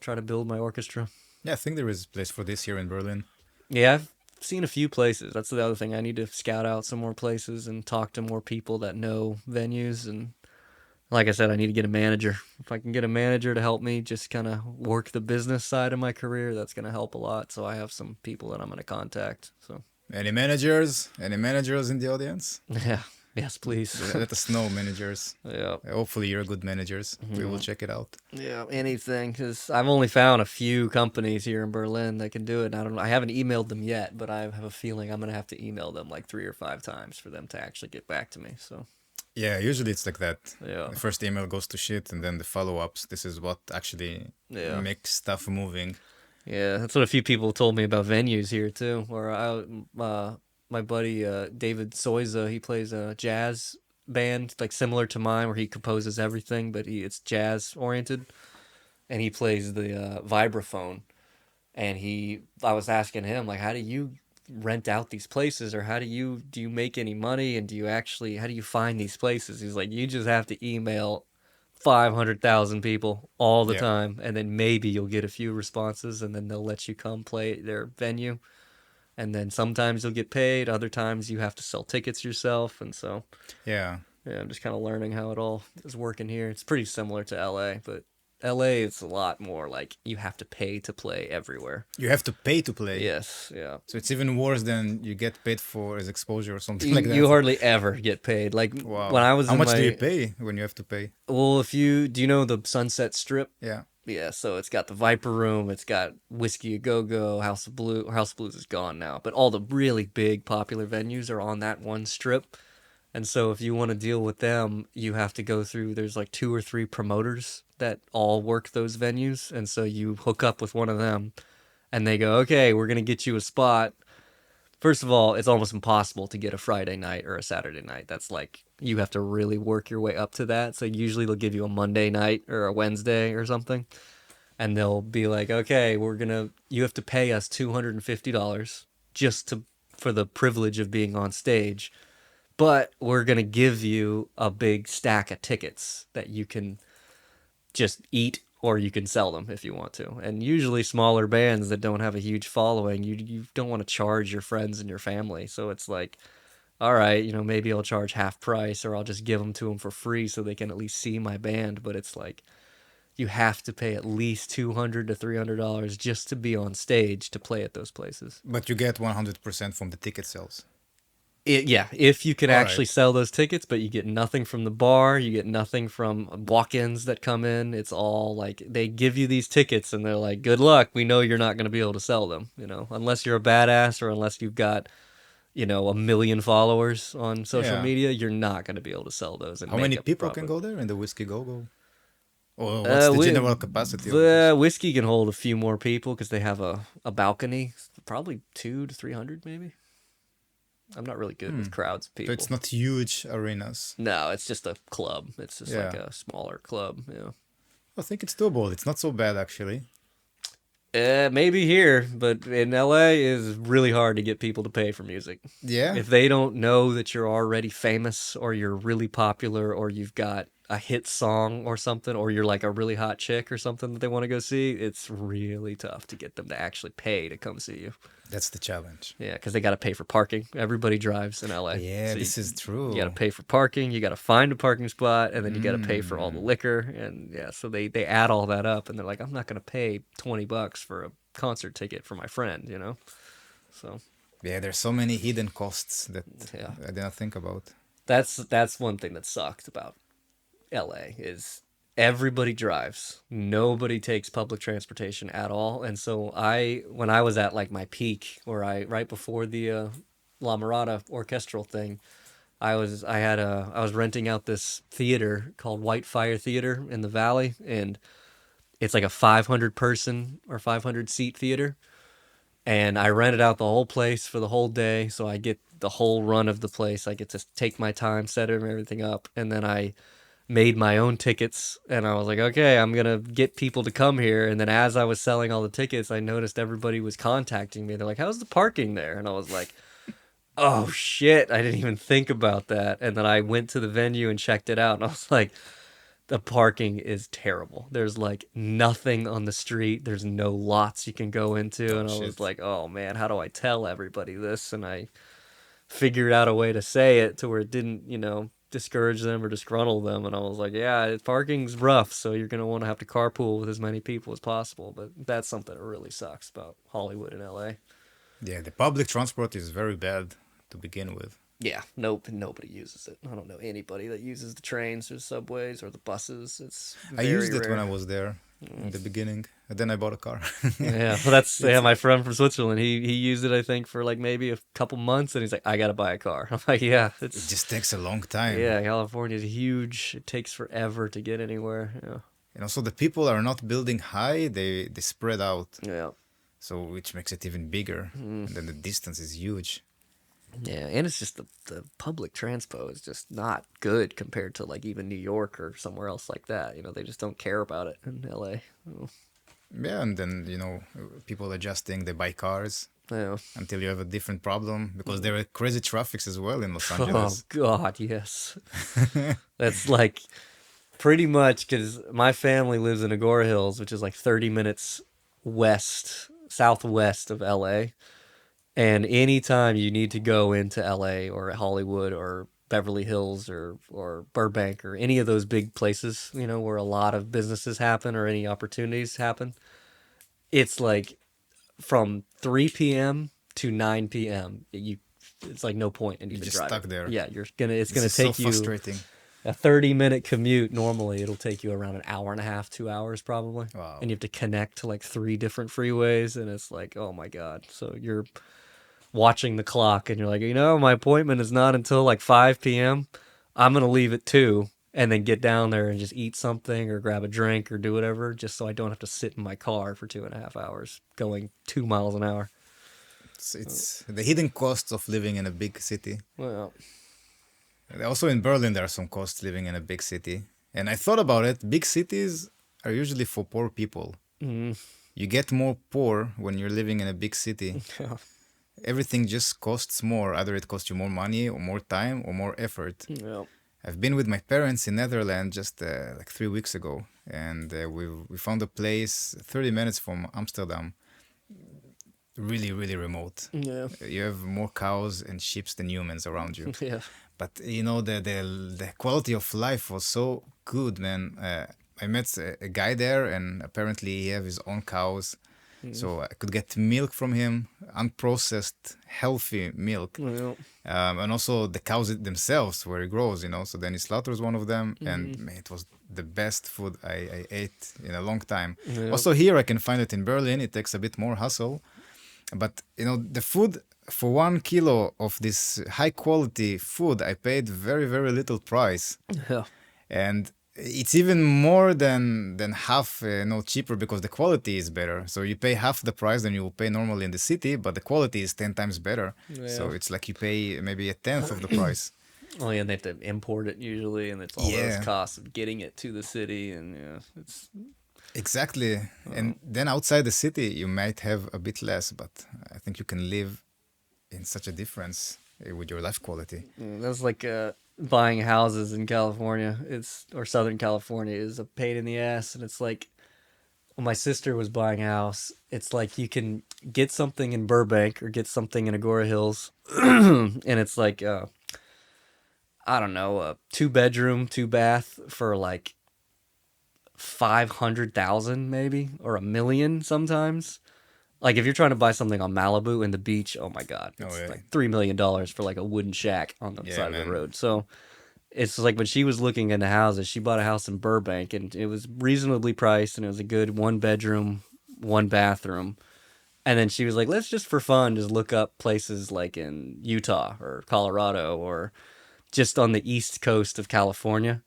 Speaker 3: try to build my orchestra.
Speaker 2: Yeah, I think there is a place for this here in Berlin.
Speaker 3: Yeah, I've seen a few places. That's the other thing. I need to scout out some more places and talk to more people that know venues. And like I said, I need to get a manager. If I can get a manager to help me just kind of work the business side of my career, that's going to help a lot. So I have some people that I'm going to contact. So
Speaker 2: Any managers? Any managers in the audience?
Speaker 3: yeah, yes, please.
Speaker 2: Let us know, managers.
Speaker 3: Yeah.
Speaker 2: Hopefully, you're good managers. We will check it out.
Speaker 3: Yeah, anything, because I've only found a few companies here in Berlin that can do it. And I haven't emailed them yet, but I have a feeling I'm going to have to email them like 3 or 5 times for them to actually get back to me. So
Speaker 2: Yeah, usually it's like that.
Speaker 3: yeah,
Speaker 2: The first email goes to shit, and then the follow-ups. This is what actually
Speaker 3: Yeah.
Speaker 2: makes stuff moving.
Speaker 3: yeah, that's what a few people told me about venues here too. Where my buddy David Soiza, he plays a jazz band like similar to mine, where he composes everything, but it's jazz oriented, and he plays the vibraphone. And I was asking him like, how do you rent out these places, or do you make any money, and how do you find these places? He's like, you just have to email 500,000 people all the
Speaker 2: Yeah.
Speaker 3: time, and then maybe you'll get a few responses, and then they'll let you come play their venue. And then sometimes you'll get paid, other times you have to sell tickets yourself. And so
Speaker 2: Yeah.
Speaker 3: yeah, I'm just kind of learning how it all is working here. It's pretty similar to LA, but LA it's a lot more like you have to pay to play everywhere.
Speaker 2: You have to pay to play.
Speaker 3: Yes, yeah.
Speaker 2: So it's even worse than you get paid for as exposure or something
Speaker 3: You,
Speaker 2: like that.
Speaker 3: you hardly ever get paid. Like
Speaker 2: Wow.
Speaker 3: when I was
Speaker 2: How
Speaker 3: in
Speaker 2: much
Speaker 3: my,
Speaker 2: do you pay when you have to pay?
Speaker 3: Well, do you know the Sunset Strip?
Speaker 2: Yeah.
Speaker 3: Yeah, so it's got the Viper Room, it's got Whiskey A Go Go, House of Blues is gone now, but all the really big popular venues are on that one strip. And so if you want to deal with them, you have to go through, there's like 2 or 3 promoters that all work those venues. And so you hook up with one of them and they go, okay, we're going to get you a spot. First of all, it's almost impossible to get a Friday night or a Saturday night. That's like, you have to really work your way up to that. So usually they'll give you a Monday night or a Wednesday or something. And they'll be like, okay, you have to pay us $250 for the privilege of being on stage. But we're going to give you a big stack of tickets that you can just eat or you can sell them if you want to. And usually smaller bands that don't have a huge following, you don't want to charge your friends and your family. So it's like, all right, maybe I'll charge half price or I'll just give them to them for free so they can at least see my band. But it's like, you have to pay at least $200 to $300 just to be on stage to play at those places.
Speaker 2: But you get 100% from the ticket sales.
Speaker 3: If you can
Speaker 2: All
Speaker 3: actually
Speaker 2: right.
Speaker 3: sell those tickets, but you get nothing from the bar, you get nothing from walk-ins that come in. It's all like they give you these tickets and they're like, good luck. We know you're not going to be able to sell them, unless you're a badass or unless you've got, 1 million followers on social
Speaker 2: Yeah.
Speaker 3: media, you're not going to be able to sell those. And
Speaker 2: How
Speaker 3: make
Speaker 2: many
Speaker 3: a
Speaker 2: people
Speaker 3: profit.
Speaker 2: can go there in the Whiskey Go Go? Or what's the general capacity of
Speaker 3: The
Speaker 2: this?
Speaker 3: Whiskey can hold a few more people because they have a balcony, probably 200 to 300 maybe. I'm not really good with crowds of
Speaker 2: So
Speaker 3: people.
Speaker 2: it's not huge arenas.
Speaker 3: No, it's just a club. It's just like
Speaker 2: Yeah.
Speaker 3: a smaller club. Yeah.
Speaker 2: I think it's doable. It's not so bad actually.
Speaker 3: Maybe here, but in LA is really hard to get people to pay for music.
Speaker 2: Yeah.
Speaker 3: If they don't know that you're already famous or you're really popular or you've got a hit song or something or you're like a really hot chick or something that they want to go see, it's really tough to get them to actually pay to come see you.
Speaker 2: That's the challenge.
Speaker 3: Yeah, because they got to pay for parking. Everybody drives in LA.
Speaker 2: Yeah,
Speaker 3: So
Speaker 2: this is true.
Speaker 3: You got to pay for parking. You got to find a parking spot, and then you got to pay for all the liquor. And yeah, so they add all that up, and they're like, I'm not going to pay $20 for a concert ticket for my friend, So
Speaker 2: Yeah, there's so many hidden costs that
Speaker 3: yeah,
Speaker 2: I did not think about.
Speaker 3: that's one thing that sucked about LA is everybody drives. Nobody takes public transportation at all. And so when I was at like my peak, right before the La Mirada orchestral thing, I was renting out this theater called White Fire Theater in the Valley, and it's like a 500 person or 500 seat theater. And I rented out the whole place for the whole day, so I get the whole run of the place. I get to take my time, set everything up, and then I made my own tickets, and I was like, okay, I'm gonna get people to come here. And then as I was selling all the tickets, I noticed everybody was contacting me. They're like, how's the parking there? And I was like, oh shit, I didn't even think about that. And then I went to the venue and checked it out, and I was like, the parking is terrible. There's like nothing on the street. There's no lots you can go into. And I was
Speaker 2: shit.
Speaker 3: like, oh man, how do I tell everybody this? And I figured out a way to say it to where it didn't, discourage them or disgruntle them. And I was like, yeah, parking's rough, so you're going to want to have to carpool with as many people as possible. But that's something that really sucks about Hollywood and LA.
Speaker 2: Yeah, the public transport is very bad to begin with.
Speaker 3: Yeah, nobody uses it. I don't know anybody that uses the trains or the subways or the buses. It's
Speaker 2: I
Speaker 3: very
Speaker 2: used it
Speaker 3: rare.
Speaker 2: when I was there in the beginning, and then I bought a car.
Speaker 3: Yeah, well, that's my friend from Switzerland. He used it, I think, for like maybe a couple months, and he's like, I gotta buy a car. I'm like, yeah,
Speaker 2: It just takes a long time.
Speaker 3: yeah. California is huge. It takes forever to get anywhere. Yeah,
Speaker 2: And also the people are not building high; they spread out,
Speaker 3: yeah,
Speaker 2: so which makes it even bigger. And then the distance is huge.
Speaker 3: yeah. And it's just the public transpo is just not good compared to like even New York or somewhere else like that. They just don't care about it in LA. Oh,
Speaker 2: Yeah, and then people adjusting, they buy cars
Speaker 3: yeah.
Speaker 2: until you have a different problem because there are crazy traffics as well in Los
Speaker 3: Oh
Speaker 2: Angeles.
Speaker 3: God, yes. That's like pretty much because my family lives in Agora Hills, which is like 30 minutes southwest of LA. And anytime you need to go into LA or Hollywood or Beverly Hills or Burbank or any of those big places, where a lot of businesses happen or any opportunities happen, it's like from 3 p.m. to 9 p.m. It's like no point in even
Speaker 2: just
Speaker 3: driving.
Speaker 2: stuck there.
Speaker 3: Yeah, it's gonna
Speaker 2: This
Speaker 3: take
Speaker 2: is so
Speaker 3: you
Speaker 2: frustrating.
Speaker 3: A 30-minute commute, normally it'll take you around an hour and a half, 2 hours probably.
Speaker 2: Wow.
Speaker 3: And you have to connect to like 3 different freeways, and it's like, oh my God. So you're watching the clock and you're like, my appointment is not until like 5 p.m. I'm going to leave at 2 and then get down there and just eat something or grab a drink or do whatever, just so I don't have to sit in my car for 2.5 hours going 2 miles an hour.
Speaker 2: It's the hidden costs of living in a big city.
Speaker 3: Well,
Speaker 2: Also in Berlin, there are some costs living in a big city. And I thought about it. Big cities are usually for poor people. You get more poor when you're living in a big city.
Speaker 3: yeah.
Speaker 2: Everything just costs more. Either it costs you more money or more time or more effort.
Speaker 3: Yeah.
Speaker 2: I've been with my parents in Netherlands just like 3 weeks ago. And we found a place 30 minutes from Amsterdam. Really, really remote.
Speaker 3: Yeah.
Speaker 2: You have more cows and sheep than humans around you.
Speaker 3: Yeah.
Speaker 2: But the quality of life was so good, man. I met a guy there, and apparently he have his own cows, so I could get milk from him, unprocessed, healthy milk,
Speaker 3: Well,
Speaker 2: and also the cows themselves where he grows, So then he slaughters one of them, and man, it was the best food I ate in a long time.
Speaker 3: Yeah.
Speaker 2: Also here I can find it in Berlin. It takes a bit more hustle, but the food. For 1 kilo of this high quality food, I paid very, very little price.
Speaker 3: yeah.
Speaker 2: And it's even more than half cheaper because the quality is better. So you pay half the price than you will pay normally in the city, but the quality is 10 times better. So
Speaker 3: Yeah.
Speaker 2: it's like you pay maybe a tenth of the price.
Speaker 3: Oh, yeah, and they have to import it usually, and it's all
Speaker 2: Yeah.
Speaker 3: those costs of getting it to the city, and it's
Speaker 2: Exactly. And then outside the city, you might have a bit less, but I think you can live in such a difference with your life quality.
Speaker 3: that's like buying houses in California. Or Southern California is a pain in the ass, and it's like when my sister was buying a house, it's like you can get something in Burbank or get something in Agora Hills, and it's like I don't know, a 2-bedroom, 2-bath for like 500,000 maybe, or $1 million sometimes. Like if you're trying to buy something on Malibu and the beach, oh my God, it's
Speaker 2: yeah.
Speaker 3: like $3 million for like a wooden shack on the
Speaker 2: Yeah,
Speaker 3: side of
Speaker 2: man.
Speaker 3: the road. So it's like when she was looking into houses, she bought a house in Burbank and it was reasonably priced and it was a good 1-bedroom, 1-bathroom. And then she was like, let's just for fun, just look up places like in Utah or Colorado or just on the east coast of California.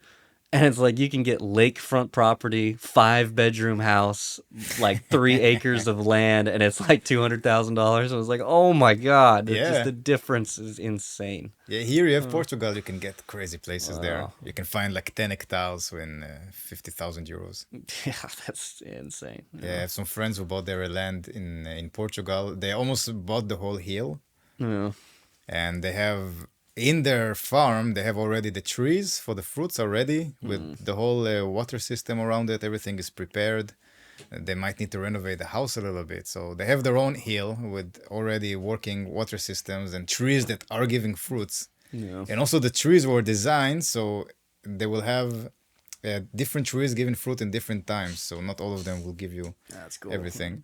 Speaker 3: And it's like you can get lakefront property, 5-bedroom house, like 3 acres of land, and it's like $200,000. I was like, oh my God,
Speaker 2: Yeah.
Speaker 3: just the difference is insane.
Speaker 2: Yeah, here you have Portugal. You can get crazy places there.
Speaker 3: Wow.
Speaker 2: You can find like 10 hectares in 50,000 euros.
Speaker 3: Yeah, that's insane.
Speaker 2: Yeah, I have some friends who bought their land in Portugal. They almost bought the whole hill,
Speaker 3: Yeah.
Speaker 2: and they have in their farm they have already the trees for the fruits are ready with the whole water system around it. Everything is prepared. They might need to renovate the house a little bit, so they have their own hill with already working water systems and trees that are giving fruits.
Speaker 3: Yeah.
Speaker 2: And also the trees were designed so they will have different trees giving fruit in different times, so not all of them will give you
Speaker 3: That's cool.
Speaker 2: everything.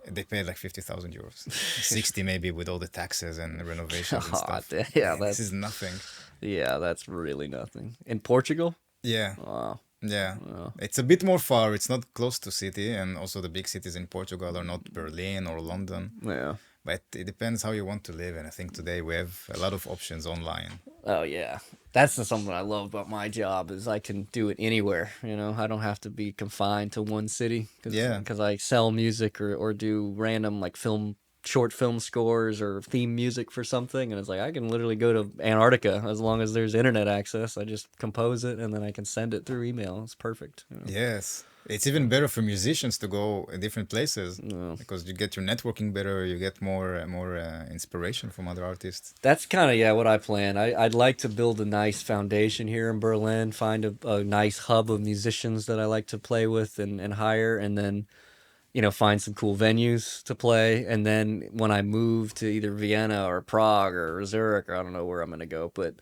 Speaker 2: They paid like 50,000 euros, 60 maybe with all the taxes and renovations and stuff.
Speaker 3: Yeah,
Speaker 2: This is nothing.
Speaker 3: Yeah, that's really nothing. In Portugal?
Speaker 2: Yeah,
Speaker 3: Wow.
Speaker 2: yeah.
Speaker 3: Wow.
Speaker 2: It's a bit more far. It's not close to city, and also the big cities in Portugal are not Berlin or London.
Speaker 3: Yeah.
Speaker 2: But it depends how you want to live, and I think today we have a lot of options online.
Speaker 3: Oh yeah, that's something I love about my job is I can do it anywhere. I don't have to be confined to one city.
Speaker 2: Yeah.
Speaker 3: Because I sell music or do random like short film scores or theme music for something, and it's like I can literally go to Antarctica as long as there's internet access. I just compose it and then I can send it through email. It's perfect.
Speaker 2: Yes. It's even better for musicians to go in different places
Speaker 3: Yeah.
Speaker 2: because you get your networking better, you get more inspiration from other artists.
Speaker 3: That's kind of, what I plan. I'd like to build a nice foundation here in Berlin, find a nice hub of musicians that I like to play with and hire, and then, find some cool venues to play. And then when I move to either Vienna or Prague or Zurich, or I don't know where I'm going to go, but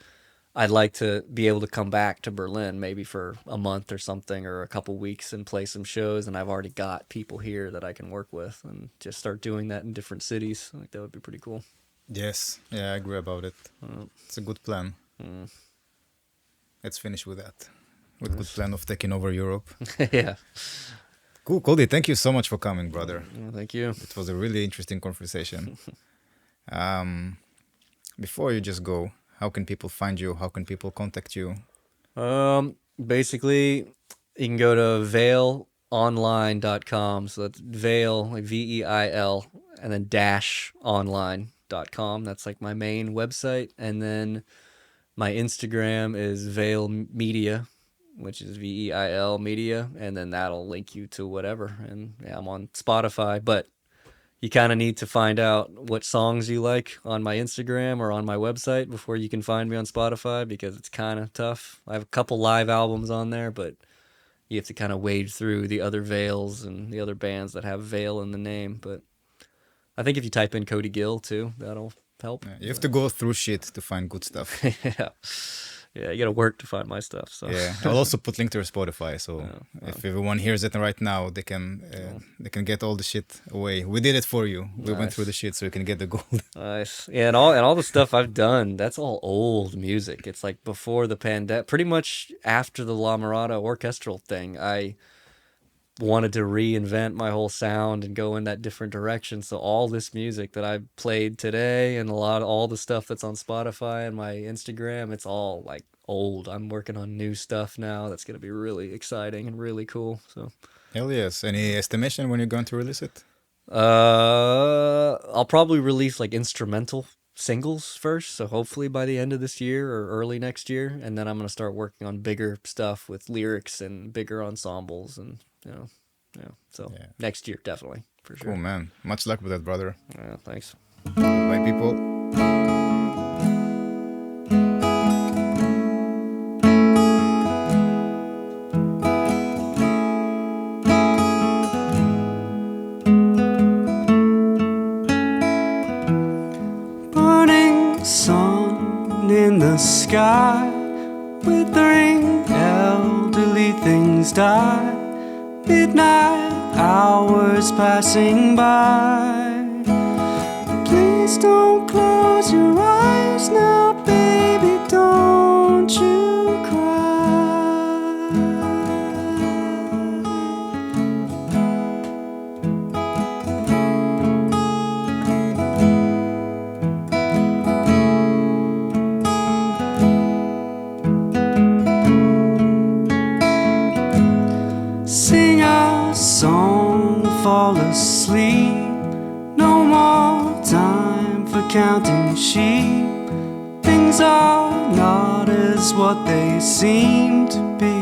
Speaker 3: I'd like to be able to come back to Berlin maybe for a month or something or a couple weeks and play some shows. And I've already got people here that I can work with and just start doing that in different cities. I think that would be pretty cool.
Speaker 2: Yes, yeah, I agree about it. It's a good plan. let's finish with that. With good plan of taking over Europe.
Speaker 3: Yeah.
Speaker 2: Cool, Cody. Thank you so much for coming, brother.
Speaker 3: Well, thank you.
Speaker 2: It was a really interesting conversation. Before you just go, how can people find you? How can people contact you?
Speaker 3: Basically, you can go to veilonline.com. So that's veil, like VEIL, and then -online.com. That's like my main website. And then my Instagram is Veil Media, which is VEIL Media. And then that'll link you to whatever. And yeah, I'm on Spotify, but you kind of need to find out what songs you like on my Instagram or on my website before you can find me on Spotify, because it's kind of tough. I have a couple live albums on there, but you have to kind of wade through the other Veils and the other bands that have Veil in the name. But I think if you type in Cody Gill too, that'll help.
Speaker 2: You have to go through shit to find good stuff.
Speaker 3: Yeah. Yeah, you got to work to find my stuff. So
Speaker 2: Yeah, I'll also put link to your Spotify, so if everyone hears it right now, they can get all the shit away. We did it for you. We went through the shit so you can get the gold.
Speaker 3: Nice. Yeah, and all the stuff I've done, that's all old music. It's like before the pandemic, pretty much after the La Mirada orchestral thing. I wanted to reinvent my whole sound and go in that different direction. So all this music that I played today and all the stuff that's on Spotify and my Instagram, it's all like old. I'm working on new stuff now. That's going to be really exciting and really cool. So
Speaker 2: Hell yes. Any estimation when you're going to release it?
Speaker 3: I'll probably release like instrumental singles first, so hopefully by the end of this year or early next year, and then I'm going to start working on bigger stuff with lyrics and bigger ensembles, and next year definitely, for sure.
Speaker 2: Cool, man. Much luck with that, brother.
Speaker 3: Yeah, thanks.
Speaker 2: Bye, people.
Speaker 1: Burning sun in the sky, withering elderly things die, midnight hours passing by. Please don't close your eyes now, baby, don't you cry. Sing a song, fall asleep. No more time for counting sheep. Things are not as what they seem to be.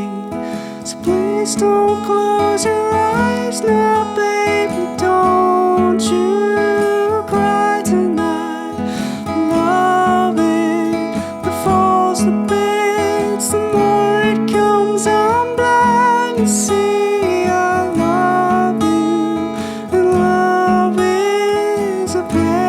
Speaker 1: So please don't close your eyes now, baby, don't you cry tonight. Love it, the falls, the bends, the more it comes, I'm blind to see I love you, and love is a paradise.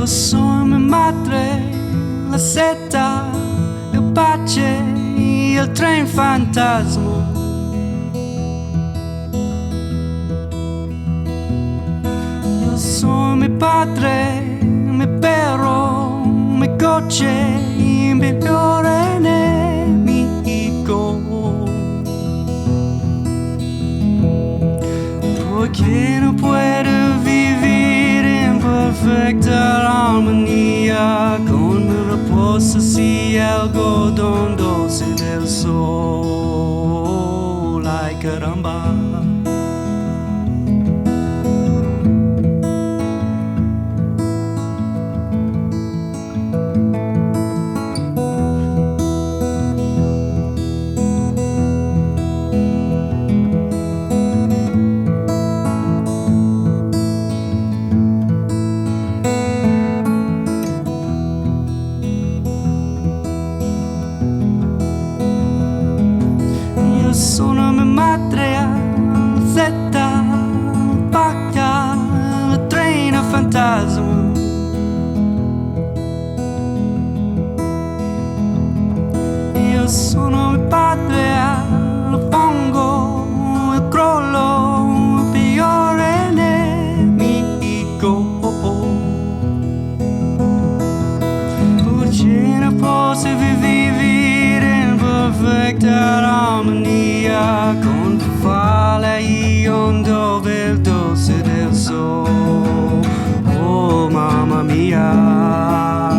Speaker 1: Io sono mia madre, la seta, il pace, il treno fantasma. Io sono mio padre, mio perro, mio coche, il migliore nemico. Porque no puedo vivir en perfecta armonía con mi reposo y algodón dulce del sol. Ay caramba. Sono mia madre, zetta, pacca, il treno fantasma. Io sono mio padre, lo pongo, il crollo, il piore nemico. Perché non posso vivere in perfetta armonia con fale io dove il dolce del sol. Oh mamma mia.